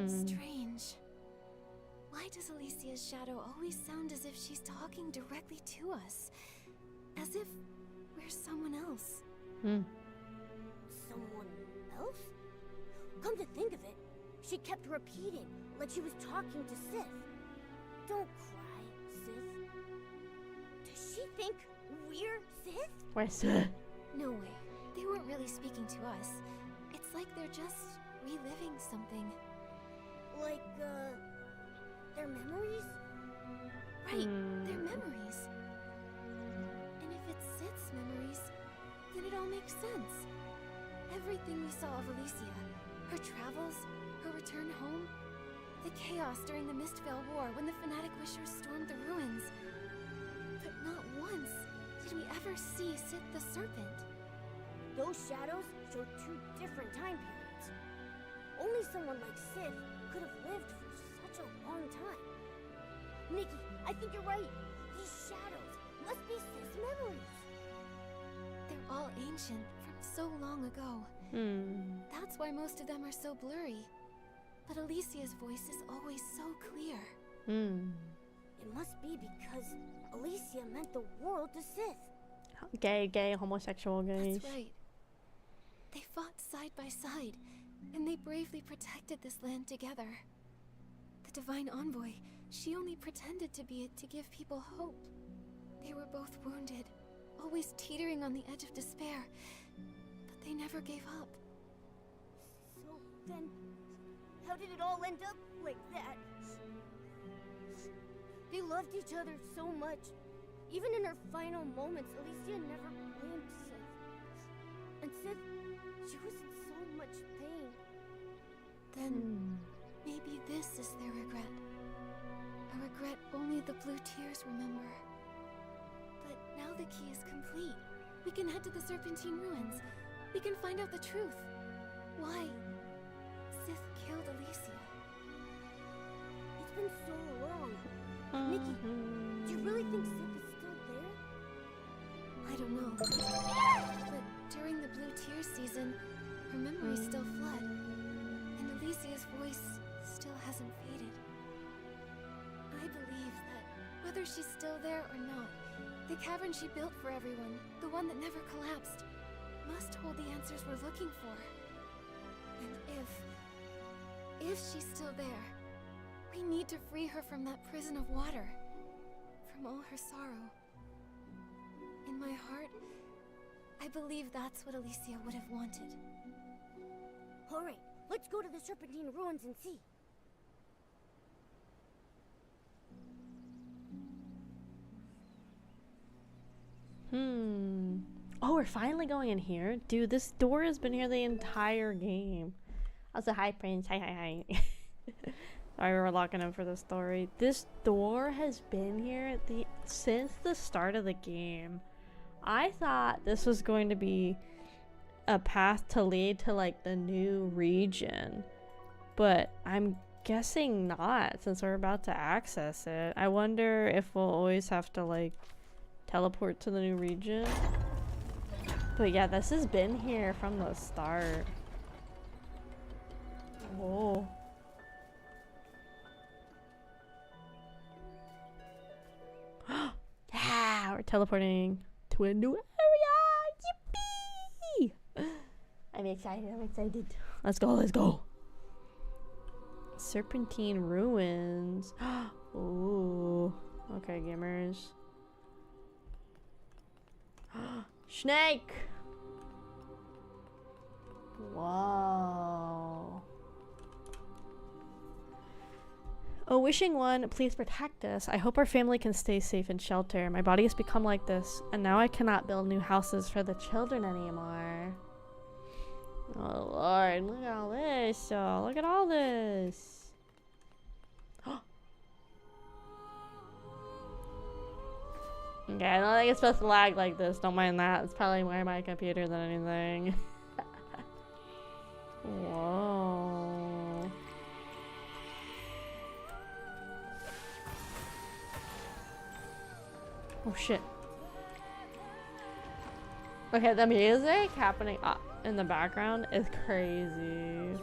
Speaker 2: Strange. Why does Alicia's shadow always sound as if she's talking directly to us? As if we're someone else.
Speaker 4: Someone else? Come to think of it, she kept repeating, like she was talking to Sith. Don't cry, Sith. Does she think we're Sith?
Speaker 1: Where's the...
Speaker 2: No way. They weren't really speaking to us. It's like they're just reliving something.
Speaker 4: Like, their memories?
Speaker 2: Right, their memories. And if it's Sith's memories, then it all makes sense. Everything we saw of Alicia, her travels, her return home, the chaos during the Mistvale War when the fanatic wishers stormed the ruins. But not once did we ever see Sith the Serpent.
Speaker 4: Those shadows show two different time periods. Only someone like Sith could have lived for such a long time. Nikki, I think you're right. These shadows must be Sith's memories.
Speaker 2: They're all ancient from so long ago. That's why most of them are so blurry. But Alicia's voice is always so clear.
Speaker 4: It must be because Alicia meant the world to Sith.
Speaker 1: Gay, homosexual gays.
Speaker 2: That's right. They fought side by side, and they bravely protected this land together. The Divine Envoy, she only pretended to be it to give people hope. They were both wounded, always teetering on the edge of despair, but they never gave up.
Speaker 4: So then, how did it all end up like that? They loved each other so much. Even in her final moments, Alicia never blamed Sith. And Sith, she was in so much pain.
Speaker 2: Then, maybe this is their regret. A regret only the Blue Tears remember. But now the key is complete. We can head to the Serpentine Ruins. We can find out the truth. Why Sith killed Alicia.
Speaker 4: It's been so long. Nikki, do you really think Sith is still there?
Speaker 2: I don't know. But during the Blue Tears season, her memories still flood. And Alicia's voice still hasn't faded. I believe that whether she's still there or not, the cavern she built for everyone, the one that never collapsed, must hold the answers we're looking for. And if she's still there, we need to free her from that prison of water, from all her sorrow. In my heart, I believe that's what Alicia would have wanted.
Speaker 4: Alright, let's go to the Serpentine Ruins and see.
Speaker 1: Oh, we're finally going in here? Dude, this door has been here the entire game. Also, hi, Prince. Hi. Sorry, we're locking in for the story. This door has been here since the start of the game. I thought this was going to be a path to lead to like the new region, but I'm guessing not since we're about to access it. I wonder if we'll always have to like teleport to the new region. But yeah, this has been here from the start. Whoa. Yeah, we're teleporting to a new area. Yippee! I'm excited. I'm excited. Let's go. Let's go. Serpentine ruins. Ooh. Okay, gamers. Snake. Whoa. Oh, wishing one, please protect us. I hope our family can stay safe and shelter. My body has become like this, and now I cannot build new houses for the children anymore. Oh Lord, look at all this. Oh, look at all this. Okay, I don't think it's supposed to lag like this. Don't mind that. It's probably more my computer than anything. Whoa. Oh shit. Okay, the music happening in the background is crazy.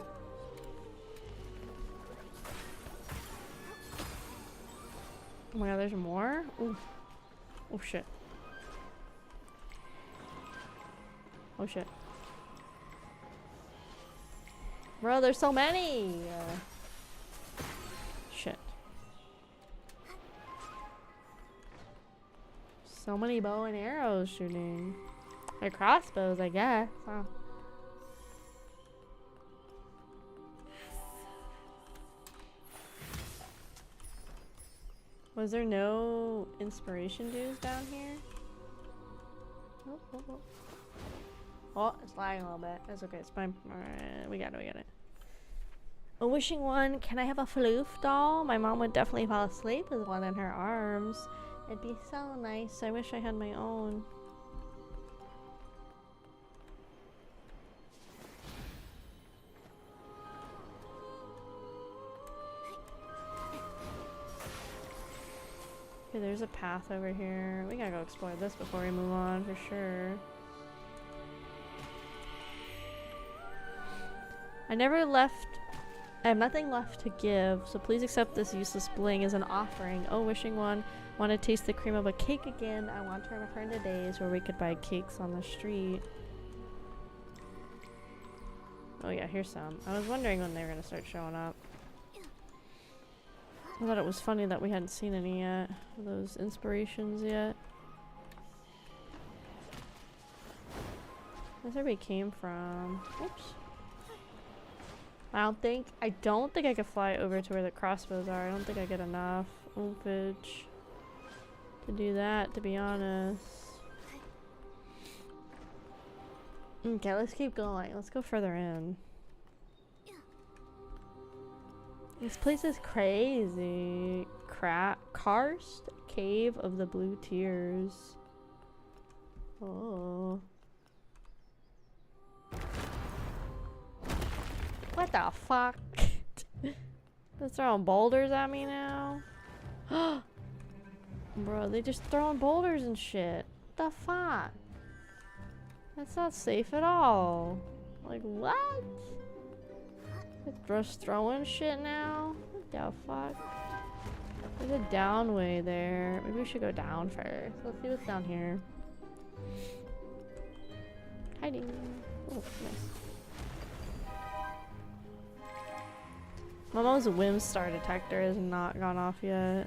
Speaker 1: Oh my god, there's more? Ooh. Oh shit. Oh shit. Bro, there's so many! Shit. So many bow and arrows shooting. Or crossbows, I guess. Huh. Was there no inspiration dues down here? Oh, oh, oh. Oh, it's lagging a little bit. That's okay, it's fine. Alright, we got it, we got it. A wishing one, can I have a floof doll? My mom would definitely fall asleep with one in her arms. It'd be so nice. I wish I had my own. Okay, there's a path over here. We gotta go explore this before we move on for sure. I have nothing left to give, so please accept this useless bling as an offering. Oh, wishing one, want to taste the cream of a cake again. I want to return to days where we could buy cakes on the street. Oh yeah, here's some. I was wondering when they were gonna start showing up. I thought it was funny that we hadn't seen any yet. Those inspirations yet. Where's everybody came from? Oops. I don't think I could fly over to where the crossbows are. I don't think I get enough oompage to do that, to be honest. Okay, let's keep going. Let's go further in. This place is crazy. Karst Cave of the Blue Tears. Oh. What the fuck? They're throwing boulders at me now? Bro, they just throwing boulders and shit. What the fuck? That's not safe at all. Like, what? They're just throwing shit now? What the fuck? There's a down way there. Maybe we should go down first. Let's see what's down here. Hiding. Oh, nice. My mom's whim star detector has not gone off yet.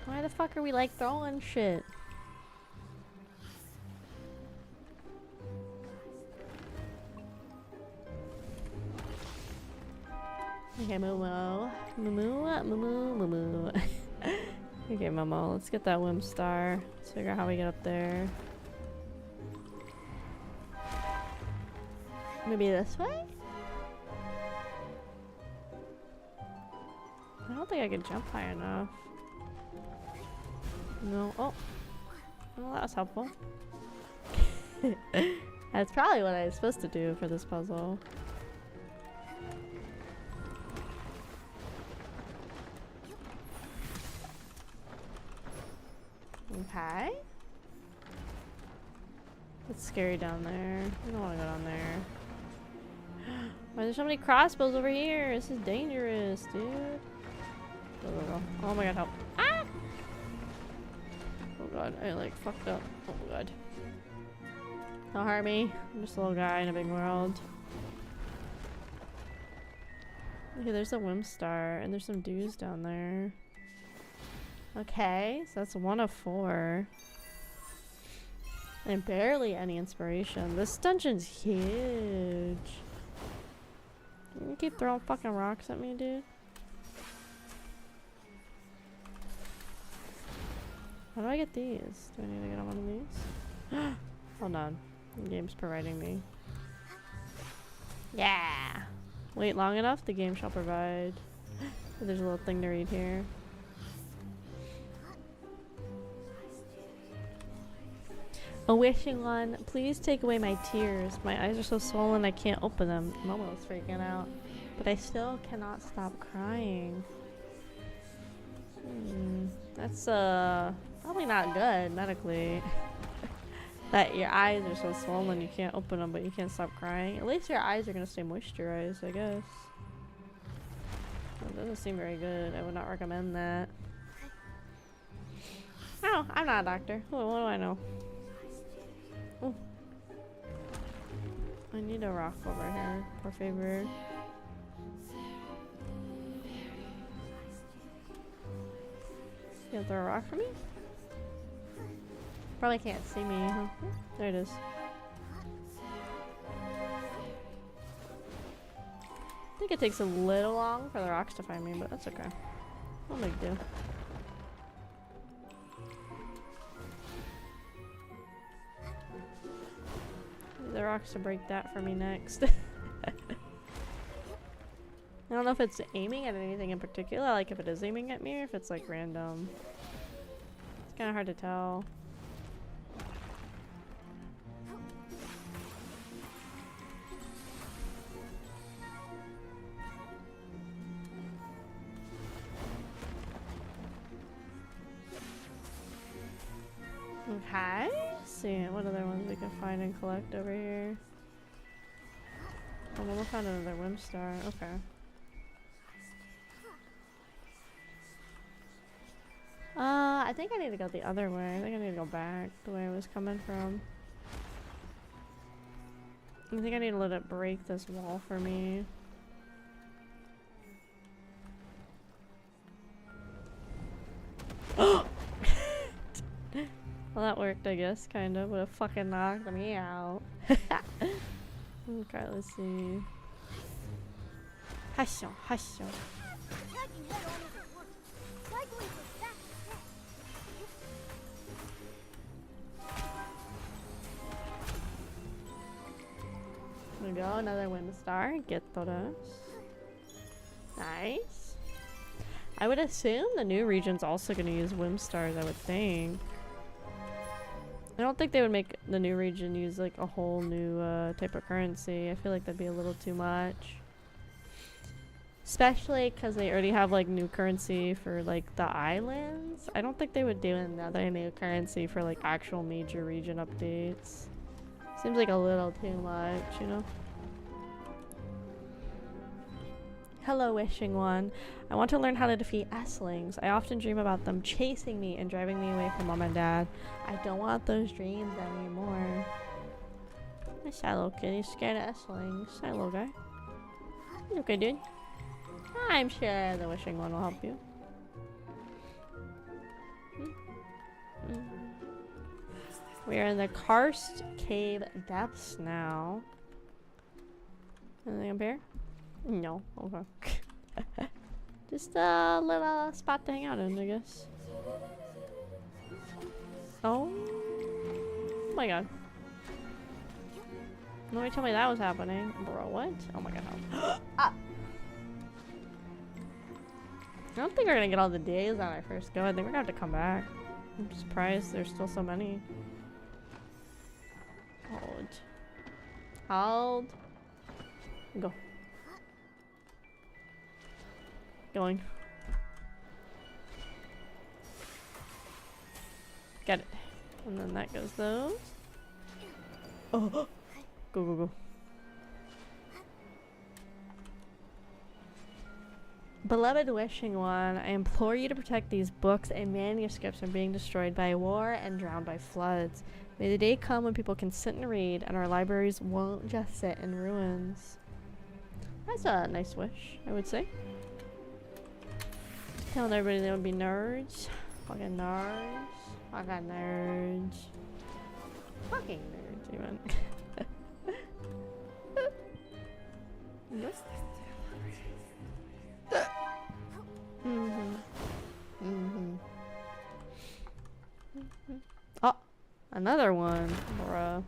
Speaker 1: Why the fuck are we like throwing shit? Okay, Momo. Momo. Okay, Momo, let's get that whim star. Let's figure out how we get up there. Maybe this way? I don't think I can jump high enough. No. Oh. Well, that was helpful. That's probably what I was supposed to do for this puzzle. Okay. It's scary down there. I don't want to go down there. Why are there so many crossbows over here? This is dangerous, dude. Go, go, go. Oh my god, help. Ah! Oh god, I like fucked up. Oh god. Don't hurt me. I'm just a little guy in a big world. Okay, there's a Whim Star, and there's some dudes down there. Okay, so that's 1 of 4. And barely any inspiration. This dungeon's huge. You keep throwing fucking rocks at me, dude. How do I get these? Do I need to get on one of these? Hold on. The game's providing me. Yeah! Wait long enough, the game shall provide. There's a little thing to read here. A wishing one, please take away my tears. My eyes are so swollen I can't open them. Momo is freaking out. But I still cannot stop crying. That's probably not good medically. That your eyes are so swollen you can't open them but you can't stop crying. At least your eyes are gonna stay moisturized, I guess. That doesn't seem very good. I would not recommend that. Oh, I'm not a doctor. What do I know? Ooh. I need a rock over here, por favor. You gonna throw a rock for me? Probably can't see me, huh? There it is. I think it takes a little long for the rocks to find me, but that's okay. No big deal. The rocks to break that for me next. I don't know if it's aiming at anything in particular, like if it is aiming at me or if it's like random. It's kind of hard to tell. Okay. Let's see what other ones we can find and collect over here. Oh, we'll find another Whim Star. Okay. I think I need to go the other way. I think I need to go back the way I was coming from. I think I need to let it break this wall for me. Well, that worked, I guess, kind of. Would have fucking knocked me out. Okay, let's see. Hasho, hasho. There we go, another Whim Star. Get those. Nice. I would assume the new region's also going to use Whim Stars, I would think. I don't think they would make the new region use like a whole new type of currency. I feel like that'd be a little too much. Especially because they already have like new currency for like the islands. I don't think they would do another new currency for like actual major region updates. Seems like a little too much, you know? Hello, wishing one. I want to learn how to defeat S-lings. I often dream about them chasing me and driving me away from mom and dad. I don't want those dreams anymore. My sad little kid, he's scared of S-lings. Sad little guy. You okay, dude? I'm sure the wishing one will help you. We are in the Karst Cave depths now. Anything up here? No. Okay. Just a little spot to hang out in, I guess. Oh my god. Nobody told me that was happening. Bro, what? Oh my god. Ah. I don't think we're gonna get all the days on our first go. I think we're gonna have to come back. I'm surprised there's still so many. Hold. Hold. Go. Going. Get it. And then that goes those. Oh. Go, go, go. Beloved wishing one, I implore you to protect these books and manuscripts from being destroyed by war and drowned by floods. May the day come when people can sit and read and our libraries won't just sit in ruins. That's a nice wish, I would say. Telling everybody they would be nerds. Fucking nerds. Fucking nerds. Fucking nerds, even. Yes. Oh, another one, bruh.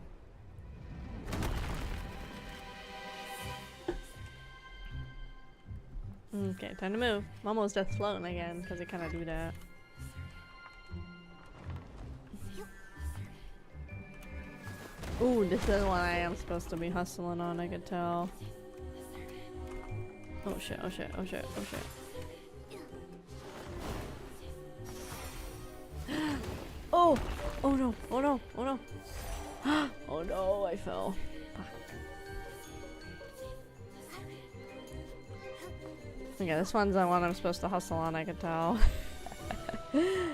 Speaker 1: Okay, time to move. Momo's just floating again because they kind of do that. Ooh, this is one I am supposed to be hustling on, I could tell. Oh shit, oh shit, oh shit, oh shit. Oh! Oh no, oh no, oh no. Oh no, I fell. Okay, this one's the one I'm supposed to hustle on, I could tell. I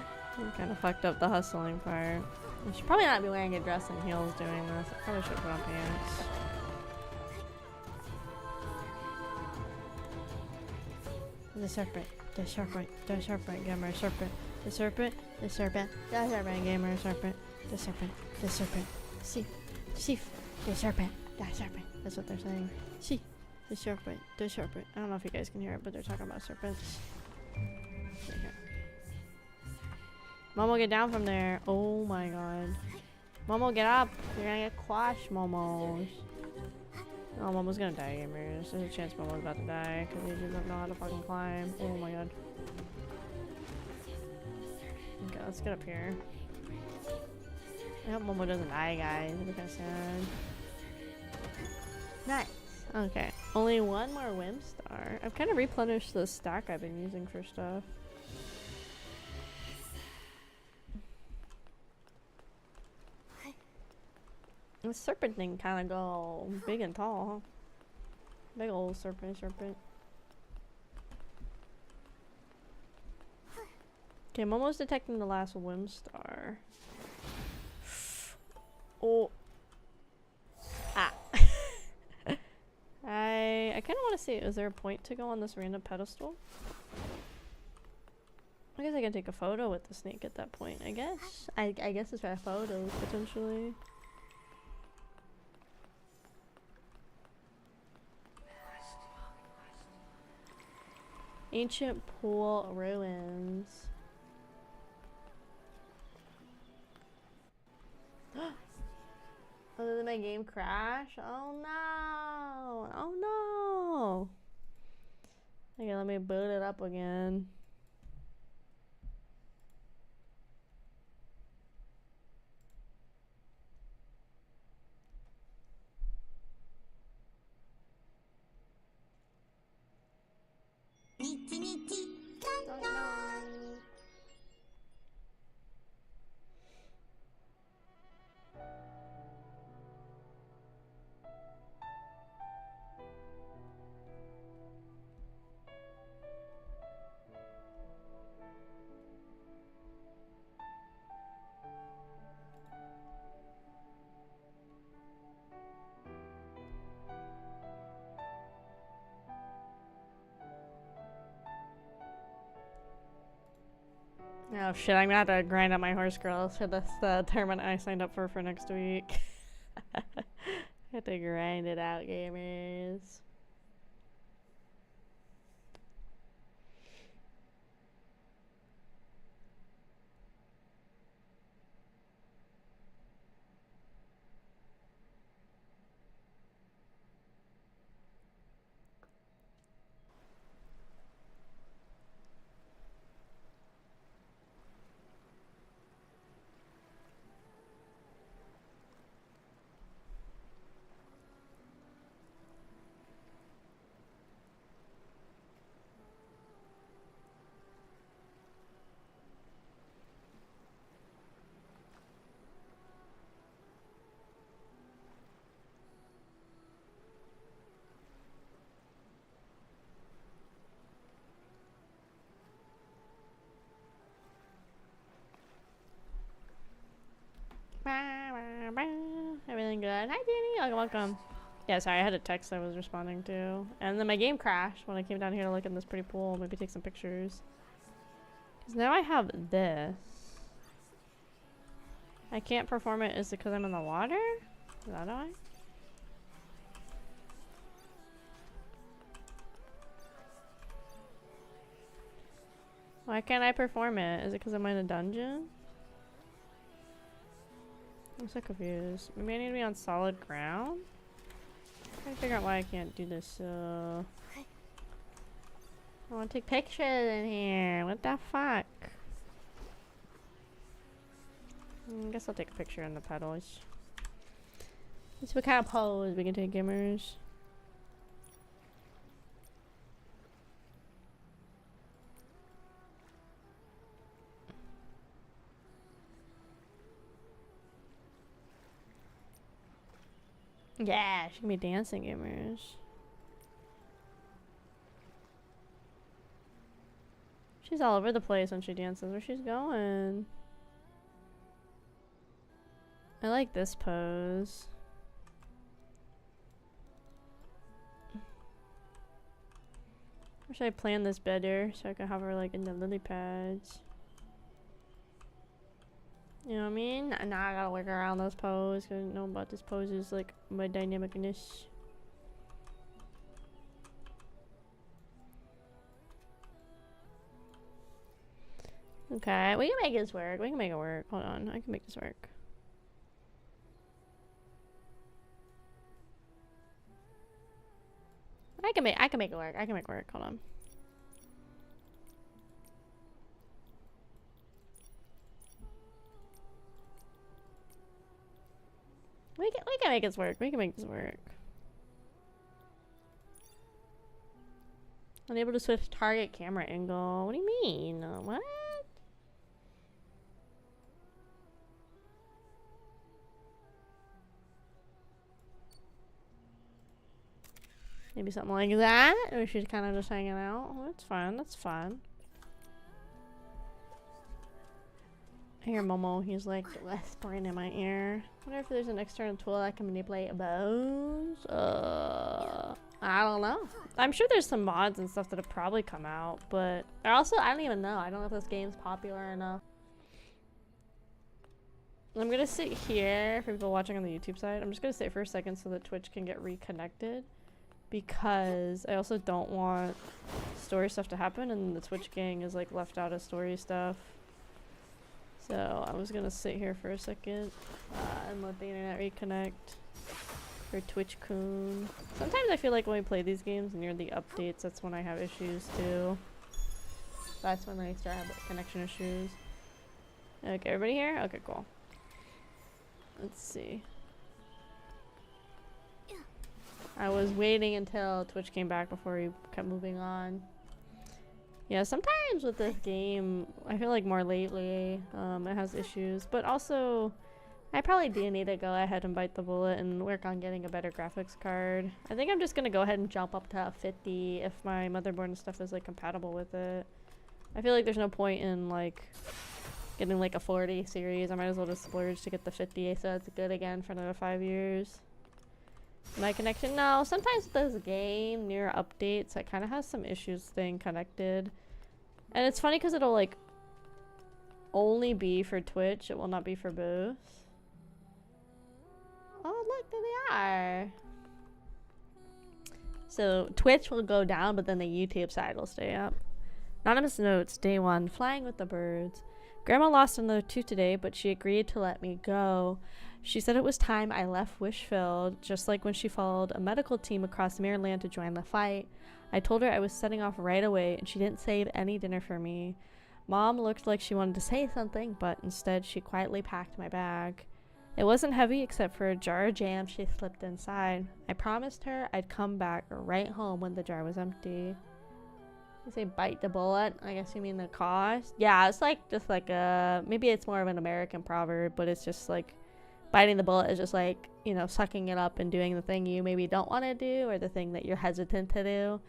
Speaker 1: kind of fucked up the hustling part. I should probably not be wearing a dress and heels doing this. I probably should put on pants. The serpent, the serpent, the serpent, gamer, serpent, the serpent, the serpent, the serpent, gamer, serpent, the serpent, the serpent, see, the serpent, the serpent. That's what they're saying. See, the serpent, the serpent. I don't know if you guys can hear it, but they're talking about serpents. Okay. Momo, get down from there. Oh my god. Momo, get up. You're gonna get quashed, Momo. Oh, Momo's gonna die, gamers. There's a chance Momo's about to die because he doesn't know how to fucking climb. Oh my god. Okay, let's get up here. I hope Momo doesn't die, guys. That'd be kind of sad. Nice. Okay. Only one more Whim Star. I've kind of replenished the stack I've been using for stuff. The serpent thing kind of go big and tall, huh? Big old serpent. Okay, I'm almost detecting the last Whim Star. Oh. Ah. I kind of want to see, is there a point to go on this random pedestal? I guess I can take a photo with the snake at that point, I guess. I guess it's for photos, potentially. Ancient pool ruins. Oh, did my game crash? Oh no! Oh no! Okay, let me boot it up again. Oh, no. Oh shit, I'm gonna have to grind up my horse girls for this tournament I signed up for next week. I have to grind it out, gamers. Everything good? Hi, Danny. Welcome, welcome. Yeah, sorry, I had a text I was responding to. And then my game crashed when I came down here to look in this pretty pool. Maybe take some pictures. Because now I have this. I can't perform it. Is it because I'm in the water? Is that why? Why can't I perform it? Is it because I'm in a dungeon? I'm so confused. Maybe I need to be on solid ground? I'm trying to figure out why I can't do this. I want to take pictures in here. What the fuck? I guess I'll take a picture in the pedals. Let's see what kind of pose we can take, gamers. Yeah, she can be dancing, gamers. She's all over the place when she dances. Where she's going? I like this pose. Wish I planned this better so I could have her like in the lily pads. You know what I mean? Now I gotta work around those poses because I didn't know about this pose is like my dynamicness. Okay, we can make this work. We can make it work. Hold on, I can make this work. I can make it work. I can make it work. Hold on. We can make this work. We can make this work. Unable to switch target camera angle. What do you mean? What? Maybe something like that. Or she's kind of just hanging out. Oh, that's fun. That's fun. I hear Momo. He's like whispering in my ear. I wonder if there's an external tool that can manipulate bones. I don't know. I'm sure there's some mods and stuff that have probably come out, but I don't even know. I don't know if this game's popular enough. I'm gonna sit here for people watching on the YouTube side. I'm just gonna sit for a second so that Twitch can get reconnected, because I also don't want story stuff to happen and the Twitch gang is like left out of story stuff. So I was gonna sit here for a second and let the internet reconnect for TwitchCoon. Sometimes I feel like when we play these games near the updates, that's when I have issues too. That's when I start having connection issues. Okay, everybody here? Okay, cool. Let's see. I was waiting until Twitch came back before we kept moving on. Yeah, sometimes with this game, I feel like more lately, it has issues. But also, I probably do need to go ahead and bite the bullet and work on getting a better graphics card. I think I'm just going to go ahead and jump up to a 50 if my motherboard and stuff is like compatible with it. I feel like there's no point in like getting like a 40 series. I might as well just splurge to get the 50 so it's good again for another 5 years. My connection? No, sometimes this game near updates, it kind of has some issues staying connected. And it's funny because it'll like only be for Twitch. It will not be for booth. Oh, look, there they are. So Twitch will go down, but then the YouTube side will stay up. Anonymous notes, day 1, flying with the birds. Grandma lost another tooth today, but she agreed to let me go. She said it was time I left wish-filled, just like when she followed a medical team across Maryland to join the fight. I told her I was setting off right away, and she didn't save any dinner for me. Mom looked like she wanted to say something, but instead she quietly packed my bag. It wasn't heavy except for a jar of jam she slipped inside. I promised her I'd come back right home when the jar was empty. You say bite the bullet? I guess you mean the cost? Yeah, it's like just like a, maybe it's more of an American proverb, but it's just like biting the bullet is just like, you know, sucking it up and doing the thing you maybe don't want to do or the thing that you're hesitant to do.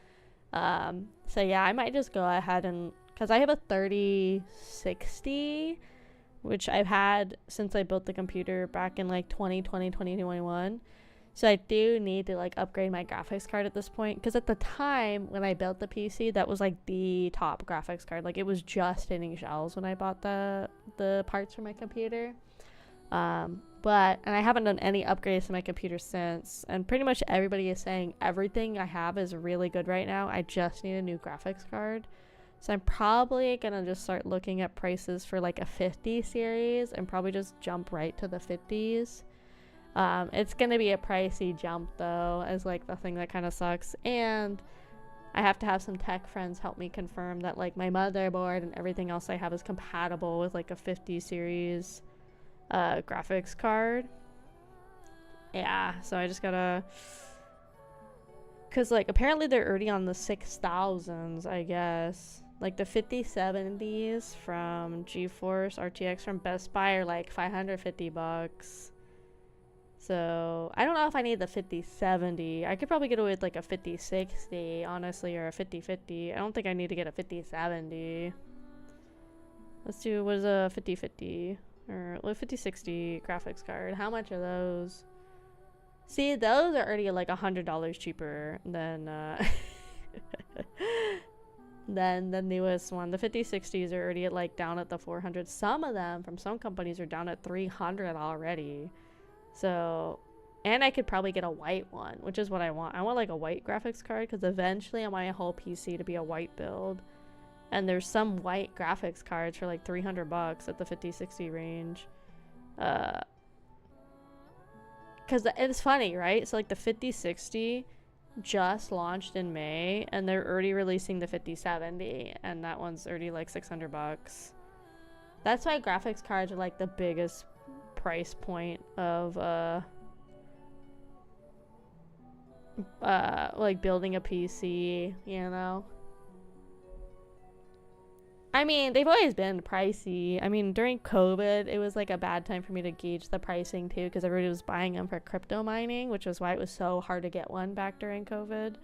Speaker 1: So yeah, I might just go ahead and, because I have a 3060, which I've had since I built the computer back in like 2020, 2021. So I do need to like upgrade my graphics card at this point, because at the time when I built the PC, that was like the top graphics card. Like it was just hitting shells when I bought the parts for my computer. And I haven't done any upgrades to my computer since, and pretty much everybody is saying everything I have is really good right now. I just need a new graphics card. So I'm probably gonna just start looking at prices for like a 50 series and probably just jump right to the 50s. It's gonna be a pricey jump though, as like the thing that kind of sucks, and I have to have some tech friends help me confirm that like my motherboard and everything else I have is compatible with like a 50 series graphics card. Yeah, so I just gotta, because like apparently they're already on the 6,000s, I guess. Like the 5070s from GeForce RTX from Best Buy are like $550. So I don't know if I need the 5070. I could probably get away with like a 5060, honestly, or a 5050. I don't think I need to get a 5070. Let's do, what is a 5050 or a 5060 graphics card? How much are those? See, those are already like $100 cheaper than than the newest one. The 5060s are already at like down at the 400. Some of them from some companies are down at 300 already. So, and I could probably get a white one, which is what I want. I want like a white graphics card, because eventually I want my whole PC to be a white build. And there's some white graphics cards for like $300 at the 5060 range. Because it's funny, right? So like the 5060 just launched in May, and they're already releasing the 5070, and that one's already like $600. That's why graphics cards are like the biggest price point of like building a PC, you know. I mean, they've always been pricey. I mean, during COVID, it was like a bad time for me to gauge the pricing too, because everybody was buying them for crypto mining, which was why it was so hard to get one back during COVID.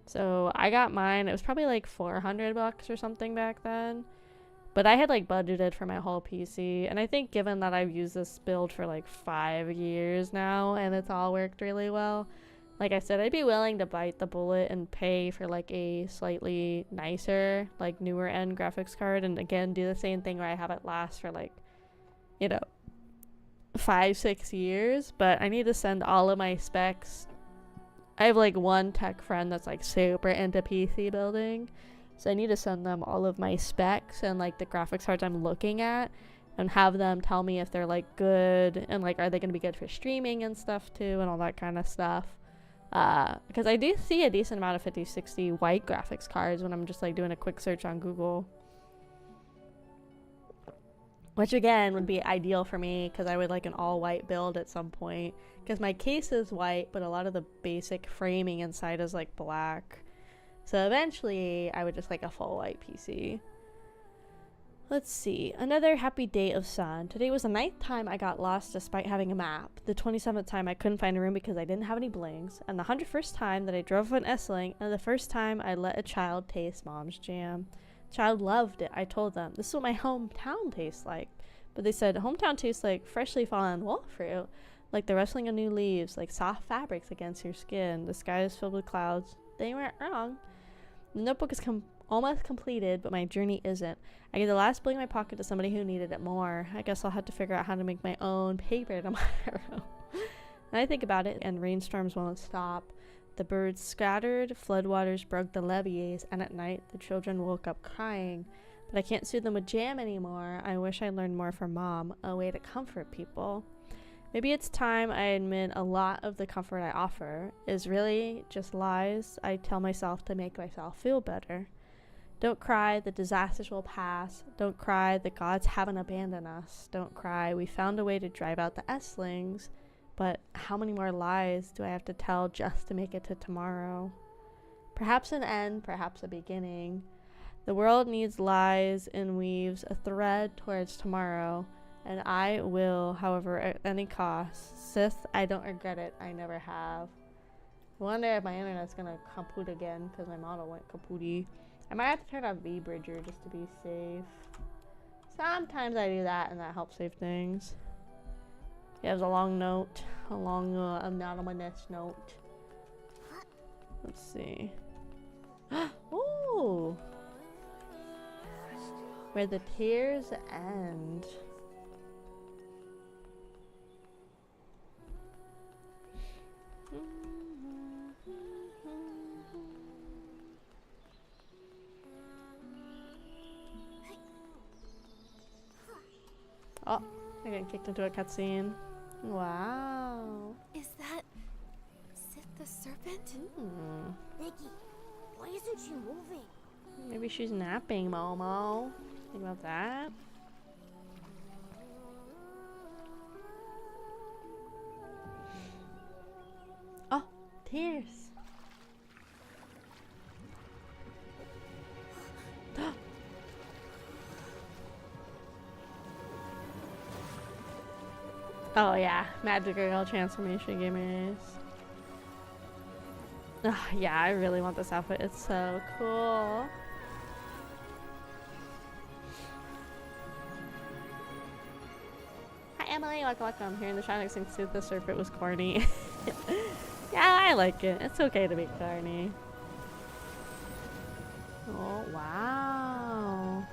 Speaker 1: So I got mine. It was probably like $400 or something back then. But I had like budgeted for my whole PC, and I think given that I've used this build for like 5 years now and it's all worked really well, like I said, I'd be willing to bite the bullet and pay for like a slightly nicer, like newer end graphics card, and again do the same thing where I have it last for like, you know, 5-6 years. But I need to send all of my specs. I have like one tech friend that's like super into PC building, so I need to send them all of my specs and like the graphics cards I'm looking at, and have them tell me if they're like good, and like are they going to be good for streaming and stuff too, and all that kind of stuff. Because I do see a decent amount of 5060 white graphics cards when I'm just like doing a quick search on Google, which again would be ideal for me, because I would like an all white build at some point, because my case is white but a lot of the basic framing inside is like black. So eventually I would just like a full white PC. Let's see. Another happy day of sun. Today was the 9th time I got lost despite having a map. The 27th time I couldn't find a room because I didn't have any blings. And the 101st time that I drove an S-Link. And the first time I let a child taste mom's jam. Child loved it. I told them, this is what my hometown tastes like. But they said, hometown tastes like freshly fallen wall fruit. Like the rustling of new leaves. Like soft fabrics against your skin. The sky is filled with clouds. They weren't wrong. The notebook is almost completed, but my journey isn't. I gave the last bling in my pocket to somebody who needed it more. I guess I'll have to figure out how to make my own paper tomorrow. And I think about it, and rainstorms won't stop. The birds scattered, floodwaters broke the levees, and at night the children woke up crying. But I can't soothe them with jam anymore. I wish I learned more from Mom, a way to comfort people. Maybe it's time I admit a lot of the comfort I offer is really just lies I tell myself to make myself feel better. Don't cry, the disasters will pass. Don't cry, the gods haven't abandoned us. Don't cry, we found a way to drive out the S-Lings. But how many more lies do I have to tell just to make it to tomorrow? Perhaps an end, perhaps a beginning. The world needs lies and weaves a thread towards tomorrow. And I will, however, at any cost. Sith, I don't regret it. I never have. I wonder if my internet's gonna kaput again, because my model went kapooty. I might have to turn on V-Bridger just to be safe. Sometimes I do that and that helps save things. He has a long note. A long anonymous note. Let's see. Ooh! Where the tears end. Oh, I got kicked into a cutscene. Wow.
Speaker 2: Is that Sith the Serpent?
Speaker 4: Nikki, why isn't she moving?
Speaker 1: Maybe she's napping, Momo. Think about that. Oh, tears. Oh yeah, Magic Girl transformation gamers. Oh, yeah, I really want this outfit. It's so cool. Hi Emily, welcome. Hearing the Shining Sing Sith the Serpent was corny. Yeah, I like it. It's okay to be corny. Oh wow.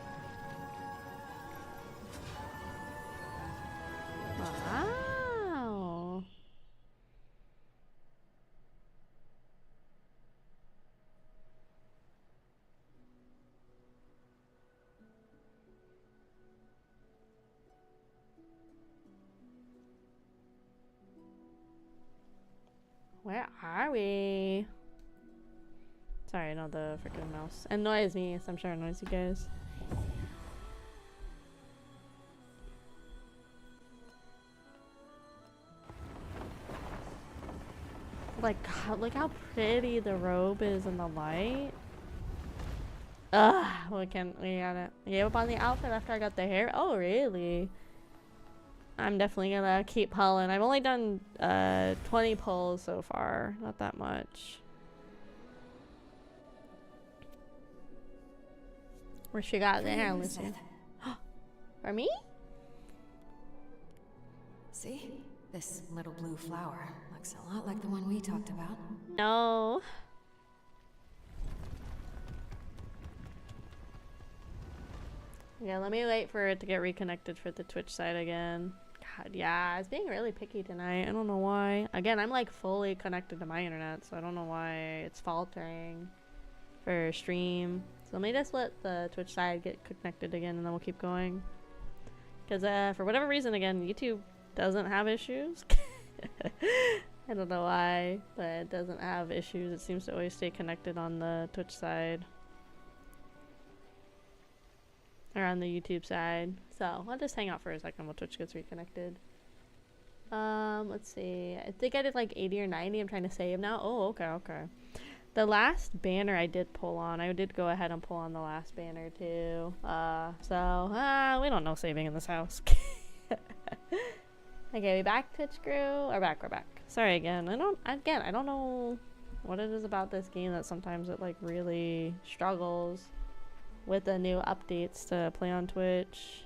Speaker 1: Wow. Where are we? Sorry, not the freaking mouse. Annoys me, so I'm sure it annoys you guys. Like, God, look how pretty the robe is in the light. Ugh, we got it. I gave up on the outfit after I got the hair. Oh, really? I'm definitely gonna keep pulling. I've only done 20 pulls so far. Not that much. Where she got there, listen. For me?
Speaker 5: See? This little blue flower looks a lot like the one we talked about.
Speaker 1: No. Yeah, let me wait for it to get reconnected for the Twitch side again. God, yeah, it's being really picky tonight. I don't know why. Again, I'm like fully connected to my internet, so I don't know why it's faltering for stream. So let me just let the Twitch side get connected again, and then we'll keep going. Because for whatever reason, again, YouTube doesn't have issues. I don't know why, but it doesn't have issues. It seems to always stay connected on the Twitch side. Or on the YouTube side. So I'll just hang out for a second while Twitch gets reconnected. Let's see. I think I did like 80 or 90. I'm trying to save now. Oh, okay. The last banner I did pull on. I did go ahead and pull on the last banner too. So we don't know saving in this house. Okay, we back, Twitch crew. We're back. Sorry again. I don't know what it is about this game that sometimes it like really struggles with the new updates to play on Twitch.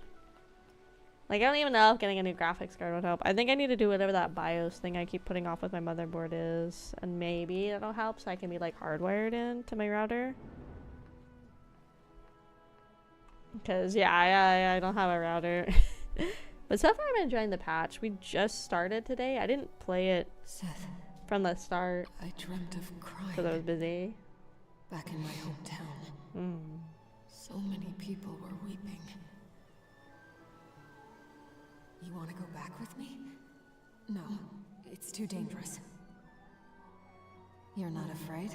Speaker 1: Like, I don't even know if getting a new graphics card would help. I think I need to do whatever that BIOS thing I keep putting off with my motherboard is. And maybe it'll help so I can be, like, hardwired in to my router. Because, yeah, I don't have a router. But so far I'm enjoying the patch. We just started today. I didn't play it
Speaker 5: Seth,
Speaker 1: from the start.
Speaker 5: I dreamt of crying.
Speaker 1: Because I was busy.
Speaker 5: Back in my hometown. So many people were weeping. You want to go back with me? No, it's too dangerous. You're not afraid?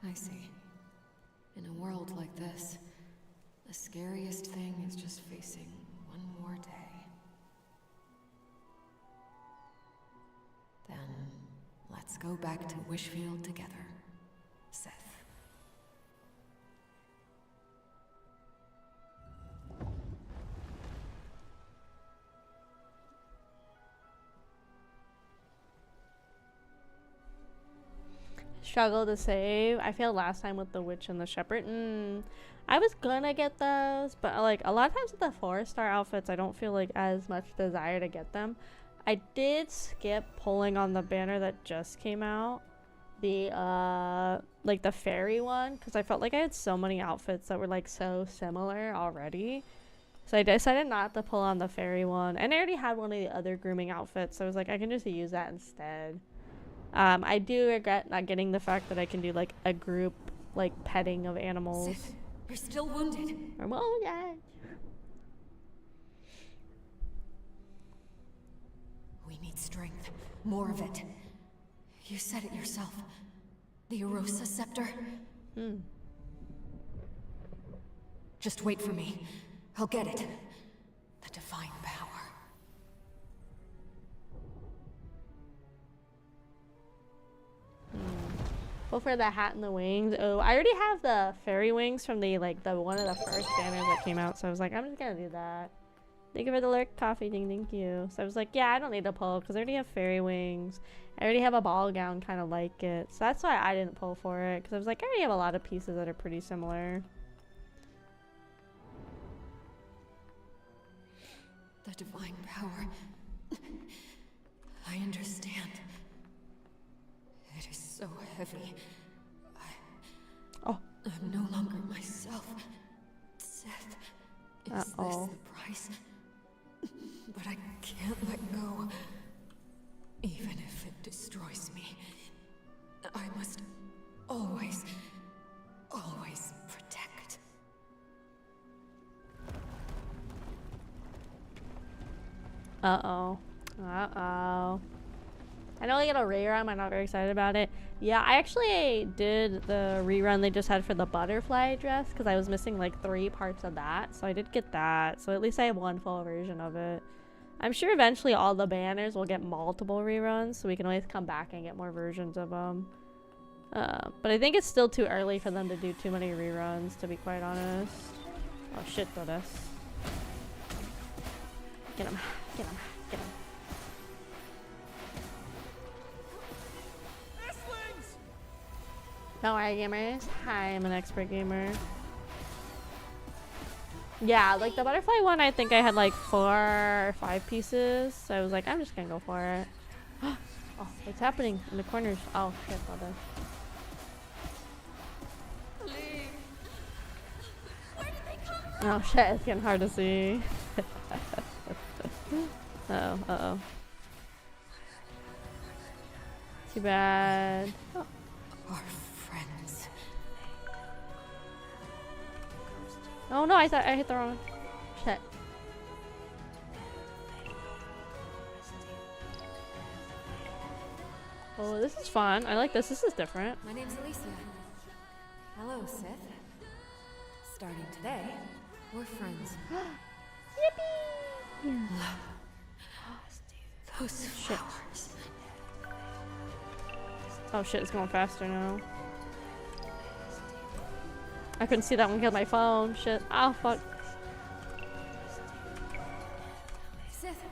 Speaker 5: I see. In a world like this, the scariest thing is just facing one more day. Then, let's go back to Wishfield together, Seth.
Speaker 1: struggle to save. I failed last time with the witch and the shepherd. I was gonna get those, but like a lot of times with the 4-star outfits, I don't feel like as much desire to get them. I did skip pulling on the banner that just came out, the like the fairy one, because I felt like I had so many outfits that were like so similar already. So I decided not to pull on the fairy one, and I already had one of the other grooming outfits, so I was like, I can just use that instead. I do regret not getting the fact that I can do like a group like petting of animals.
Speaker 5: Sif, you're still wounded.
Speaker 1: I'm wounded.
Speaker 5: We need strength. More of it. You said it yourself. The Erosa scepter. Just wait for me. I'll get it. The divine power.
Speaker 1: Go for the hat and the wings. Oh, I already have the fairy wings from the one of the first banners that came out, so I was like, I'm just gonna do that. Thank you for the lurk coffee thing, thank you. So I was like, yeah, I don't need to pull because I already have fairy wings. I already have a ball gown kind of like it. So that's why I didn't pull for it, because I was like, I already have a lot of pieces that are pretty similar.
Speaker 5: The divine power. I understand. It is so heavy. I'm no longer myself. Seth, is this the price? But I can't let go. Even if it destroys me, I must always, always protect.
Speaker 1: Uh-oh. Uh-oh. I know they get a rerun, I'm not very excited about it. Yeah, I actually did the rerun they just had for the butterfly dress, because I was missing like 3 parts of that, so I did get that. So at least I have one full version of it. I'm sure eventually all the banners will get multiple reruns, so we can always come back and get more versions of them. But I think it's still too early for them to do too many reruns, to be quite honest. Oh shit, though this. Get him, get him, get him. Don't worry, gamers. Hi, I'm an expert gamer. Yeah, like the butterfly one, I think I had like 4 or 5 pieces. So I was like, I'm just gonna go for it. Oh, what's happening in the corners? Oh, shit, brother. Oh, shit, it's getting hard to see. Uh-oh, uh-oh. Too bad. Oh.
Speaker 5: Our friends.
Speaker 1: Oh no, I thought I hit the wrong shit. Oh, this is fun. I like this. This is different.
Speaker 5: My name's Alicia. Hello, Sith. Starting today, we're friends.
Speaker 1: Yippee!
Speaker 5: Those flowers.
Speaker 1: Oh shit, it's going faster now. I couldn't see that one killed my phone. Shit. Oh fuck.
Speaker 5: Sith,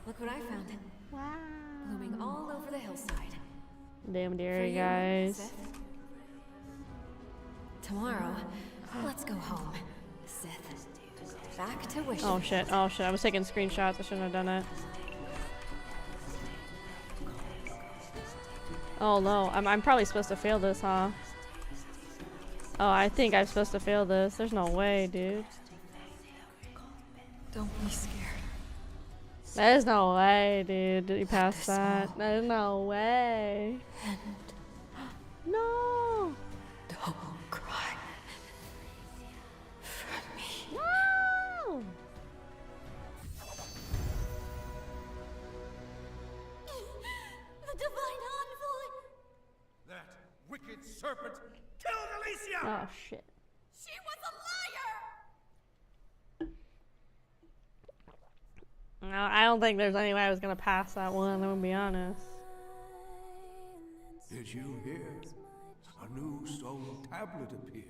Speaker 5: look what I found.
Speaker 1: Wow.
Speaker 5: Blooming all over the hillside.
Speaker 1: Damn
Speaker 5: For
Speaker 1: dairy,
Speaker 5: you,
Speaker 1: guys.
Speaker 5: Sith. Tomorrow, let's go home, Sith. Back to wishing.
Speaker 1: Oh shit. Oh shit. I was taking screenshots. I shouldn't have done it. Oh no. I'm probably supposed to fail this, huh? Oh, I think I'm supposed to fail this. There's no way, dude.
Speaker 5: Don't be scared.
Speaker 1: There's no way, dude. Did you pass that? There's no way.
Speaker 5: And
Speaker 1: No.
Speaker 5: don't cry for me.
Speaker 1: No.
Speaker 4: The divine envoy!
Speaker 7: That wicked serpent killed Alicia!
Speaker 1: Oh shit.
Speaker 4: She was a liar!
Speaker 1: No, I don't think there's any way I was gonna pass that one. I'm gonna be honest.
Speaker 7: Did you hear? A new stone tablet appeared.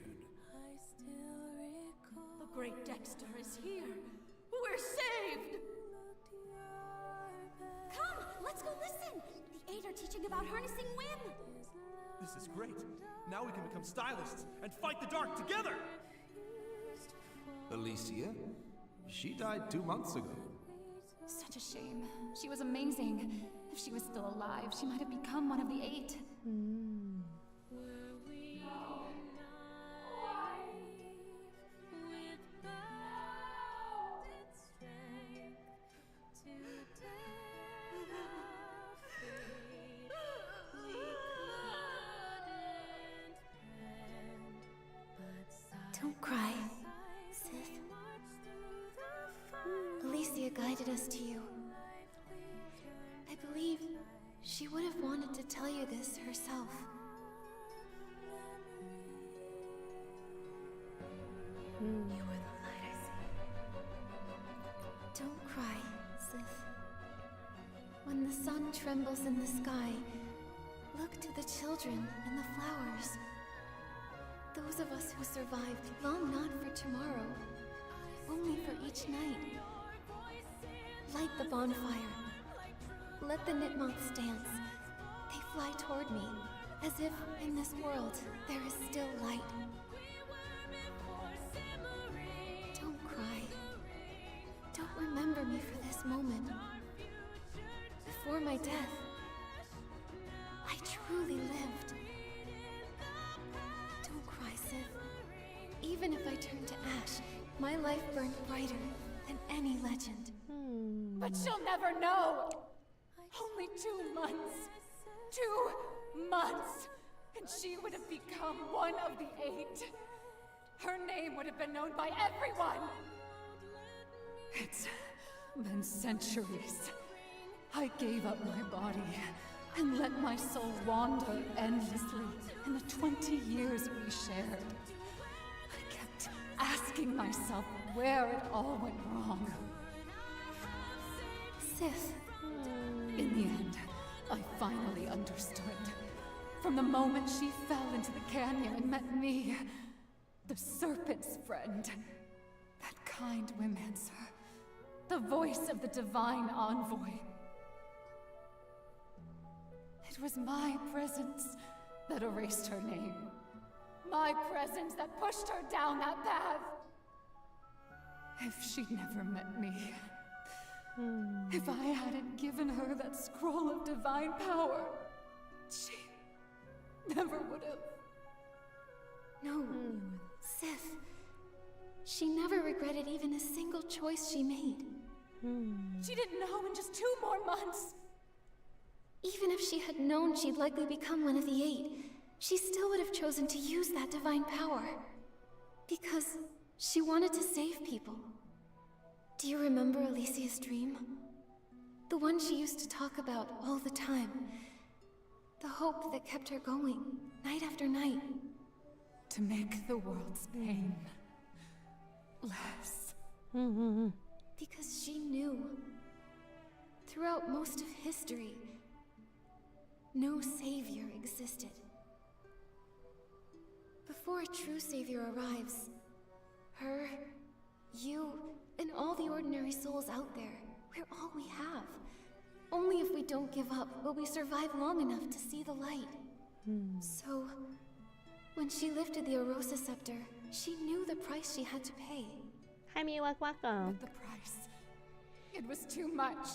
Speaker 4: The great Dexter is here! We're saved! Come, let's go listen! The 8 are teaching about harnessing whim!
Speaker 11: This is great. Now we can become stylists and fight the dark together!
Speaker 7: Alicia? She died 2 months ago.
Speaker 12: Such a shame. She was amazing. If she was still alive, she might have become one of the 8.
Speaker 2: Don't cry, Sith. Alicia guided us to you. I believe she would have wanted to tell you this herself. You were the light I see. Don't cry, Sith. When the sun trembles in the sky, look to the children and the flowers. Those of us who survived long not for tomorrow, only for each night. Light the bonfire. Let the nitmoths dance. They fly toward me, as if in this world there is still light. Don't cry. Don't remember me for this moment. Before my death, I truly lived. Don't cry, Sith. Even if I turn to ash, my life burned brighter than any legend.
Speaker 12: But she'll never know! Only 2 months. 2 months! And she would have become one of the 8. Her name would have been known by everyone! It's been centuries. I gave up my body and let my soul wander endlessly in the 20 years we shared. I kept asking myself where it all went wrong.
Speaker 2: Sith.
Speaker 12: In the end, I finally understood. From the moment she fell into the canyon and met me, the serpent's friend, that kind Wimancer, the voice of the divine envoy. It was my presence that erased her name. My presence that pushed her down that path. If she'd never met me, if I hadn't given her that scroll of divine power, she never would have.
Speaker 2: No, Sith. She never regretted even a single choice she made.
Speaker 12: She didn't know in just 2 more months.
Speaker 2: Even if she had known she'd likely become one of the 8, she still would have chosen to use that divine power. Because she wanted to save people. Do you remember Alicia's dream? The one she used to talk about all the time. The hope that kept her going, night after night.
Speaker 12: To make the world's pain less.
Speaker 2: Because she knew. Throughout most of history, no savior existed. Before a true savior arrives, her, you, and all the ordinary souls out there, we're all we have. Only if we don't give up will we survive long enough to see the light. So, when she lifted the Arosa scepter, she knew the price she had to pay.
Speaker 1: Hi, welcome.
Speaker 12: But the price, it was too much.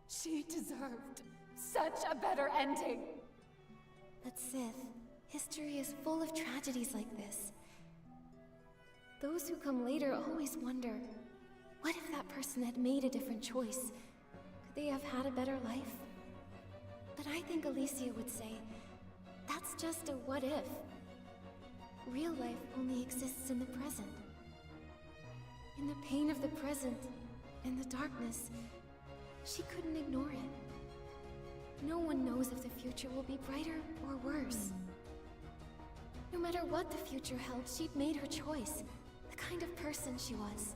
Speaker 12: She deserved such a better ending.
Speaker 2: But Sith, history is full of tragedies like this. Those who come later always wonder, what if that person had made a different choice? Could they have had a better life? But I think Alicia would say, that's just a what if. Real life only exists in the present. In the pain of the present, in the darkness, she couldn't ignore it. No one knows if the future will be brighter or worse. No matter what the future held, she'd made her choice. The kind of person she was.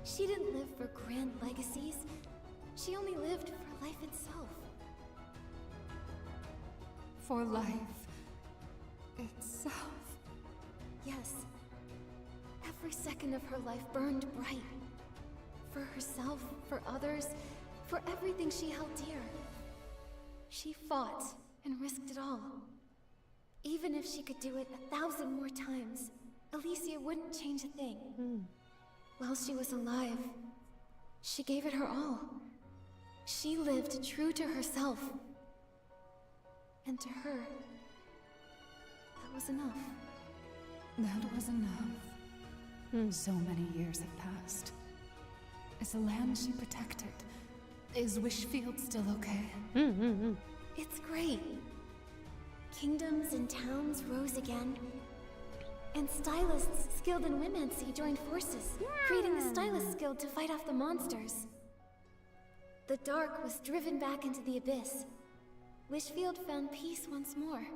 Speaker 2: She didn't live for grand legacies. She only lived for life itself.
Speaker 12: For life itself.
Speaker 2: Yes. Every second of her life burned bright. For herself, for others, for everything she held dear. She fought and risked it all. Even if she could do it 1,000 more times, Alicia wouldn't change a thing. While she was alive, she gave it her all. She lived true to herself. And to her, that was enough.
Speaker 9: That was enough. So many years have passed. Is the land she protected? Is Wishfield still okay?
Speaker 2: It's great. Kingdoms and towns rose again. And stylists skilled in Womancy joined forces, creating the Stylist Guild to fight off the monsters. The dark was driven back into the abyss. Wishfield found peace once more,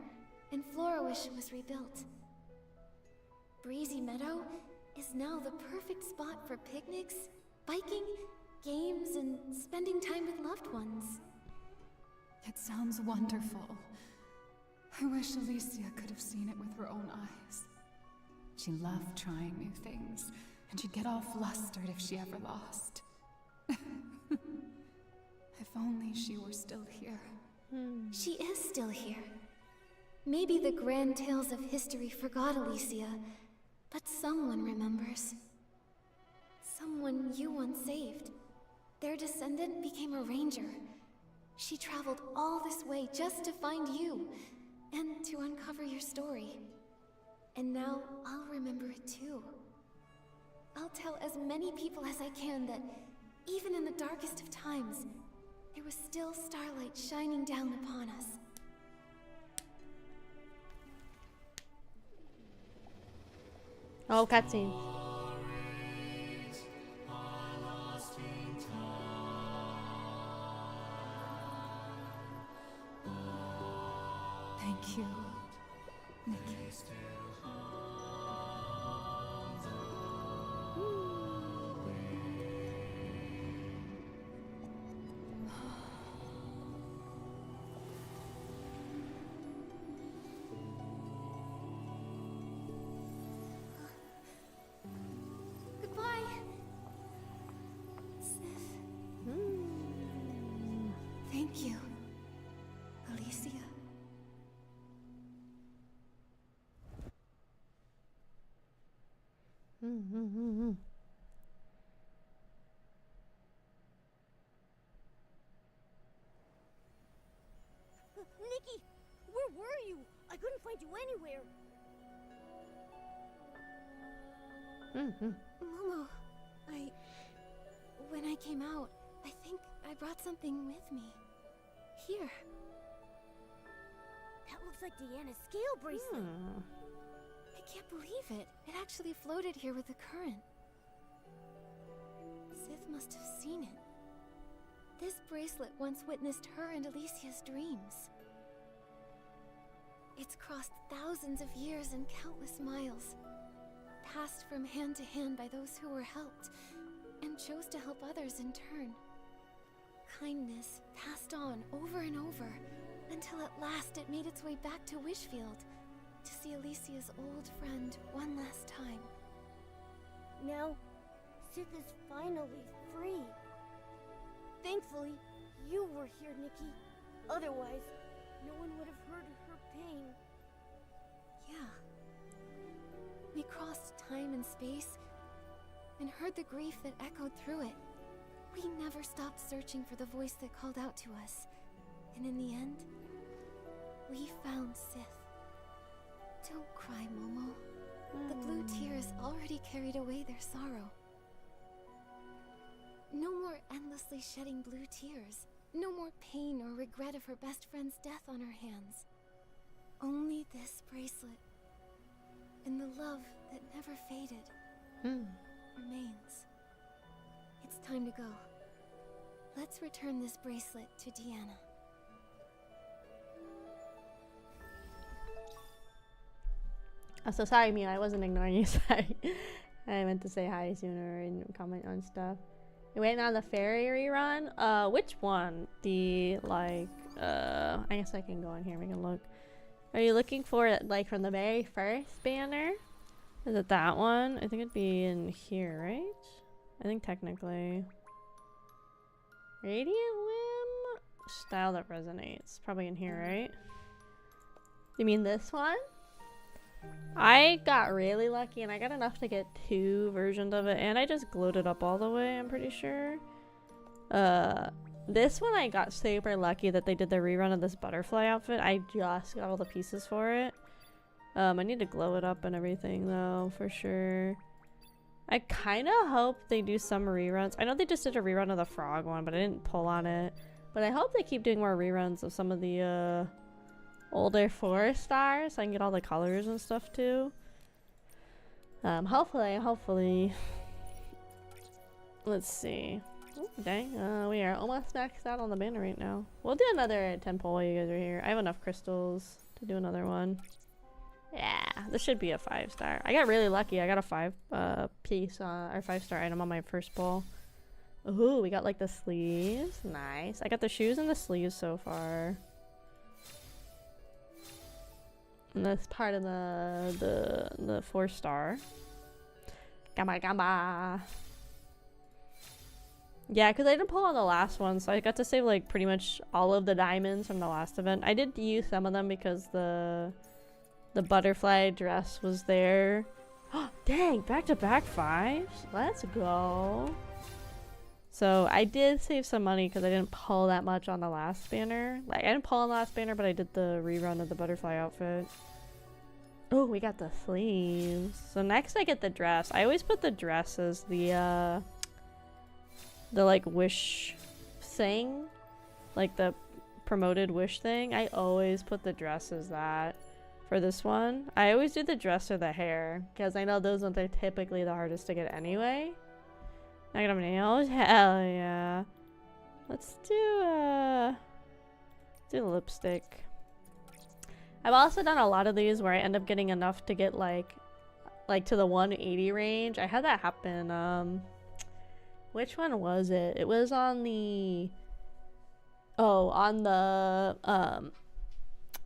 Speaker 2: and Florawish was rebuilt. Breezy Meadow is now the perfect spot for picnics, biking, games, and spending time with loved ones.
Speaker 9: It sounds wonderful. I wish Alicia could have seen it with her own eyes. She loved trying new things, and she'd get all flustered if she ever lost. If only she were still here.
Speaker 2: She is still here. Maybe the grand tales of history forgot Alicia, but someone remembers. Someone you once saved. Their descendant became a ranger. She traveled all this way just to find you, and to uncover your story. And now I'll remember it too. I'll tell as many people as I can that, even in the darkest of times, there was still starlight shining down upon us.
Speaker 1: Oh, cutscene.
Speaker 9: Thank you, Nikki.
Speaker 2: Goodbye, Sif. Thank you, Alicia.
Speaker 4: Nikki, where were you? I couldn't find you anywhere.
Speaker 2: Momo, when I came out, I think I brought something with me. Here.
Speaker 4: That looks like Deanna's scale bracelet.
Speaker 2: I can't believe it. It actually floated here with the current. Sith must have seen it. This bracelet once witnessed her and Alicia's dreams. It's crossed thousands of years and countless miles, passed from hand to hand by those who were helped, and chose to help others in turn. Kindness passed on over and over, until at last it made its way back to Wishfield, to see Alicia's old friend one last time.
Speaker 4: Now, Sith is finally free. Thankfully, you were here, Nikki. Otherwise, no one would have heard her pain.
Speaker 2: Yeah. We crossed time and space, and heard the grief that echoed through it. We never stopped searching for the voice that called out to us. And in the end, we found Sith. Don't cry, Momo. The blue tears already carried away their sorrow. No more endlessly shedding blue tears. No more pain or regret of her best friend's death on her hands. Only this bracelet, and the love that never faded, remains. It's time to go. Let's return this bracelet to Deanna.
Speaker 1: I'm so sorry, Mia. I wasn't ignoring you. Sorry. I meant to say hi sooner and comment on stuff. You waiting on the fairy rerun? Which one? The, like, I guess I can go in here and we can look. Are you looking for it, like, from the very first banner? Is it that one? I think it'd be in here, right? I think technically. Radiant Whim? Style that resonates. Probably in here, right? You mean this one? I got really lucky and I got enough to get 2 versions of it, and I just glued it up all the way, I'm pretty sure. This one I got super lucky that they did the rerun of this butterfly outfit. I just got all the pieces for it. I need to glow it up and everything though, for sure. I kind of hope they do some reruns. I know they just did a rerun of the frog one, but I didn't pull on it. But I hope they keep doing more reruns of some of the older 4-stars so I can get all the colors and stuff too. Hopefully. Let's see. Ooh, dang, we are almost maxed out on the banner right now. We'll do another 10 poll while you guys are here. I have enough crystals to do another one. Yeah, this should be a 5-star. I got really lucky. I got a 5-star item on my first poll. Ooh, we got like the sleeves. Nice. I got the shoes and the sleeves so far. And that's part of the 4-star. Gamba. Yeah, because I didn't pull on the last one, so I got to save like pretty much all of the diamonds from the last event. I did use some of them because the butterfly dress was there. Oh, dang, back-to-back 5s? Let's go. So I did save some money because I didn't pull that much on the last banner. Like, I didn't pull on the last banner, but I did the rerun of the butterfly outfit. Oh, we got the sleeves. So next I get the dress. I always put the dress as the like wish thing. Like the promoted wish thing. I always put the dress as that. For this one, I always do the dress or the hair because I know those ones are typically the hardest to get anyway. I got nails. Hell yeah. Let's do the lipstick. I've also done a lot of these where I end up getting enough to get like to the 180 range. I had that happen. Which one was it? It was on the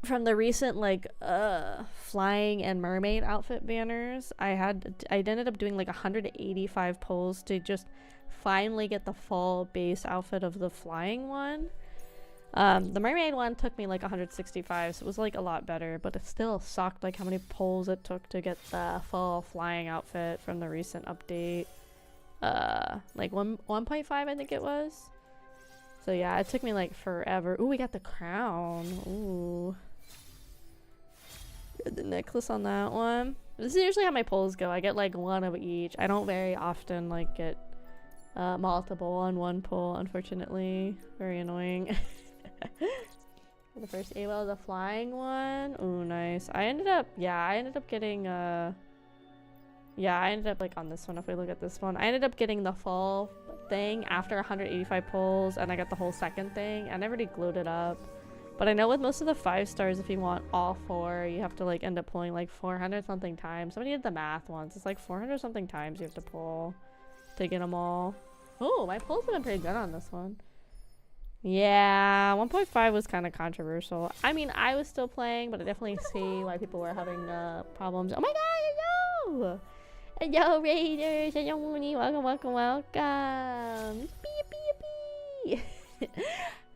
Speaker 1: from the recent like flying and mermaid outfit banners. I ended up doing like 185 pulls to just finally get the full base outfit of the flying one. The mermaid one took me like 165, so it was like a lot better, but it still sucked like how many pulls it took to get the full flying outfit from the recent update. Like 1.5 I think it was. So yeah, it took me like forever. Ooh, we got the crown. Ooh. The necklace on that one. This is usually how my pulls go. I get like one of each. I don't very often like get multiple on one pull, unfortunately. Very annoying. The first AWOL, the flying one. Ooh, nice. I ended up getting I ended up like on this one. If we look at this one, I ended up getting the full thing after 185 pulls, and I got the whole second thing. I never really glued it up. But I know with most of the 5-stars, if you want all 4, you have to like end up pulling like 400 something times. Somebody did the math once. It's like 400 something times you have to pull to get them all. Oh, my pulls have been pretty good on this one. Yeah, 1.5 was kind of controversial. I mean, I was still playing, but I definitely see why people were having problems. Oh my god, hello! Hello, Raiders! Hello, Mooney! Welcome! Beep.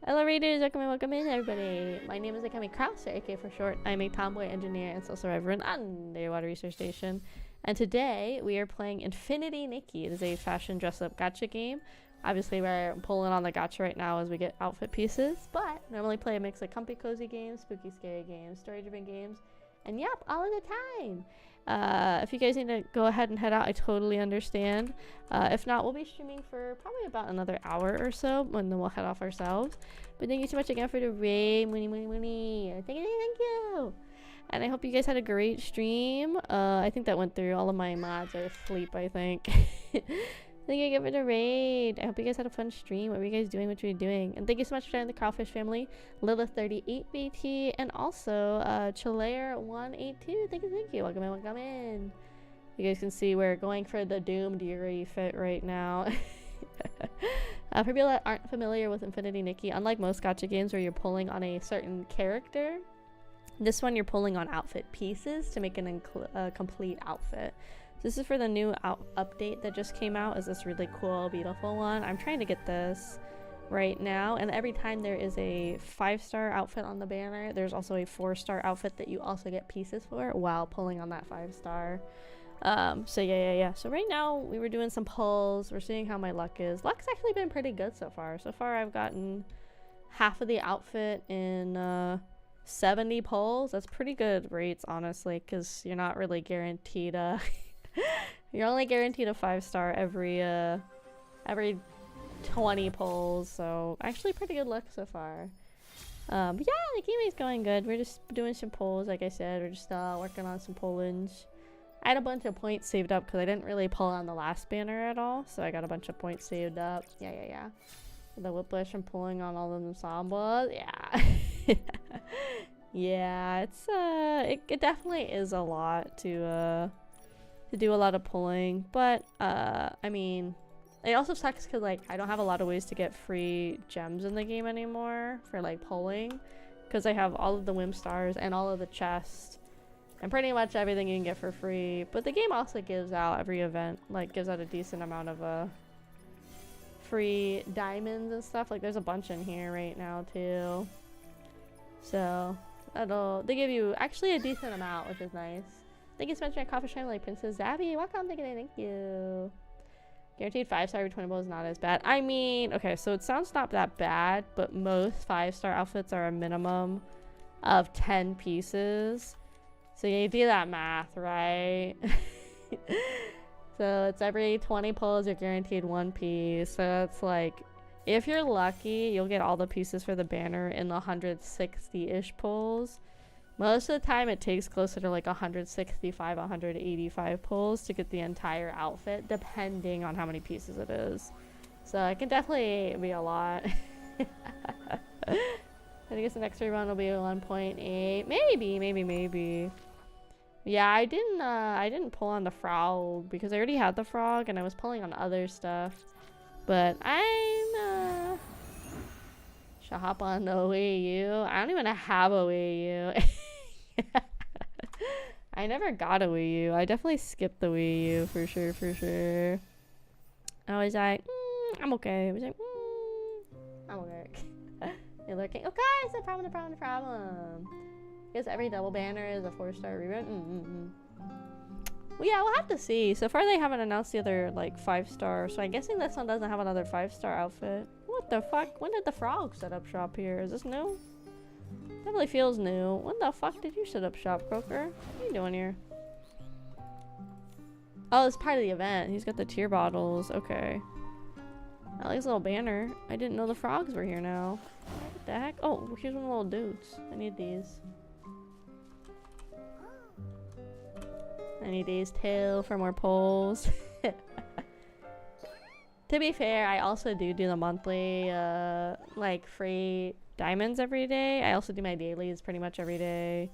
Speaker 1: Hello Raiders, welcome in everybody. My name is Akemi Kraus, or AK for short. I'm a tomboy engineer and soul survivor in underwater research station. And today we are playing Infinity Nikki. It is a fashion dress-up gacha game. Obviously we're pulling on the gacha right now as we get outfit pieces, but normally play a mix of comfy cozy games, spooky scary games, story-driven games, and yep, all of the time. If you guys need to go ahead and head out, I totally understand. If not, we'll be streaming for probably about another hour or so, and then we'll head off ourselves. But thank you so much again for the raid, Mooney. Thank you. And I hope you guys had a great stream. I think that went through. All of my mods are asleep, I think. Thank you again for the raid. I hope you guys had a fun stream. What were you guys doing? What were you doing? And thank you so much for joining the Kraufish family, Lilith38BT, and also Chilair182. Thank you. Welcome in. You guys can see we're going for the doomed Yuri fit right now. For people that aren't familiar with Infinity Nikki, unlike most gacha games where you're pulling on a certain character, this one you're pulling on outfit pieces to make a complete outfit. This is for the new update that just came out. Is this really cool, beautiful one? I'm trying to get this. right now, and every time there is a 5-star outfit on the banner, there's also a 4-star outfit that you also get pieces for while pulling on that 5-star. So yeah. So right now we were doing some pulls. We're seeing how my luck is. Luck's actually been pretty good so far. So far I've gotten half of the outfit in 70 pulls. That's pretty good rates, honestly, because you're not really guaranteed you're only guaranteed a 5-star every 20 pulls, so actually pretty good luck so far. But yeah, the game is going good. We're just doing some pulls, like I said. We're just working on some pull-ins. I had a bunch of points saved up because I didn't really pull on the last banner at all, so I got a bunch of points saved up. Yeah. The whiplash from pulling on all of the ensembles. Yeah. Yeah, it's it definitely is a lot to do a lot of pulling, but I mean, it also sucks because like I don't have a lot of ways to get free gems in the game anymore for like pulling, because I have all of the Whim Stars and all of the chests and pretty much everything you can get for free. But the game also gives out every event, like gives out a decent amount of free diamonds and stuff. Like there's a bunch in here right now too, so they give you actually a decent amount, which is nice. Thank you so much for my Kraufish Art, like Princess Zabby. Welcome, thank you. Guaranteed 5-star every 20 balls is not as bad. I mean, okay, so it sounds not that bad, but most 5-star outfits are a minimum of 10 pieces. So you do that math, right? So it's every 20 pulls you're guaranteed 1 piece. So it's like, if you're lucky, you'll get all the pieces for the banner in the 160-ish pulls. Most of the time it takes closer to like 165, 185 pulls to get the entire outfit, depending on how many pieces it is. So it can definitely be a lot. I guess the next rerun will be 1.8. Maybe. Yeah, I didn't pull on the frog because I already had the frog and I was pulling on other stuff. But I'm should hop on the Wii U. I don't even have a Wii U. I never got a Wii U. I definitely skipped the Wii U for sure. I was like, I'm okay. I was like, I'm okay. You're looking. Okay, it's no problem. Because every double banner is a 4-star rerun. Well, yeah, we'll have to see. So far, they haven't announced the other, like, 5-star. So I'm guessing this one doesn't have another 5-star outfit. What the fuck? When did the frog set up shop here? Is this new? Definitely feels new. When the fuck did you set up shop, Croaker? What are you doing here? Oh, it's part of the event. He's got the tier bottles. Okay. I like his little banner. I didn't know the frogs were here now. What the heck? Oh, here's one of the little dudes. I need these. I need these too for more polls. To be fair, I also do the monthly, like, free diamonds every day. I also do my dailies pretty much every day.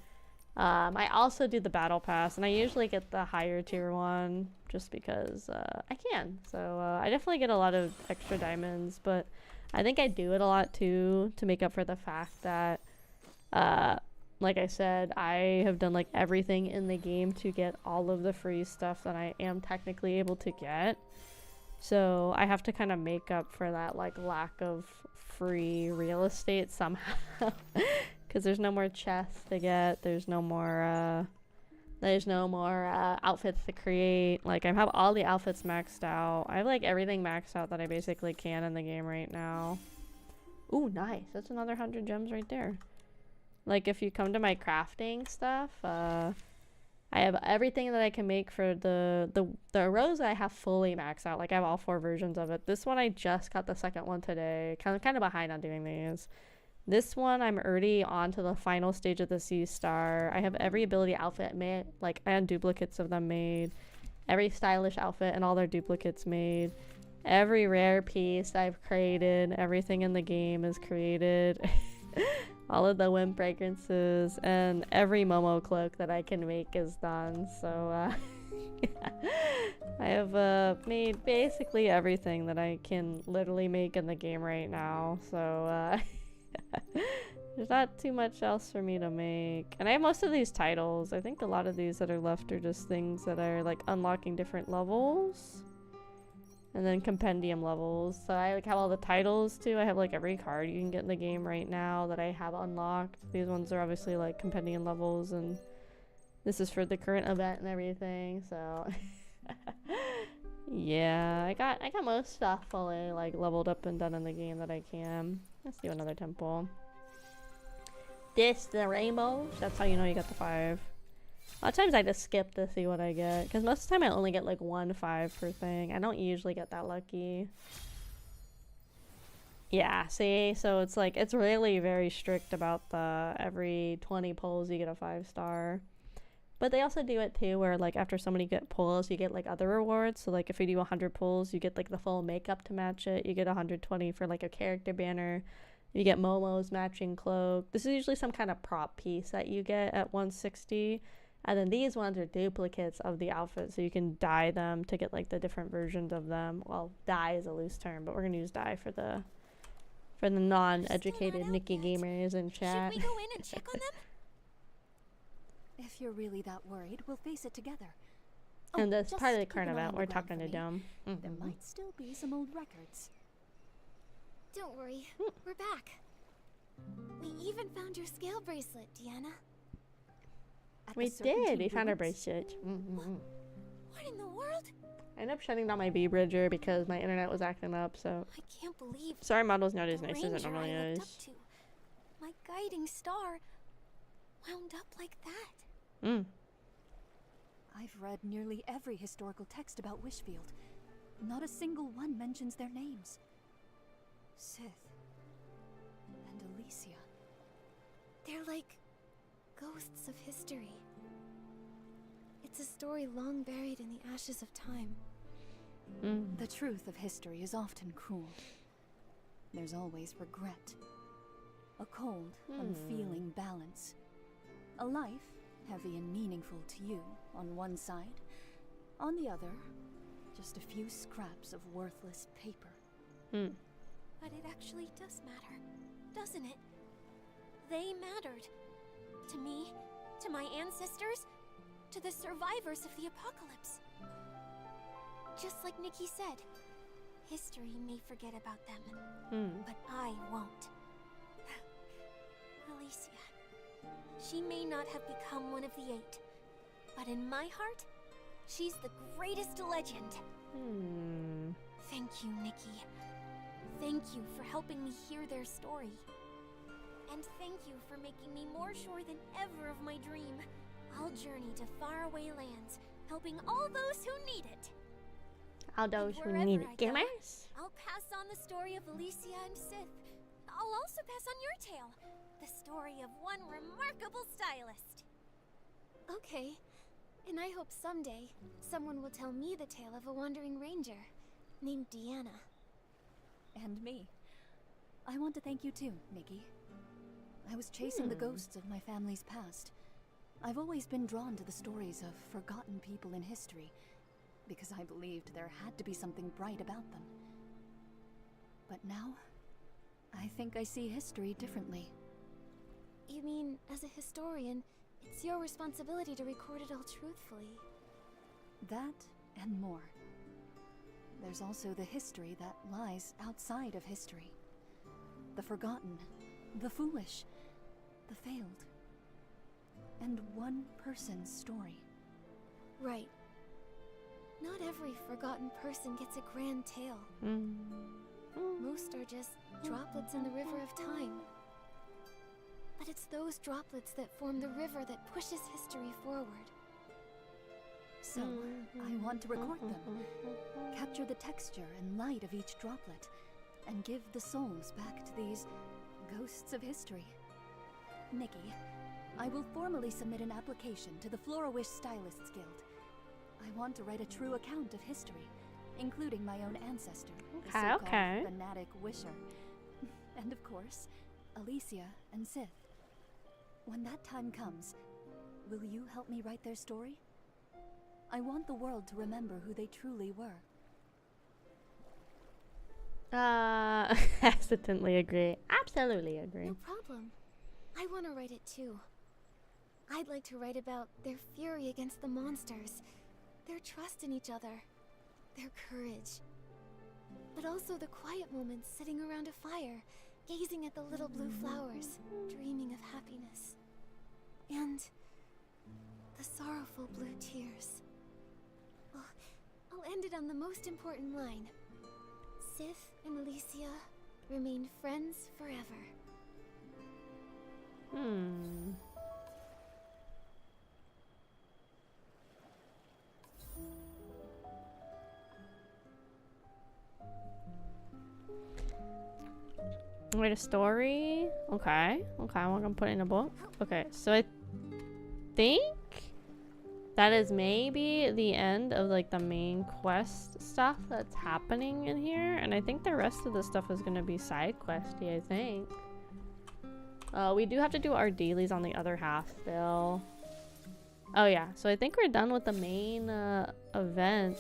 Speaker 1: I also do the battle pass, and I usually get the higher tier one just because I can. So I definitely get a lot of extra diamonds, but I think I do it a lot too to make up for the fact that, like I said, I have done like everything in the game to get all of the free stuff that I am technically able to get. So I have to kind of make up for that like lack of free real estate somehow. Because there's no more chests to get. There's no more outfits to create. Like, I have all the outfits maxed out. I have like everything maxed out that I basically can in the game right now. Ooh, nice. That's another 100 gems right there. Like, if you come to my crafting stuff, I have everything that I can make for the rose. I have fully maxed out. Like, I have all 4 versions of it. This one, I just got the second one today. Kind of behind on doing these. This one, I'm already on to the final stage of the Sea Star. I have every ability outfit made. Like, I had duplicates of them made. Every stylish outfit and all their duplicates made. Every rare piece I've created. Everything in the game is created. All of the Whim fragrances. And every Momo cloak that I can make is done. So, I have made basically everything that I can literally make in the game right now. So, there's not too much else for me to make. And I have most of these titles. I think a lot of these that are left are just things that are like unlocking different levels. And then compendium levels. So I like have all the titles too. I have like every card you can get in the game right now that I have unlocked. These ones are obviously like compendium levels, and this is for the current event and everything. So yeah, I got most stuff fully like leveled up and done in the game that I can. Let's do another temple. This the rainbow. That's how you know you got the 5. A lot of times I just skip to see what I get, because most of the time I only get like 1 5 per thing. I don't usually get that lucky. Yeah, see? So it's like, it's really very strict about the every 20 pulls you get a 5-star. But they also do it too where like after so many good pulls you get like other rewards. So like if you do 100 pulls you get like the full makeup to match it. You get 120 for like a character banner. You get Momo's matching cloak. This is usually some kind of prop piece that you get at 160. And then these ones are duplicates of the outfit, so you can dye them to get like the different versions of them. Well, dye is a loose term, but we're gonna use dye for the non-educated Nikki gamers in chat.
Speaker 6: Should we go in and check on them?
Speaker 9: If you're really that worried, we'll face it together.
Speaker 1: And that's
Speaker 9: just
Speaker 1: part of the
Speaker 9: keep
Speaker 1: current
Speaker 9: an eye
Speaker 1: event.
Speaker 9: on
Speaker 1: We're
Speaker 9: the ground
Speaker 1: talking
Speaker 9: for
Speaker 1: to
Speaker 9: me.
Speaker 1: Dome.
Speaker 9: There might still be some old records.
Speaker 2: Don't worry, we're back. We even found your scale bracelet, Deanna.
Speaker 1: We did. We found our bracelet.
Speaker 6: What in the world?
Speaker 1: I ended up shutting down my V-Bridger because my internet was acting up, so...
Speaker 6: I can't believe...
Speaker 1: Sorry, model's not as
Speaker 6: the
Speaker 1: nice as it
Speaker 6: ranger
Speaker 1: normally
Speaker 6: I looked
Speaker 1: is.
Speaker 6: up to, my guiding star, wound up like that.
Speaker 9: I've read nearly every historical text about Wishfield. Not a single one mentions their names. Sith and Alicia.
Speaker 2: They're like ghosts of history. It's a story long buried in the ashes of time.
Speaker 9: The truth of history is often cruel. There's always regret. A cold, unfeeling balance. A life, heavy and meaningful to you, on one side. On the other, just a few scraps of worthless paper.
Speaker 6: But it actually does matter, doesn't it? They mattered. To me, to my ancestors, to the survivors of the apocalypse. Just like Nikki said, history may forget about them, but I won't. Alicia, she may not have become one of the 8, but in my heart, she's the greatest legend. Thank you, Nikki. Thank you for helping me hear their story. And thank you for making me more sure than ever of my dream. I'll journey to faraway lands, helping all those who need it.
Speaker 1: All those who need it. Gamers?
Speaker 6: I'll pass on the story of Alicia and Sith. I'll also pass on your tale, the story of one remarkable stylist.
Speaker 2: Okay, and I hope someday someone will tell me the tale of a wandering ranger named Deanna.
Speaker 9: And me. I want to thank you too, Nikki. I was chasing the ghosts of my family's past. I've always been drawn to the stories of forgotten people in history, because I believed there had to be something bright about them. But now, I think I see history differently.
Speaker 2: You mean, as a historian, it's your responsibility to record it all truthfully?
Speaker 9: That and more. There's also the history that lies outside of history. The forgotten, the foolish, the failed. And one person's story.
Speaker 2: Right. Not every forgotten person gets a grand tale. Most are just droplets in the river of time. But it's those droplets that form the river that pushes history forward.
Speaker 9: So, I want to record them, capture the texture and light of each droplet, and give the souls back to these ghosts of history. Nikki, I will formally submit an application to the Flora-Wish Stylists Guild. I want to write a true account of history, including my own ancestor, the so-called fanatic wisher. And of course, Alicia and Sith. When that time comes, will you help me write their story? I want the world to remember who they truly were.
Speaker 1: Hesitantly agree. Absolutely agree.
Speaker 2: No problem. I want to write it too. I'd like to write about their fury against the monsters, their trust in each other, their courage, but also the quiet moments sitting around a fire, gazing at the little blue flowers, dreaming of happiness. And the sorrowful blue tears. I'll end it on the most important line. Sif and Alicia remain friends forever.
Speaker 1: Wait, a story? Okay. Okay, I'm gonna put it in a book. Okay, so I think that is maybe the end of like the main quest stuff that's happening in here. And I think the rest of the stuff is gonna be side questy, I think. We do have to do our dailies on the other half still. Oh yeah, so I think we're done with the main event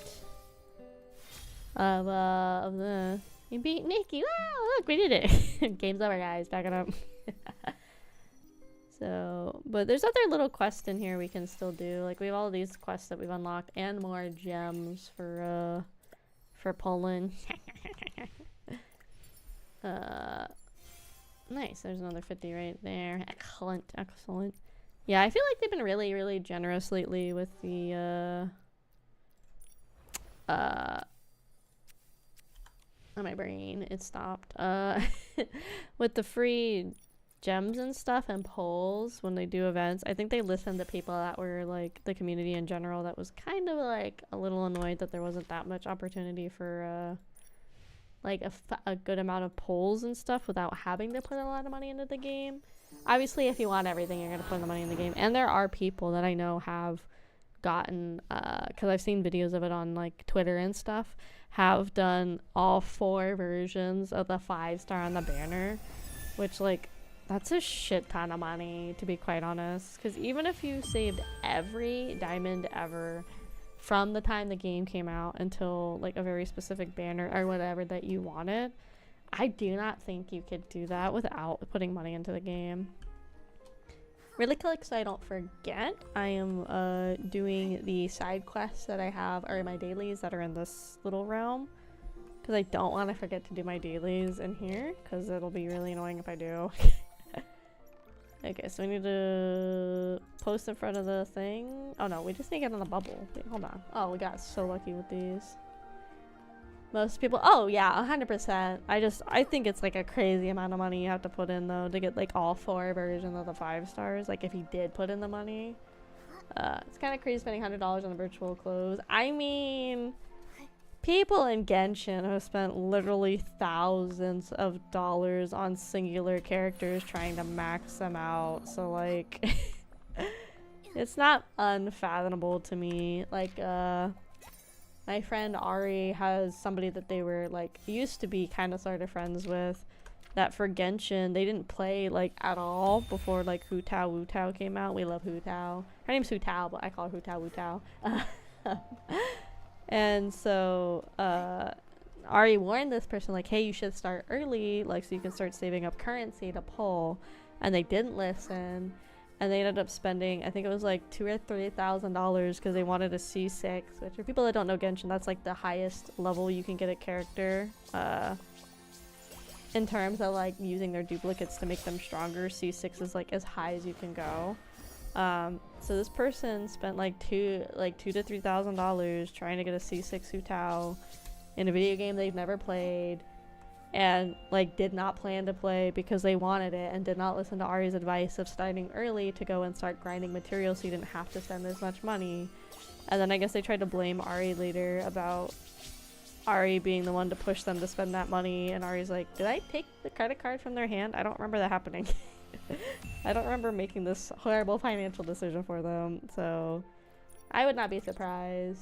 Speaker 1: of this. We beat Nikki. Wow, look, we did it. Game's over, guys. Back it up. So, but there's other little quests in here we can still do. Like, we have all these quests that we've unlocked and more gems for Poland. Nice. There's another 50 right there. Excellent. Excellent. Yeah, I feel like they've been really, really generous lately with the, oh, my brain, it stopped. With the free gems and stuff and polls when they do events. I think they listened to people that were like the community in general that was kind of like a little annoyed that there wasn't that much opportunity for like a good amount of polls and stuff without having to put a lot of money into the game. Obviously, if you want everything, you're going to put the money in the game. And there are people that I know have gotten, because I've seen videos of it on like Twitter and stuff, have done all 4 versions of the 5-star on the banner, which like that's a shit ton of money, to be quite honest, because even if you saved every diamond ever from the time the game came out until like a very specific banner or whatever that you wanted, I do not think you could do that without putting money into the game. Really quick, so I don't forget, I am doing the side quests that I have, or my dailies that are in this little realm, because I don't want to forget to do my dailies in here, because it'll be really annoying if I do. Okay, so we need to post in front of the thing. Oh no, we just need to get on the bubble. Wait, hold on. Oh, we got so lucky with these. Most people, oh yeah, 100%. I think it's like a crazy amount of money you have to put in though to get like all 4 versions of the 5 stars. Like if you did put in the money, it's kind of crazy spending $100 on a virtual clothes. I mean, people in Genshin have spent literally thousands of dollars on singular characters trying to max them out. So like, it's not unfathomable to me. Like, my friend Ari has somebody that they were like used to be kind of sort of friends with, that for Genshin they didn't play like at all before like Hu Tao Wu Tao came out. We love Hu Tao. Her name's Hu Tao, but I call her Hu Tao Wu Tao. And so Ari warned this person like, hey, you should start early, like so you can start saving up currency to pull, and they didn't listen. And they ended up spending, I think it was like $2,000 or $3,000 because they wanted a C6, which for people that don't know Genshin, that's like the highest level you can get a character in terms of like using their duplicates to make them stronger. C6 is like as high as you can go. So this person spent like $2,000 to $3,000 trying to get a C6 Hu Tao in a video game they've never played, and like did not plan to play because they wanted it, and did not listen to Ari's advice of starting early to go and start grinding materials so you didn't have to spend as much money. And then I guess they tried to blame Ari later about Ari being the one to push them to spend that money, and Ari's like, did I take the credit card from their hand? I don't remember that happening. I don't remember making this horrible financial decision for them, so I would not be surprised.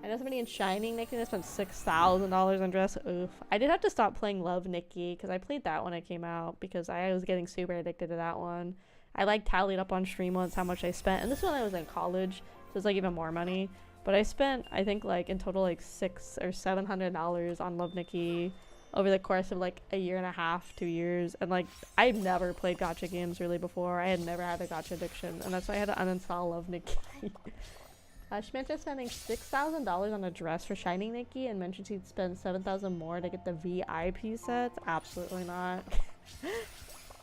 Speaker 1: I know somebody in Shining Nikki that spent $6,000 on dress. Oof. I did have to stop playing Love Nikki because I played that when it came out because I was getting super addicted to that one. I like tallied up on stream once how much I spent, and this one I was in college, so it's like even more money. But I spent, I think like in total like $600 or $700 on Love Nikki over the course of like a year and a half, 2 years. And like I've never played gacha games really before. I had never had a gacha addiction, and that's why I had to uninstall Love Nikki. She mentioned spending $6,000 on a dress for Shining Nikki and mentioned she'd spend $7,000 more to get the VIP sets. Absolutely not.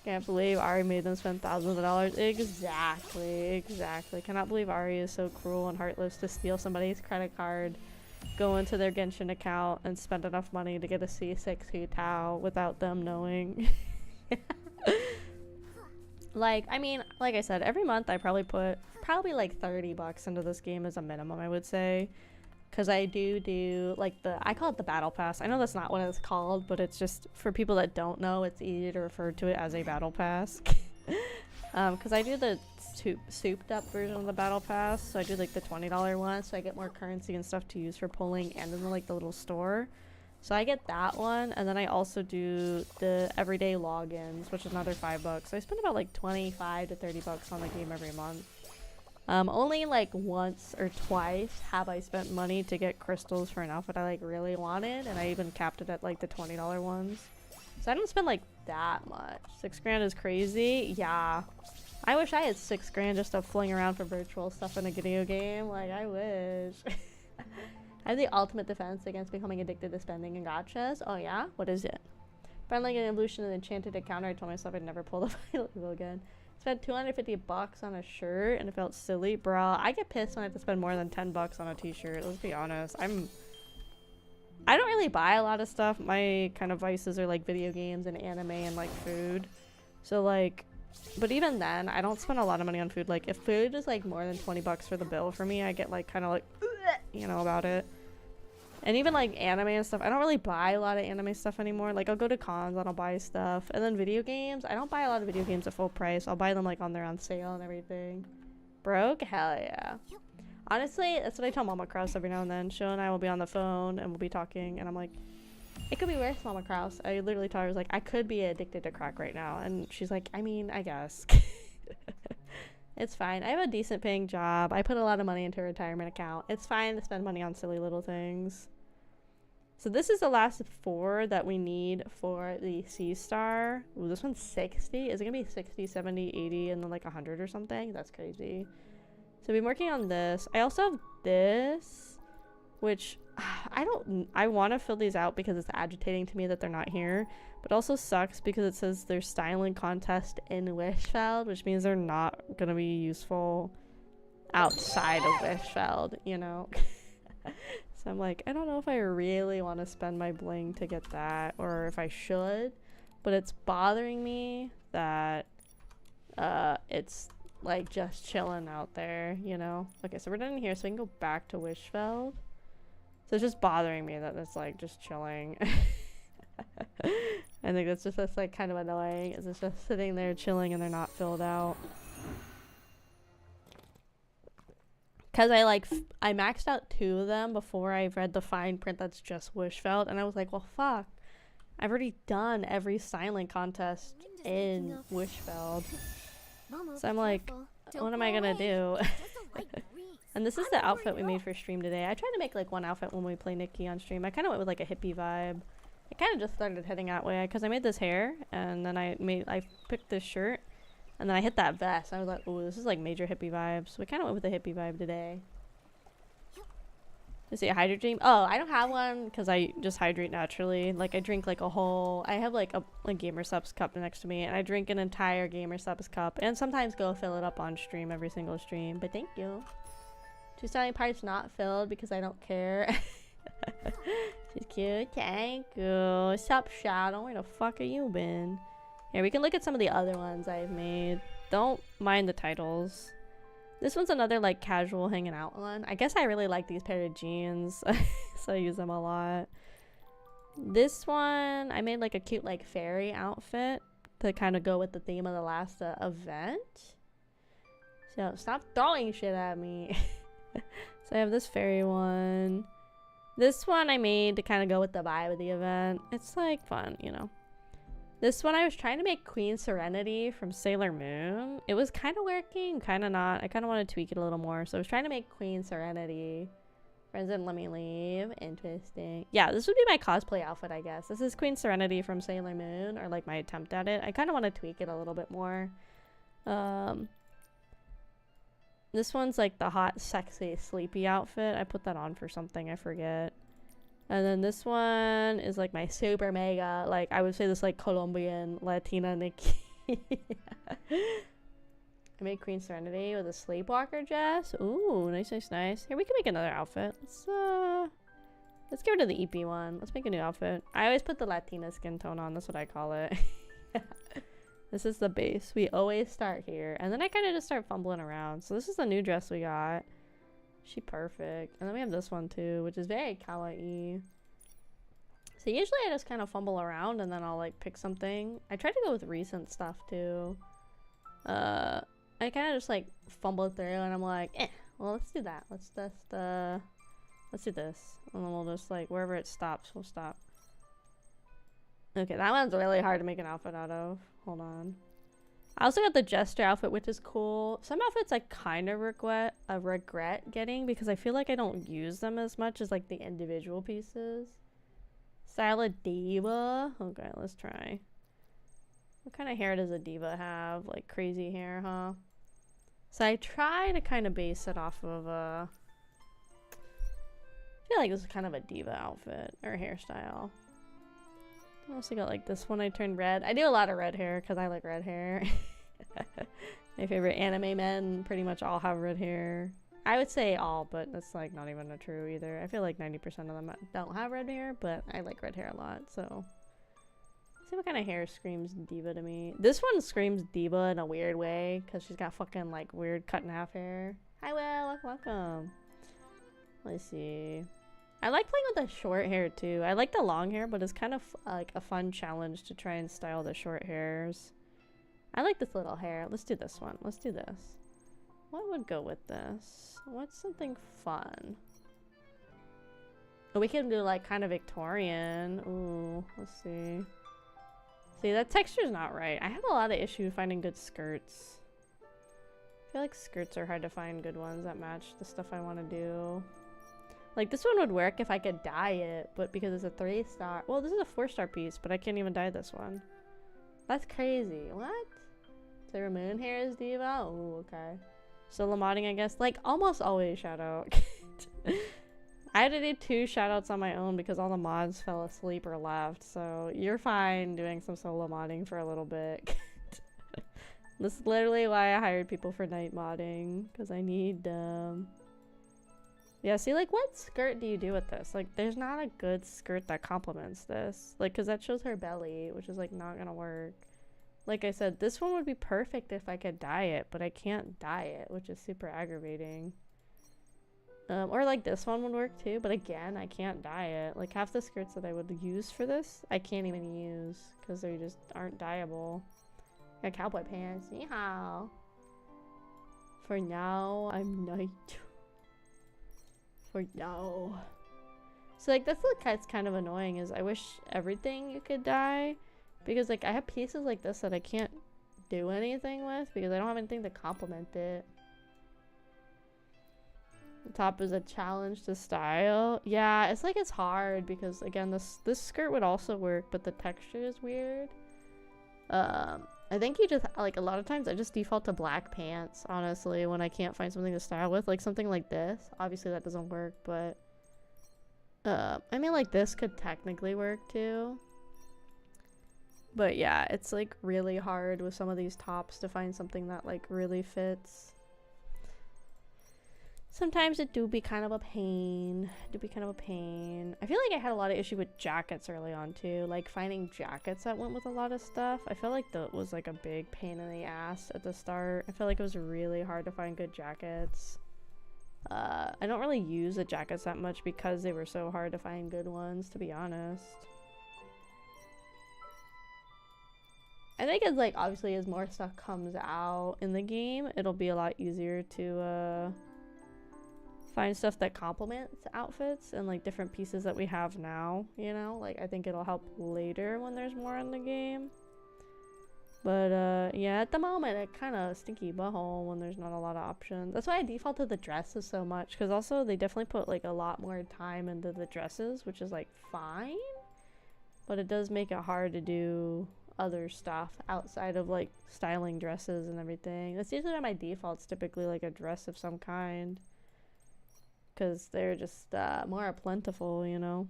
Speaker 1: Can't believe Ari made them spend thousands of dollars. Exactly. Cannot believe Ari is so cruel and heartless to steal somebody's credit card, go into their Genshin account, and spend enough money to get a C6 Hu Tao without them knowing. Like, I mean, like I said, every month I probably put like $30 into this game as a minimum, I would say. Because I do like I call it the battle pass. I know that's not what it's called, but it's just, for people that don't know, it's easy to refer to it as a battle pass. Because I do the souped up version of the battle pass, so I do like the $20 one, so I get more currency and stuff to use for pulling and in like the little store. So I get that one, and then I also do the everyday logins, which is another $5. So I spend about like 25 to 30 bucks on the game every month. Only like once or twice have I spent money to get crystals for an outfit I like really wanted, and I even capped it at like the $20 ones. So I don't spend like that much. $6,000 is crazy. Yeah, I wish I had $6,000 just to fling around for virtual stuff in a video game. Like, I wish. I have the ultimate defense against becoming addicted to spending in gachas. Oh yeah? What is it? Finally getting an evolution of the enchanted encounter, I told myself I'd never pull the final evil again. Spent 250 bucks on a shirt and it felt silly. Bruh, I get pissed when I have to spend more than 10 bucks on a t-shirt. Let's be honest. I don't really buy a lot of stuff. My kind of vices are like video games and anime and like food. So like, but even then, I don't spend a lot of money on food. Like, if food is like more than 20 bucks for the bill for me, I get like kind of like, you know, about it. And even like anime and stuff, I don't really buy a lot of anime stuff anymore. Like, I'll go to cons and I'll buy stuff. And then video games, I don't buy a lot of video games at full price. I'll buy them like on sale and everything. Broke? Hell yeah. Honestly, that's what I tell Mama Kraus every now and then. She and I will be on the phone and we'll be talking, and I'm like, it could be worse, Mama Kraus. I literally told her, I was like, I could be addicted to crack right now. And she's like, I mean, I guess. It's fine. I have a decent paying job. I put a lot of money into a retirement account. It's fine to spend money on silly little things. So this is the last 4 that we need for the C star. Ooh, this one's 60. Is it gonna be 60, 70, 80, and then like 100 or something? That's crazy. So I've been working on this. I also have this, which I want to fill these out because it's agitating to me that they're not here, but also sucks because it says there's styling contest in Wishfeld, which means they're not gonna be useful outside of Wishfeld, you know. So I'm like, I don't know if I really want to spend my bling to get that, or if I should, but it's bothering me that it's like just chilling out there, you know. Okay, so we're done here, so we can go back to Wishfeld. So it's just bothering me that it's like just chilling. I think that's like kind of annoying, is it's just sitting there chilling and they're not filled out. Because I maxed out 2 of them before I read the fine print that's just Wishfeld, and I was like, well, fuck. I've already done every styling contest in Wishfeld. So I'm like, what am I gonna do? And this is the outfit we made for stream today. I tried to make like one outfit when we play Nikki on stream. I kind of went with like a hippie vibe. I kind of just started heading that way because I made this hair, and then I picked this shirt, and then I hit that vest. I was like, oh, this is like major hippie vibes. So we kind of went with the hippie vibe today. Is it a hydrate dream? Oh, I don't have one because I just hydrate naturally. Like, I drink like I have like a Gamer Subs cup next to me, and I drink an entire Gamer Subs cup, and sometimes go fill it up on stream every single stream. But thank you. 2 styling parts not filled because I don't care. She's cute. Thank you. Sup, Shadow? Where the fuck have you been? Here, we can look at some of the other ones I've made. Don't mind the titles. This one's another like casual hanging out one. I guess I really like these pair of jeans, so I use them a lot. This one, I made like a cute like fairy outfit to kind of go with the theme of the last event. So stop throwing shit at me. So I have this fairy one. This one I made to kind of go with the vibe of the event. It's like fun, you know. This one I was trying to make Queen Serenity from Sailor Moon. It was kind of working, kind of not. I kind of want to tweak it a little more. So I was trying to make Queen Serenity. Friends didn't let me leave. Interesting. Yeah, this would be my cosplay outfit, I guess. This is Queen Serenity from Sailor Moon, or like my attempt at it. I kind of want to tweak it a little bit more. This one's like the hot, sexy, sleepy outfit. I put that on for something, I forget. And then this one is like my super mega, like I would say this like Colombian Latina Nikki. I made Queen Serenity with a sleepwalker dress. Ooh, nice, nice, nice. Here, we can make another outfit. Let's get rid of the EP one. Let's make a new outfit. I always put the Latina skin tone on. That's what I call it. This is the base. We always start here. And then I kind of just start fumbling around. So this is the new dress we got. She perfect. And then we have this one too, which is very kawaii. So usually I just kind of fumble around and then I'll like pick something. I try to go with recent stuff too. I kind of just like fumble through and I'm like, well, let's do that. Let's do this. And then we'll just like, wherever it stops, we'll stop. Okay, that one's really hard to make an outfit out of. Hold on. I also got the Jester outfit, which is cool. Some outfits I kind of regret getting because I feel like I don't use them as much as like the individual pieces. Style a diva. Okay, let's try. What kind of hair does a diva have? Like crazy hair, huh? So I try to kind of base it off of I feel like this is kind of a diva outfit or hairstyle. I also got like this one I turned red. I do a lot of red hair because I like red hair. My favorite anime men pretty much all have red hair. I would say all, but that's like not even true either. I feel like 90% of them don't have red hair, but I like red hair a lot, so. Let's see what kind of hair screams diva to me. This one screams diva in a weird way because she's got fucking like weird cut in half hair. Hi Will, welcome. Let's see. I like playing with the short hair too. I like the long hair, but it's kind of like a fun challenge to try and style the short hairs. I like this little hair. Let's do this one. Let's do this. What would go with this? What's something fun? Oh, we can do like kind of Victorian. Ooh, let's see. See, that texture's not right. I have a lot of issue finding good skirts. I feel like skirts are hard to find good ones that match the stuff I want to do. Like, this one would work if I could dye it, but because it's a 3-star... Well, this is a 4-star piece, but I can't even dye this one. That's crazy. What? Sailor Moon hair is diva? Oh, okay. Solo modding, I guess. Like, almost always shout out. I had to do 2 shoutouts on my own because all the mods fell asleep or left, so you're fine doing some solo modding for a little bit. This is literally why I hired people for night modding, because I need them. Yeah, see, like, what skirt do you do with this? Like, there's not a good skirt that complements this. Like, because that shows her belly, which is, like, not gonna work. Like I said, this one would be perfect if I could dye it, but I can't dye it, which is super aggravating. Or, like, this one would work, too, but again, I can't dye it. Like, half the skirts that I would use for this, I can't even use, because they just aren't dyeable. Got cowboy pants. Yeehaw! For now, I'm night. For now. So like that's what's kind of annoying is I wish everything you could dye because like I have pieces like this that I can't do anything with because I don't have anything to complement it. The top is a challenge to style. Yeah, it's like it's hard because again this skirt would also work but the texture is weird. I think you just like a lot of times I just default to black pants honestly when I can't find something to style with, like something like this. Obviously that doesn't work, but I mean like this could technically work too. But yeah, it's like really hard with some of these tops to find something that like really fits. Sometimes it do be kind of a pain. I feel like I had a lot of issue with jackets early on too. Like finding jackets that went with a lot of stuff. I felt like that was like a big pain in the ass at the start. I felt like it was really hard to find good jackets. I don't really use the jackets that much because they were so hard to find good ones, to be honest. I think it's like obviously as more stuff comes out in the game, it'll be a lot easier to find stuff that complements outfits and like different pieces that we have now, you know? Like I think it'll help later when there's more in the game. But yeah, at the moment it kind of stinky butthole when there's not a lot of options. That's why I default to the dresses so much because also they definitely put like a lot more time into the dresses, which is like fine. But it does make it hard to do other stuff outside of like styling dresses and everything. That's usually my default's typically like a dress of some kind, because they're just more plentiful, you know.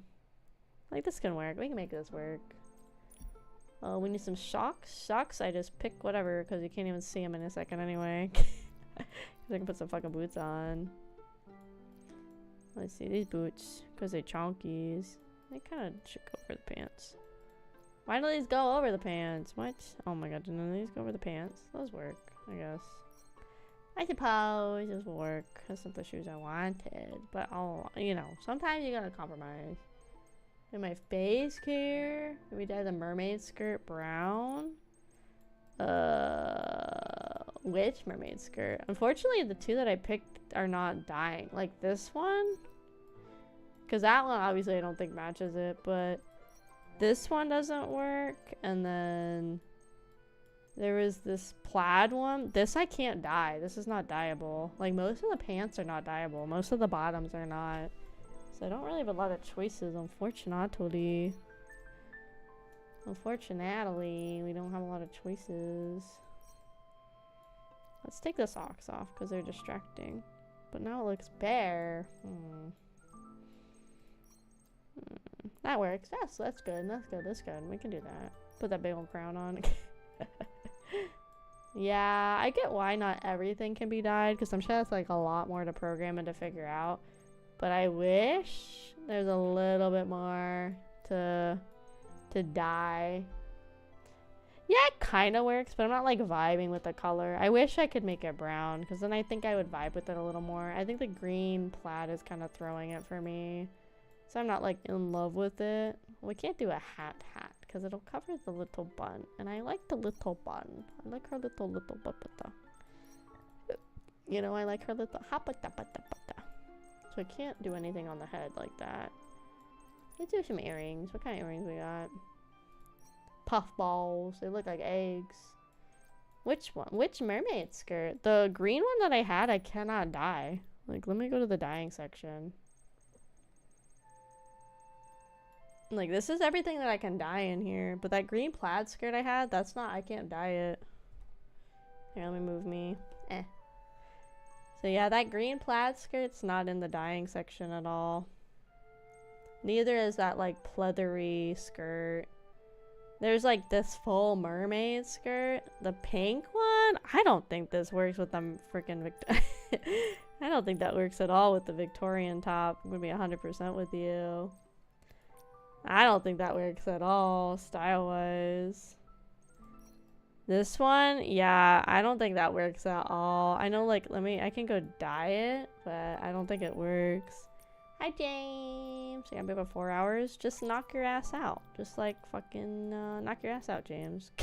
Speaker 1: Like this can work. We can make this work. Oh, we need some socks. Socks, I just pick whatever because you can't even see them in a second anyway. Because I can put some fucking boots on. Let's see, these boots, because they're chonkies. They kind of should go over the pants. Why do these go over the pants? What? Oh my god, didn't these go over the pants? Those work, I guess. I suppose those will work. That's not the shoes I wanted. But, oh, you know, sometimes you gotta compromise. In my face here, we dye the mermaid skirt brown. Which mermaid skirt? Unfortunately, the two that I picked are not dyeing. Like this one, because that one obviously I don't think matches it, but this one doesn't work. And then there was this plaid one. This I can't dye. This is not dyeable. Like most of the pants are not dyeable. Most of the bottoms are not. So I don't really have a lot of choices, unfortunately. Unfortunately, we don't have a lot of choices. Let's take the socks off because they're distracting. But now it looks bare. That works. Yes, that's good. That's good. That's good. We can do that. Put that big old crown on. Yeah, I get why not everything can be dyed, because I'm sure that's like a lot more to program and to figure out. But I wish there's a little bit more to dye. Yeah, it kind of works, but I'm not like vibing with the color. I wish I could make it brown, because then I think I would vibe with it a little more. I think the green plaid is kind of throwing it for me, so I'm not like in love with it. We can't do a hat because it'll cover the little bun, and I like the little bun. I like her little bapata. You know, I like her little hapata. So I can't do anything on the head like that. Let's do some earrings. What kind of earrings we got? Puff balls. They look like eggs. Which one? Which mermaid skirt? The green one that I had, I cannot dye. Like, let me go to the dyeing section. Like, this is everything that I can dye in here. But that green plaid skirt I had, that's not, I can't dye it. Here, let me move me. So yeah, that green plaid skirt's not in the dyeing section at all. Neither is that like pleathery skirt. There's like this full mermaid skirt. The pink one, I don't think this works with them freaking I don't think that works at all with the Victorian top. I'm gonna be 100% with you. I don't think that works at all, style-wise. This one, yeah, I don't think that works at all. I know, like, I can go dye it, but I don't think it works. Hi, James. Yeah, maybe about 4 hours. Just knock your ass out. Just, like, fucking, knock your ass out, James.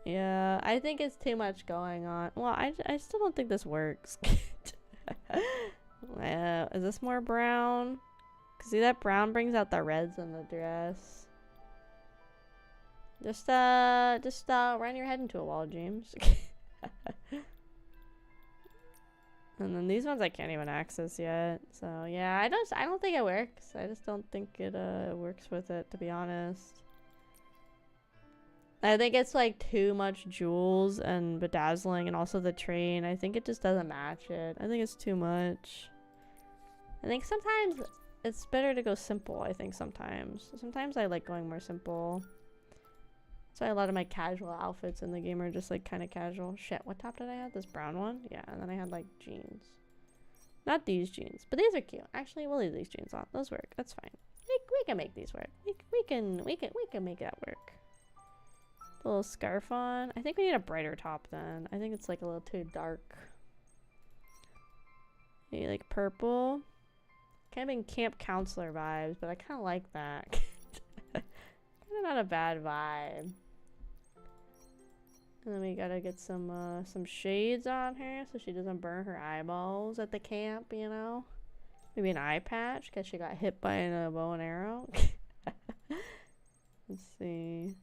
Speaker 1: Yeah, I think it's too much going on. Well, I still don't think this works. Is this more brown? Cause see, that brown brings out the reds in the dress. Just run your head into a wall, James. And then these ones I can't even access yet. So yeah, I don't think it works. I just don't think it works with it, to be honest. I think it's like too much jewels and bedazzling, and also the train. I think it just doesn't match it. I think it's too much. I think sometimes it's better to go simple, I think sometimes. Sometimes I like going more simple. That's why a lot of my casual outfits in the game are just like kind of casual. Shit, what top did I have? This brown one? Yeah, and then I had like jeans. Not these jeans, but these are cute. Actually, we'll leave these jeans on. Those work. That's fine. We can make these work. We can make that work. The little scarf on. I think we need a brighter top then. I think it's like a little too dark. Maybe like purple. Kind of in camp counselor vibes, but I kind of like that. Kind of not a bad vibe. And then we gotta get some shades on her so she doesn't burn her eyeballs at the camp, you know? Maybe an eye patch because she got hit by a bow and arrow. Let's see.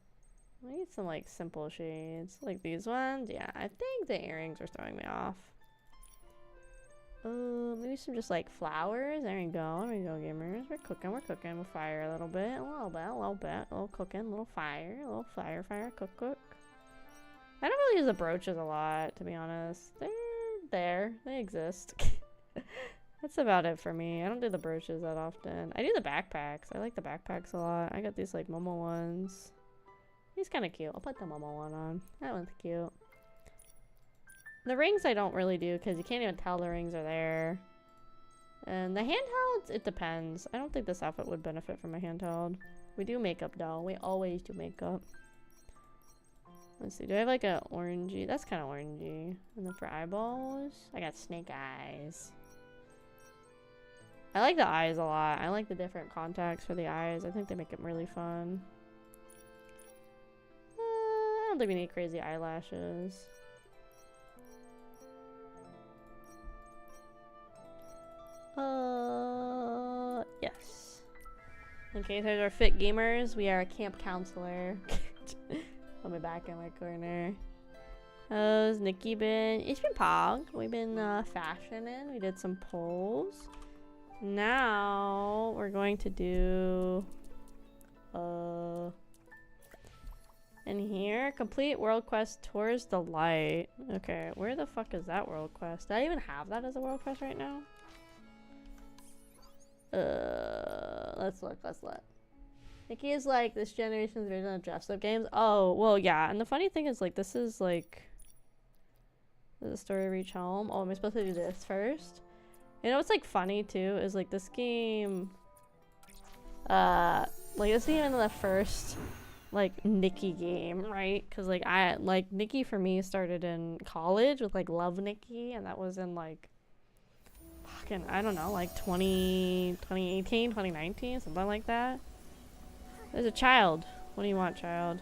Speaker 1: We need some like simple shades like these ones. Yeah, I think the earrings are throwing me off. Maybe some just like flowers. There you go. There you go, gamers. We're cooking. We're cooking. We'll fire a little bit. A little bit. A little bit. A little cooking. A little fire. A little fire. Fire. Cook. Cook. I don't really use the brooches a lot, to be honest. They're there. They exist. That's about it for me. I don't do the brooches that often. I do the backpacks. I like the backpacks a lot. I got these like Momo ones. He's kind of cute. I'll put the Momo one on. That one's cute. The rings I don't really do because you can't even tell the rings are there. And the handhelds, it depends. I don't think this outfit would benefit from a handheld. We do makeup though. We always do makeup. Let's see. Do I have like a orangey? That's kind of orangey. And then for eyeballs, I got snake eyes. I like the eyes a lot. I like the different contacts for the eyes. I think they make it really fun. I don't think we need crazy eyelashes. Yes. Okay, there's our fit gamers. We are a camp counselor. Put me back in my corner. How's Nikki been? It's been pog. We've been fashioning. We did some polls. Now we're going to do in here, complete world quest Tours the Light. Okay, where the fuck is that world quest? Do I even have that as a world quest right now? Let's look. Nikki is like this generation's version of dress-up games. Oh, well, yeah. And the funny thing is, like, this is like the story reach home. Oh, am I supposed to do this first? You know what's like funny too is like this game. Like this game in the first like Nikki game, right? Because like Nikki for me started in college with like Love Nikki, and that was in like fucking I don't know, like 2018, 2019, something like that. There's a child. What do you want, child?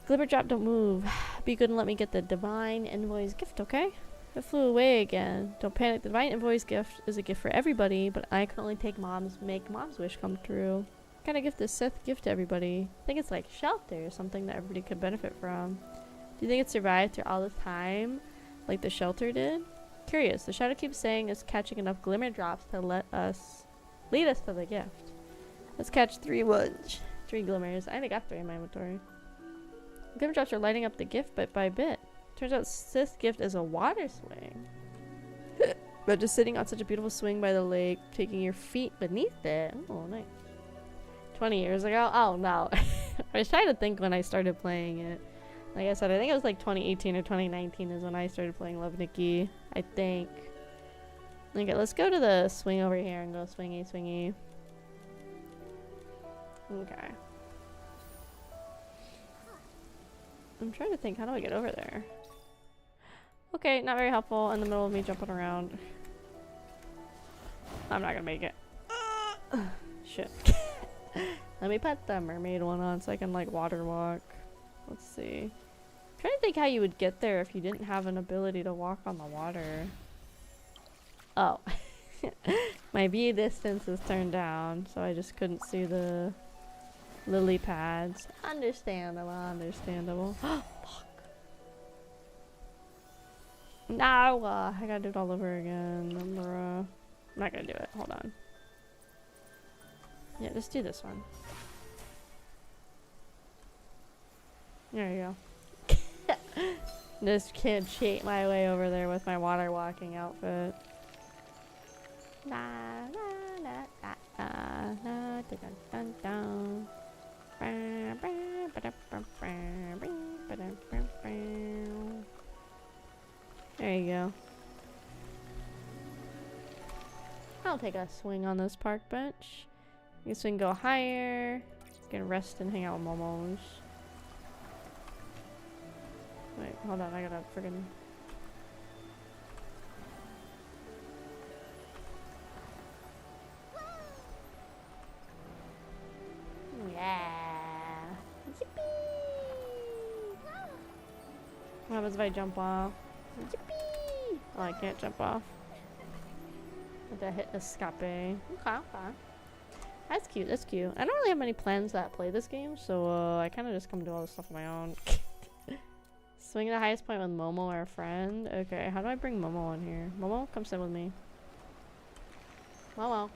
Speaker 1: Glibber drop, don't move. Be good and let me get the divine invoice gift, okay? It flew away again. Don't panic. The divine invoice gift is a gift for everybody, but I can only make mom's wish come true. What kind of gift does Seth give to everybody? I think it's like shelter or something that everybody could benefit from. Do you think it survived through all this time, like the shelter did? Curious. The shadow keeps saying it's catching enough glimmer drops to lead us to the gift. Let's catch 3 glimmers. I only got 3 in my inventory. Glimmer drops are lighting up the gift bit by bit. Turns out Sith's gift is a water swing. But just sitting on such a beautiful swing by the lake, taking your feet beneath it. Oh, nice. 20 years ago? Oh, no. I was trying to think when I started playing it. Like I said, I think it was like 2018 or 2019 is when I started playing Love Nikki. I think. Okay, let's go to the swing over here and go swingy, swingy. Okay. I'm trying to think, how do I get over there? Okay, not very helpful in the middle of me jumping around. I'm not gonna make it. Shit. Let me put the mermaid one on so I can like water walk. Let's see. I'm trying to think how you would get there if you didn't have an ability to walk on the water. Oh. My view distance is turned down, so I just couldn't see the lily pads. Understandable, understandable. Fuck. No, I gotta do it all over again. I'm not gonna do it. Hold on. Yeah, just do this one. There you go. Just can't cheat my way over there with my water walking outfit. Na na na na na na dun dun dun. There you go. I'll take a swing on this park bench. I guess we can go higher. Can rest and hang out with Momos. Wait, hold on, I gotta friggin'. Yeah. Yippee! What happens if I jump off? Yippee! Oh, I can't jump off. I have to hit escape. Okay, okay. That's cute, that's cute. I don't really have many plans that play this game, so I kind of just come do all this stuff on my own. Swing the highest point with Momo, our friend. Okay, how do I bring Momo in here? Momo, come sit with me. Momo.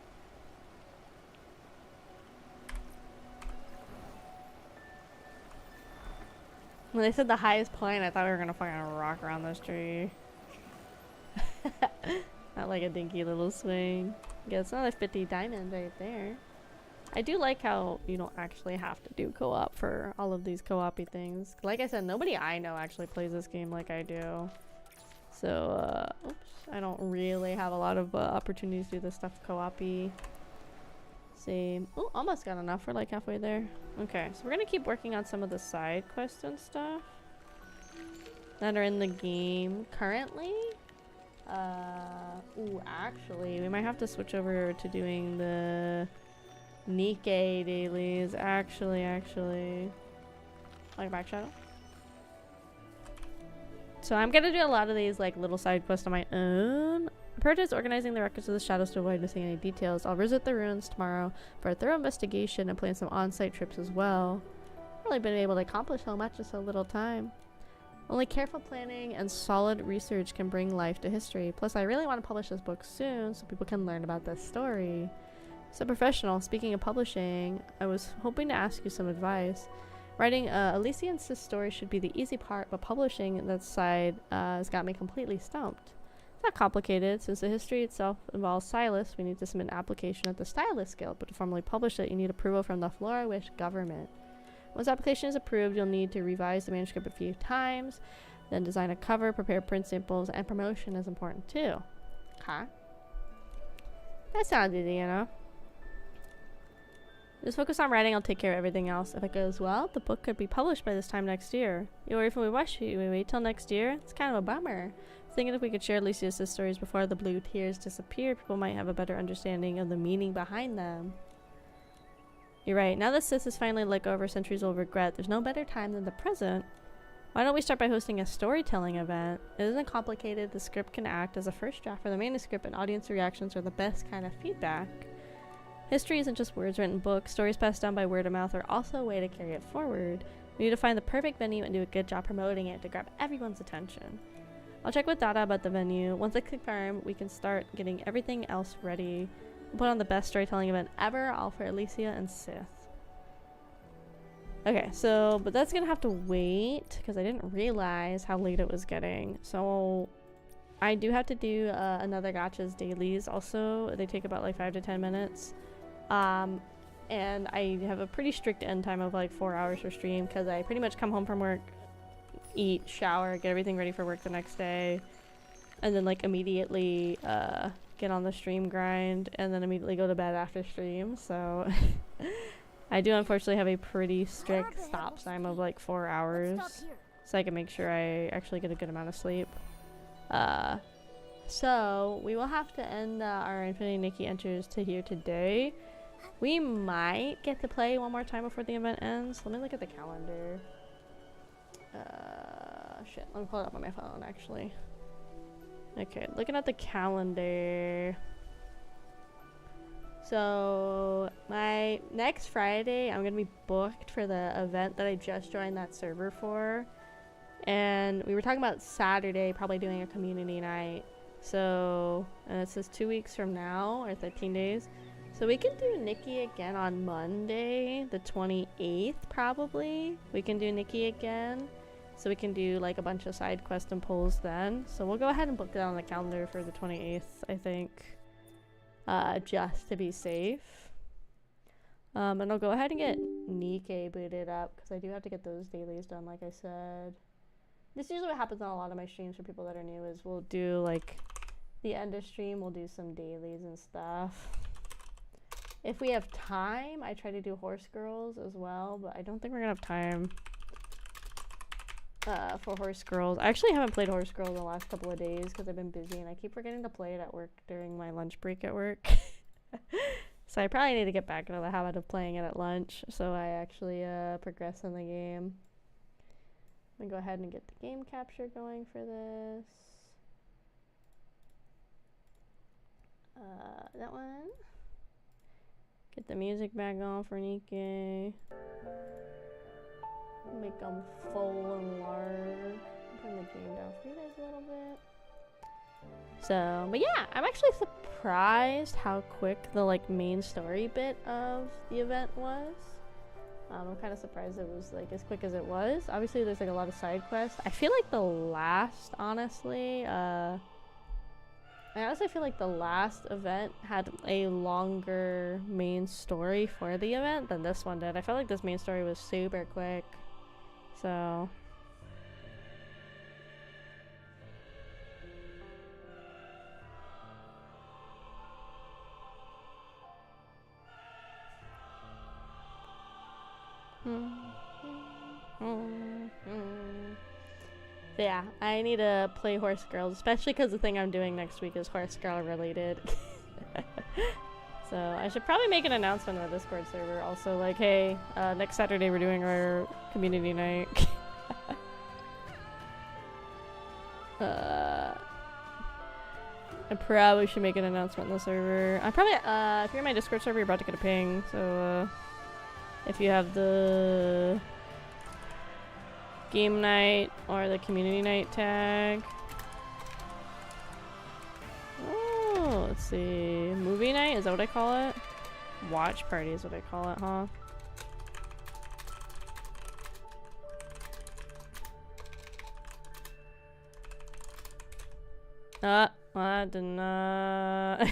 Speaker 1: When they said the highest point, I thought we were gonna fucking rock around this tree. Not like a dinky little swing. Yeah, it's another 50 diamonds right there. I do like how you don't actually have to do co-op for all of these co-op-y things. Like I said, nobody I know actually plays this game like I do. So, oops, I don't really have a lot of opportunities to do this stuff co-op-y. Same. Oh, almost got enough. We're like halfway there. Okay, so we're gonna keep working on some of the side quests and stuff that are in the game currently. Ooh, actually, we might have to switch over to doing the Nikki dailies. Actually. Like back shadow. So I'm gonna do a lot of these like little side quests on my own. Purge is organizing the records of the shadows to avoid missing any details. I'll visit the ruins tomorrow for a thorough investigation and plan some on-site trips as well. I've really been able to accomplish so much in so little time. Only careful planning and solid research can bring life to history. Plus, I really want to publish this book soon so people can learn about this story. So professional, speaking of publishing, I was hoping to ask you some advice. Writing Alicia and Sis story should be the easy part, but publishing that side has got me completely stumped. It's not complicated. Since the history itself involves stylists, we need to submit an application at the Stylist Guild, but to formally publish it, you need approval from the Flora Wish government. Once the application is approved, you'll need to revise the manuscript a few times, then design a cover, prepare print samples, and promotion is important too. Okay. That sounds easy, you know? Just focus on writing, I'll take care of everything else. If it goes well, the book could be published by this time next year. You worry if we rush you, we wait till next year? It's kind of a bummer. Thinking if we could share Lucius' stories before the blue tears disappear, people might have a better understanding of the meaning behind them. You're right, now that Sis is finally let go of her centuries-old regret, there's no better time than the present. Why don't we start by hosting a storytelling event? It isn't complicated, the script can act as a first draft for the manuscript, and audience reactions are the best kind of feedback. History isn't just words written in books, stories passed down by word of mouth are also a way to carry it forward. We need to find the perfect venue and do a good job promoting it to grab everyone's attention. I'll check with Dada about the venue. Once I confirm, we can start getting everything else ready. We'll put on the best storytelling event ever, all for Alicia and Sith. Okay, so, but that's gonna have to wait, because I didn't realize how late it was getting. So, I do have to do another Gotcha's dailies also. They take about like 5 to 10 minutes. And I have a pretty strict end time of like 4 hours for stream, because I pretty much come home from work, eat, shower, get everything ready for work the next day, and then like immediately get on the stream grind, and then immediately go to bed after stream. So I do unfortunately have a pretty strict stop time of like 4 hours, so I can make sure I actually get a good amount of sleep. So we will have to end our Infinity Nikki enters to here today. We might get to play one more time before the event ends. Let me look at the calendar. Shit, let me pull it up on my phone actually. Okay, looking at the calendar. So my next Friday, I'm gonna be booked for the event that I just joined that server for. And we were talking about Saturday, probably doing a community night. So, and it says 2 weeks from now, or 13 days. So we can do Nikki again on Monday, the 28th, probably. We can do Nikki again. So we can do like a bunch of side quests and polls then. So we'll go ahead and book that on the calendar for the 28th, I think. Just to be safe. And I'll go ahead and get Nikki booted up, because I do have to get those dailies done, like I said. This is usually what happens on a lot of my streams for people that are new, is we'll do like the end of stream, we'll do some dailies and stuff. If we have time, I try to do Horse Girls as well, but I don't think we're gonna have time for Horse Girls. I actually haven't played Horse Girls in the last couple of days because I've been busy, and I keep forgetting to play it at work during my lunch break at work. So I probably need to get back into the habit of playing it at lunch, so I actually progress in the game. Let me go ahead and get the game capture going for this. That one. Get the music back on for Nikki. Make them full and large. turn the game down for you guys a little bit. So, but yeah, I'm actually surprised how quick the like main story bit of the event was. I'm kind of surprised it was like as quick as it was. Obviously, there's like a lot of side quests. I feel like the last, honestly, I honestly feel like the last event had a longer main story for the event than this one did. I felt like this main story was super quick. So. So yeah, I need to play Horse Girls, especially because the thing I'm doing next week is Horse Girl related. So I should probably make an announcement on the Discord server. Also, like, hey, next Saturday we're doing our community night. I probably should make an announcement on the server. I probably, if you're in my Discord server, you're about to get a ping. So, if you have the game night or the community night tag. Oh, let's see. Movie night? Is that what I call it? Watch party is what I call it, huh? I did not.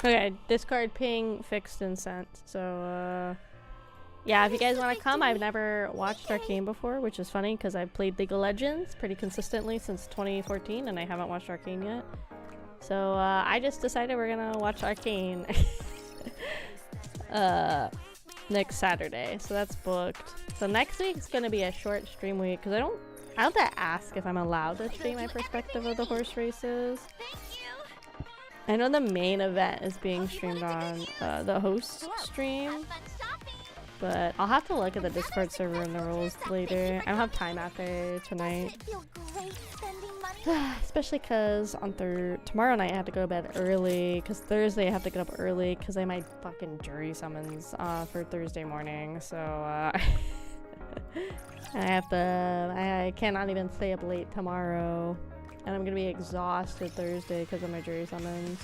Speaker 1: Okay, Discord ping fixed and sent. So, yeah, if you guys want to come, I've never watched Arcane before, which is funny because I've played League of Legends pretty consistently since 2014 and I haven't watched Arcane yet. So, I just decided we're gonna watch Arcane next Saturday. So that's booked. So next week's gonna be a short stream week because I don't have to ask if I'm allowed to stream my perspective of the horse races. I know the main event is being streamed on the host stream, but I'll have to look at the Discord server and the rules later. I don't have time out there tonight, especially because on tomorrow night I have to go to bed early, because Thursday I have to get up early because I might fucking jury summons for Thursday morning, so I cannot even stay up late tomorrow. And I'm gonna be exhausted Thursday because of my jury summons.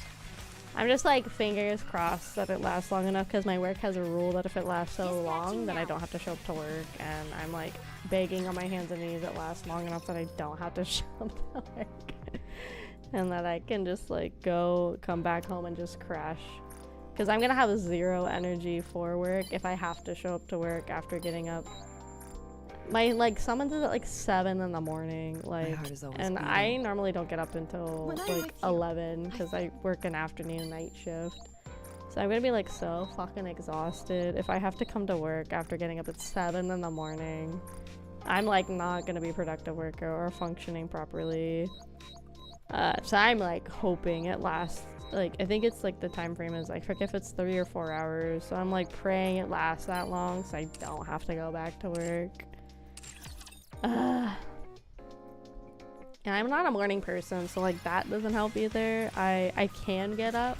Speaker 1: I'm just like fingers crossed that it lasts long enough because my work has a rule that if it lasts so long then I don't have to show up to work, and I'm like begging on my hands and knees it lasts long enough that I don't have to show up to work. And that I can just like come back home and just crash. Because I'm gonna have zero energy for work if I have to show up to work after getting up. My like summons is at like 7 in the morning, like, and I normally don't get up until like 11 because I work an afternoon night shift. So I'm gonna be like so fucking exhausted if I have to come to work after getting up at 7 in the morning. I'm like not gonna be a productive worker or functioning properly. So I'm like hoping it lasts. Like I think it's like the time frame is, I forget if it's 3 or 4 hours. So I'm like praying it lasts that long so I don't have to go back to work. And I'm not a morning person, so like that doesn't help either. I can get up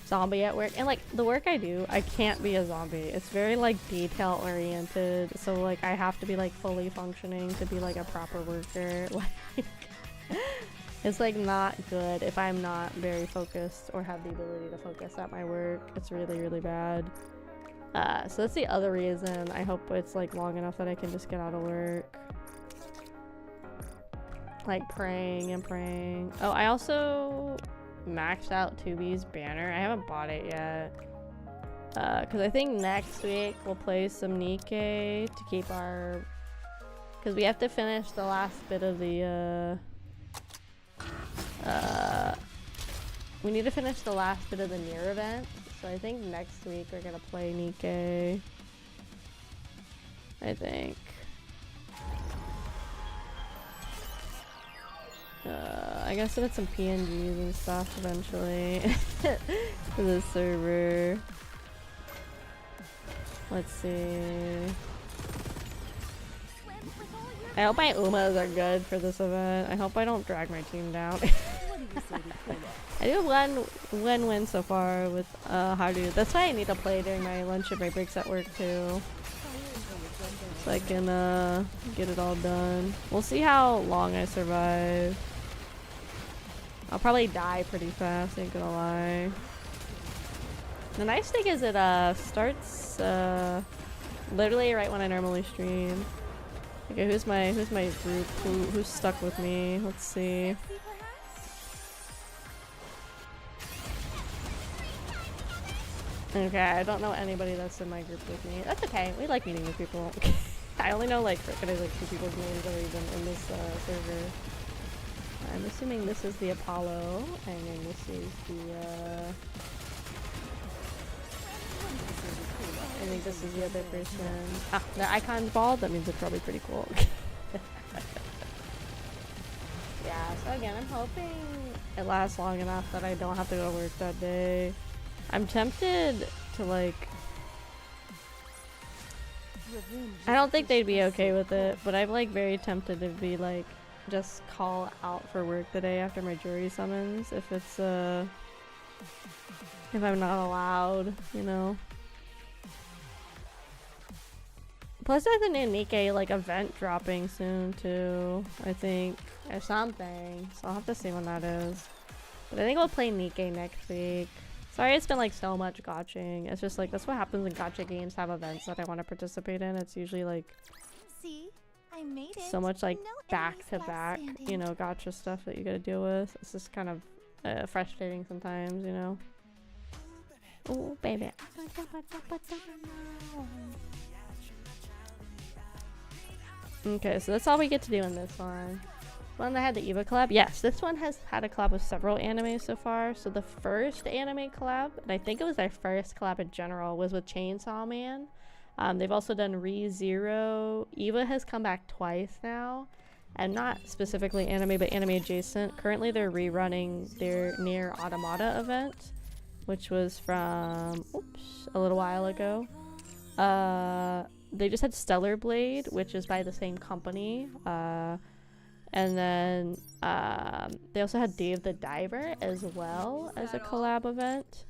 Speaker 1: zombie at work, and like the work I do, I can't be a zombie. It's very like detail oriented, so like I have to be like fully functioning to be like a proper worker. Like it's like not good if I'm not very focused or have the ability to focus at my work. It's really, really bad. So that's the other reason. I hope it's like long enough that I can just get out of work. Like praying and praying. Oh, I also maxed out 2B's banner. I haven't bought it yet. Because I think next week we'll play some Nikki to keep our... Because we have to finish the last bit of the... we need to finish the last bit of the near event. So I think next week we're gonna play Nikki. I think. I guess I'll get some PNGs and stuff eventually for the server. Let's see. I hope my Umas are good for this event. I hope I don't drag my team down. I do win so far with Haru. That's why I need to play during my lunch and my breaks at work too. So I can get it all done. We'll see how long I survive. I'll probably die pretty fast, ain't gonna lie. The nice thing is it starts literally right when I normally stream. Okay, who's my group? Who's stuck with me? Let's see. Okay, I don't know anybody that's in my group with me. That's okay. We like meeting new people. I only know like 2 people's names that are even in this server. I'm assuming this is the Apollo, and then this is the I think this is the other person. Ah, the icon's bald. That means it's probably pretty cool. Yeah, so again, I'm hoping it lasts long enough that I don't have to go to work that day. I'm tempted to like... I don't think they'd be okay with it, but I'm like very tempted to be like, just call out for work the day after my jury summons if it's if I'm not allowed, you know. Plus there's a new Nikki like event dropping soon too, I think, or something. So I'll have to see when that is. But I think we'll play Nikki next week. Sorry it's been like so much gotching. It's just like that's what happens when gotcha games have events that I want to participate in. It's usually like
Speaker 13: See? I made it.
Speaker 1: so much like back to back, you know, gotcha stuff that you gotta deal with. It's just kind of frustrating sometimes, you know. Oh baby. Okay, so that's all we get to do in this one. One that had the Eva collab. Yes, this one has had a collab with several animes so far. So the first anime collab, and I think it was their first collab in general, was with Chainsaw Man. They've also done ReZero. Eva has come back twice now, and not specifically anime, but anime adjacent. Currently, they're rerunning their Nier Automata event, which was from a little while ago. They just had Stellar Blade, which is by the same company. And then they also had Dave the Diver as well as a collab event.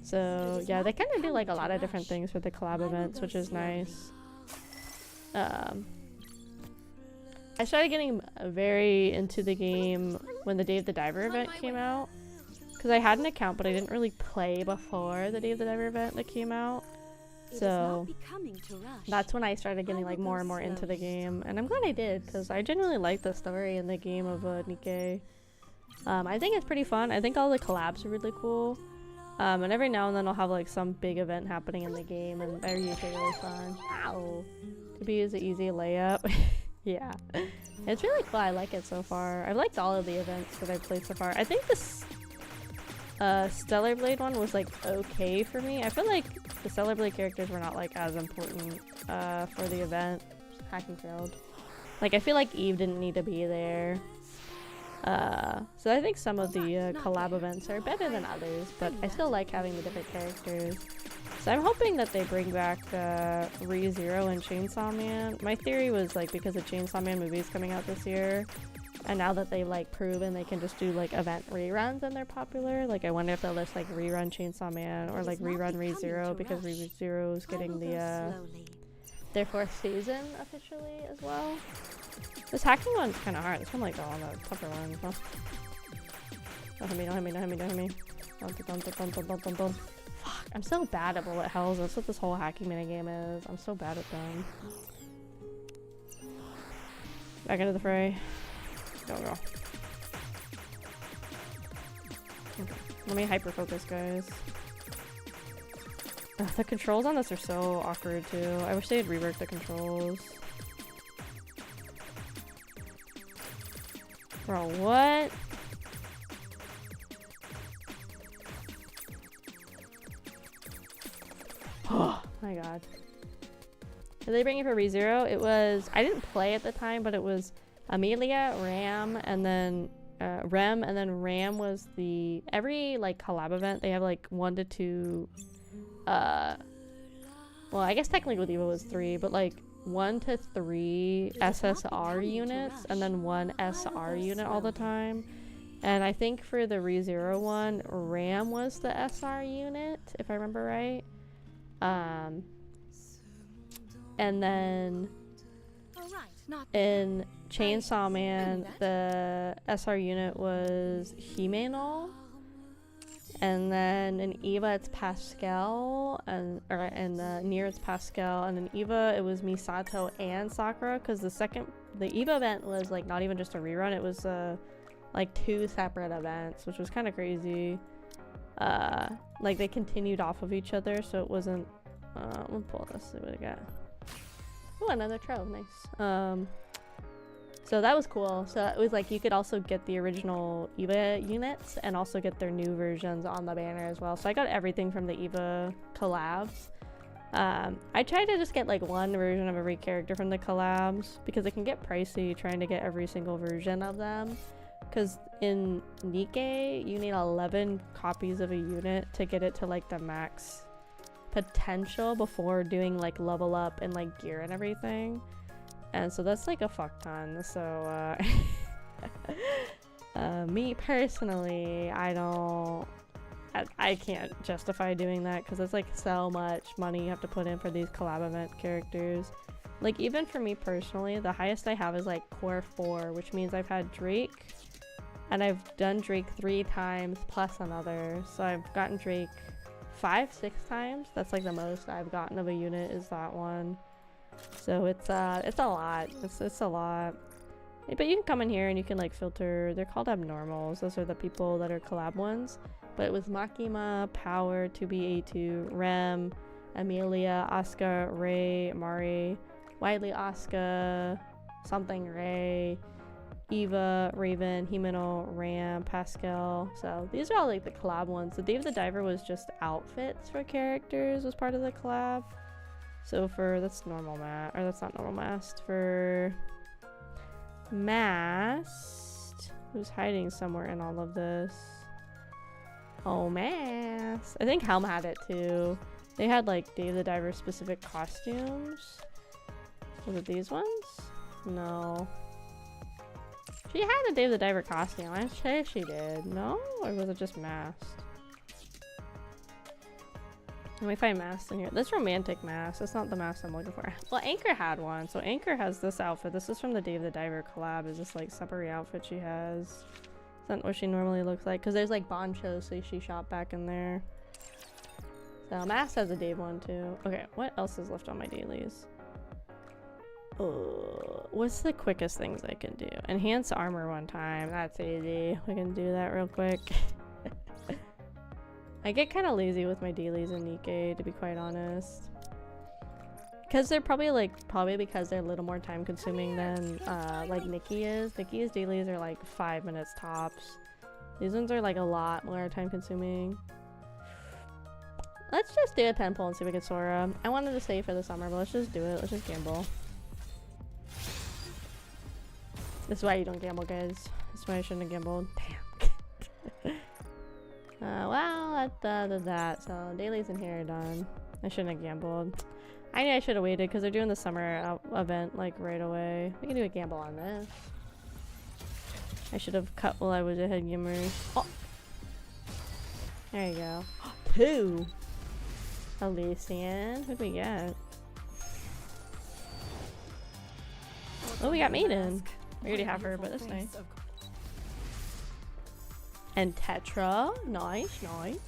Speaker 1: So yeah, they kind of do like a lot of different things for the collab events, which is nice. I started getting very into the game when the Dave the Diver event came out, because I had an account but I didn't really play before the Dave the Diver event that came out. So that's when I started getting like more and more into the game, and I'm glad I did, because I genuinely like the story in the game of Nikki. I think it's pretty fun. I think all the collabs are really cool, and every now and then I'll have like some big event happening in the game, and they're usually really fun. Ow! To be an easy layup. Yeah, it's really cool. I like it so far. I've liked all of the events that I've played so far. I think this Stellar Blade one was like okay for me. I feel like the Stellar Blade characters were not like as important for the event. Hacking failed. Like I feel like Eve didn't need to be there. So I think some of the collab events are better than others, but I still like having the different characters. So I'm hoping that they bring back ReZero and Chainsaw Man. My theory was like because the Chainsaw Man movie is coming out this year, and now that they've like proven they can just do like event reruns and they're popular, like I wonder if they'll just like rerun Chainsaw Man or like rerun ReZero, because ReZero is getting the their 4th season officially as well. This hacking one's kind of hard. This one like all the tougher ones. Huh? Don't hit me! Don't hit me! Don't hit me! Don't hit me! Don't. Fuck! I'm so bad at bullet hells. That's what this whole hacking minigame is. I'm so bad at them. Back into the fray. Go. Okay. Let me hyper focus, guys. Ugh, the controls on this are so awkward too. I wish they had reworked the controls. Bro, what? my god. Did they bring it for ReZero? It was, I didn't play at the time, but it was Amelia, Ram, and then Rem, and then Ram was the, every like collab event, they have like 1 to 2, well, I guess technically with Eva was 3, but like 1 to 3 SSR units, and then 1 SR unit all the time. And I think for the ReZero one, Ram was the SR unit, if I remember right. And then in Chainsaw Man, the SR unit was Himeno. And then in Eva, it's Pascal, and in Nier, it's Pascal, and in Eva, it was Misato and Sakura, because the Eva event was like not even just a rerun, it was like 2 separate events, which was kind of crazy. Like they continued off of each other, so it wasn't. We'll pull this. See what I got. Oh, another trove, nice. So that was cool. So it was like you could also get the original Eva units and also get their new versions on the banner as well. So I got everything from the Eva collabs. I tried to just get like 1 version of every character from the collabs because it can get pricey trying to get every single version of them. Because in Nikki, you need 11 copies of a unit to get it to like the max potential before doing like level up and like gear and everything. And so that's like a fuck ton. So me personally, I can't justify doing that because it's like so much money you have to put in for these collab event characters. Like even for me personally, the highest I have is like core 4, which means I've had Drake, and I've done Drake 3 times plus another. So I've gotten Drake 5-6 times. That's like the most I've gotten of a unit is that one. So it's a lot. It's a lot. But you can come in here and you can like filter. They're called abnormals. Those are the people that are collab ones. But it was Makima, Power, 2B82, Rem, Amelia, Asuka, Ray, Mari, Widely Asuka, something Ray, Eva, Raven, Himeno, Ram, Pascal. So these are all like the collab ones. The Dave the Diver was just outfits for characters, was part of the collab. So for, that's normal mask, or that's not normal mask. For Mast, who's hiding somewhere in all of this. Oh, Mast. I think Helm had it too. They had like Dave the Diver specific costumes. Was it these ones? No. She had a Dave the Diver costume. I say she did. No? Or was it just Mast? Let me find masks in here. This romantic mask. That's not the mask I'm looking for. Well, Anchor had one. So Anchor has this outfit. This is from the Dave the Diver collab. Is this like separate outfit she has? Is that what she normally looks like? Because there's like bonchos, so she shot back in there. So Mask has a Dave one too. Okay, what else is left on my dailies? What's the quickest things I can do? Enhance armor 1 time. That's easy. We can do that real quick. I get kind of lazy with my dailies in Nikki, to be quite honest. Because they're probably because they're a little more time consuming than like Nikki is. Nikki's dailies are like 5 minutes tops. These ones are like a lot more time consuming. Let's just do a pen pull and see if we get Sora. I wanted to save for the summer, but let's just do it. Let's just gamble. This is why you don't gamble, guys. This is why I shouldn't have gambled. Damn. Well, that. So dailies in here are done. I shouldn't have gambled. I knew I should have waited because they're doing the summer event like right away. We can do a gamble on this. I should have cut while I was ahead, gamers. Oh, there you go. 2. Elysian. Who'd we get? Oh, we got Maiden. We already have her, but that's nice. And Tetra. Nice, nice.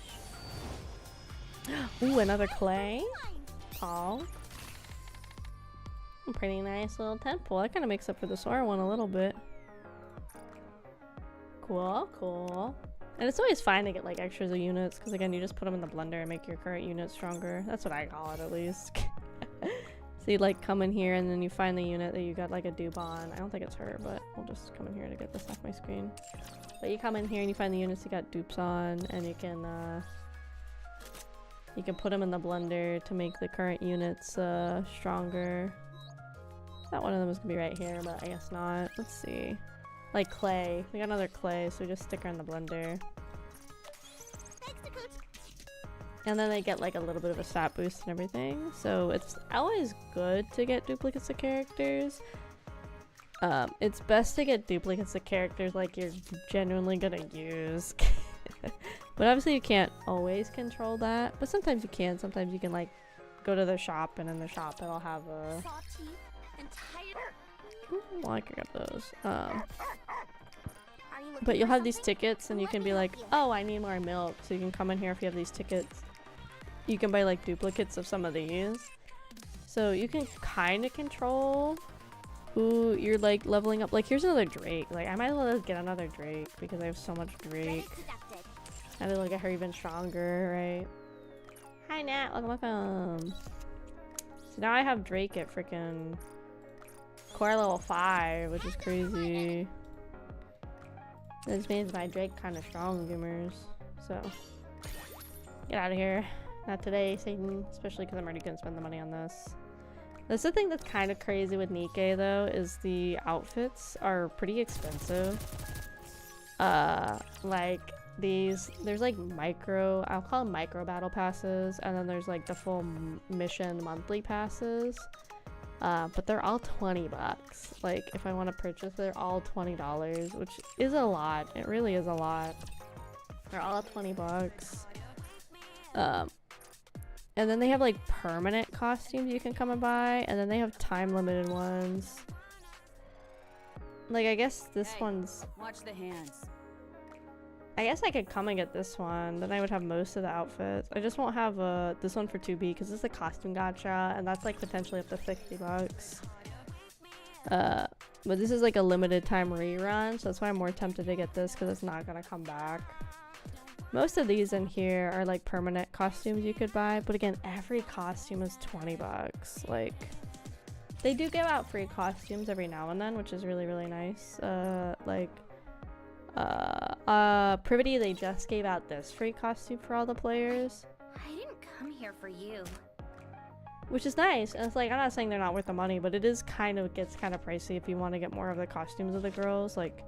Speaker 1: Ooh, another Clay. Oh. Pretty nice little tent pole. That kind of makes up for the Sora one a little bit. Cool, cool. And it's always fine to get like extras of units because again, you just put them in the blender and make your current unit stronger. That's what I call it, at least. So you like come in here and then you find the unit that you got like a dupe on. I don't think it's her, but we'll just come in here to get this off my screen. But you come in here and you find the units you got dupes on, and you can You can put them in the blender to make the current units stronger. I thought one of them was gonna be right here, but I guess not. Let's see. Like clay. We got another clay, so we just stick her in the blender. And then they get like a little bit of a stat boost and everything. So it's always good to get duplicates of characters. It's best to get duplicates of characters like you're genuinely gonna use. But obviously you can't always control that. But sometimes you can. Sometimes you can like go to the shop, and in the shop it'll have a... Well, I can get those. But you'll have these tickets, and you can be like, oh, I need more milk. So you can come in here if you have these tickets. You can buy like duplicates of some of these. So you can kind of control who you're like leveling up. Like here's another Drake. Like I might as well get another Drake because I have so much Drake. I feel like get her even stronger, right? Hi Nat, welcome. So now I have Drake at freaking core level 5, which is crazy. This means my Drake kind of strong, gamers. So get out of here. Not today, Satan. Especially because I'm already gonna spend the money on this. That's the thing that's kind of crazy with Nikki, though, is the outfits are pretty expensive. Like these, there's like micro, I'll call them micro battle passes, and then there's like the full mission monthly passes. But they're all 20 bucks. Like if I want to purchase, they're all $20, which is a lot. It really is a lot. They're all 20 bucks. And then they have like permanent costumes you can come and buy, and then they have time limited ones. Like I guess this one's...
Speaker 14: Watch the hands.
Speaker 1: I guess I could come and get this one, then I would have most of the outfits. I just won't have this one for 2B because it's a costume gacha, and that's like potentially up to 60 bucks. But this is like a limited time rerun, so that's why I'm more tempted to get this because it's not gonna come back. Most of these in here are like permanent costumes you could buy, but again, every costume is 20 bucks. Like, they do give out free costumes every now and then, which is really, really nice. Privity, they just gave out this free costume for all the players.
Speaker 15: I didn't come here for you.
Speaker 1: Which is nice, and it's like, I'm not saying they're not worth the money, but it is gets kind of pricey if you want to get more of the costumes of the girls. Like,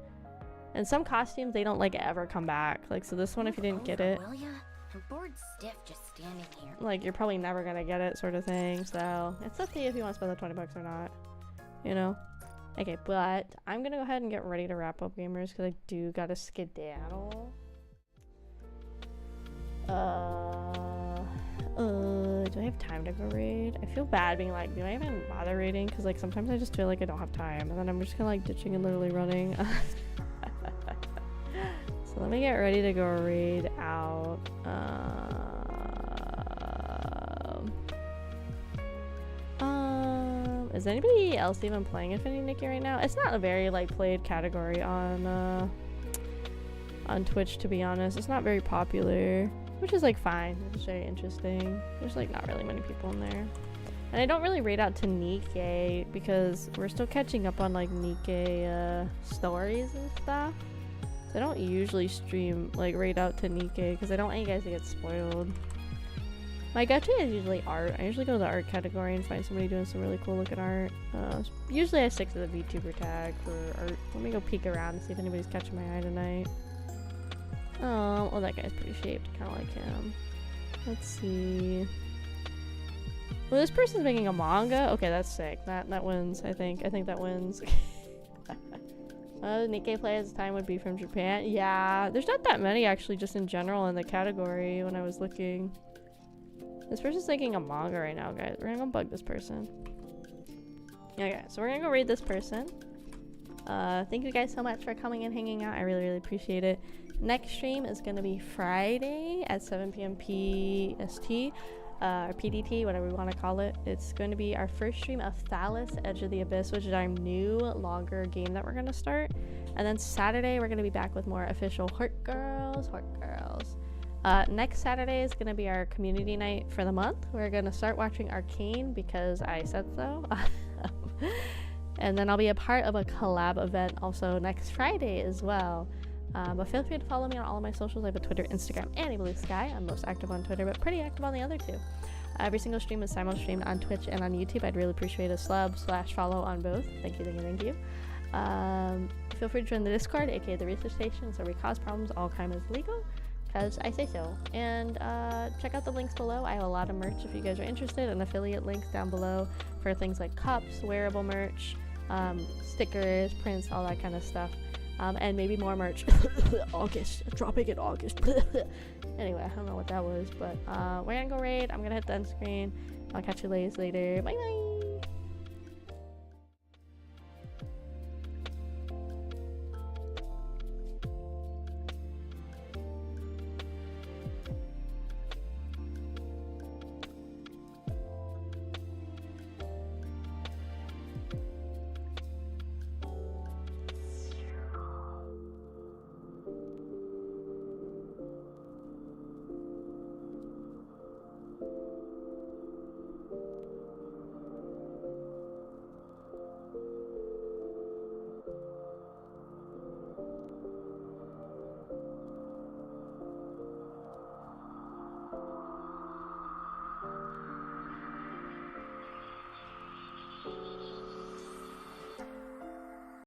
Speaker 1: and some costumes, they don't like ever come back. Like, so this one, if you didn't get it,
Speaker 15: Will ya? I'm bored stiff just standing here.
Speaker 1: like, you're probably never gonna get it, sort of thing. So it's up to you if you want to spend the 20 bucks or not, you know. Okay, but I'm gonna go ahead and get ready to wrap up, gamers, because I do gotta skedaddle. Do I have time to go raid? I feel bad being like, do I even bother raiding? Because like sometimes I just feel like I don't have time, and then I'm just kind of like ditching and literally running. So let me get ready to go raid out. Is anybody else even playing Infinity Nikki right now? It's not a very like played category on Twitch, to be honest. It's not very popular, which is like fine. It's very interesting. There's like not really many people in there, and I don't really raid out to Nikki because we're still catching up on like Nikki stories and stuff. So I don't usually stream like raid out to Nikki because I don't want you guys to get spoiled. My go-to is usually art. I usually go to the art category and find somebody doing some really cool looking art. Usually I stick to the VTuber tag for art. Let me go peek around and see if anybody's catching my eye tonight. Oh, well, that guy's pretty shaped. Kind of like him. Let's see. Well, this person's making a manga. Okay, that's sick. That wins. I think that wins. Nikki players time would be from Japan. Yeah, there's not that many actually, just in general in the category when I was looking. This person's making a manga right now, guys. We're gonna go bug this person. Okay, so we're gonna go raid this person. Thank you guys so much for coming and hanging out. I really, really appreciate it. Next stream is gonna be Friday at 7 p.m. PST, or PDT, whatever we want to call it. It's going to be our first stream of Phallus Edge of the Abyss, which is our new, longer game that we're gonna start. And then Saturday, we're gonna be back with more official Hort Girls. Next Saturday is gonna be our community night for the month. We're gonna start watching Arcane because I said so. And then I'll be a part of a collab event also next Friday as well. But feel free to follow me on all of my socials. I have a Twitter, Instagram, and a Blue Sky. I'm most active on Twitter, but pretty active on the other two. Every single stream is simul-streamed on Twitch and on YouTube. I'd really appreciate a /follow on both. Thank you, thank you, thank you. Feel free to join the Discord, aka the research station, so we cause problems, all crime is legal, because I say so. And check out the links below. I have a lot of merch if you guys are interested, and affiliate links down below for things like cups, wearable merch, stickers, prints, all that kind of stuff. And maybe more merch. August, dropping in August. Anyway, I don't know what that was, but we're gonna go raid. I'm gonna hit the end screen. I'll catch you ladies later. Bye bye.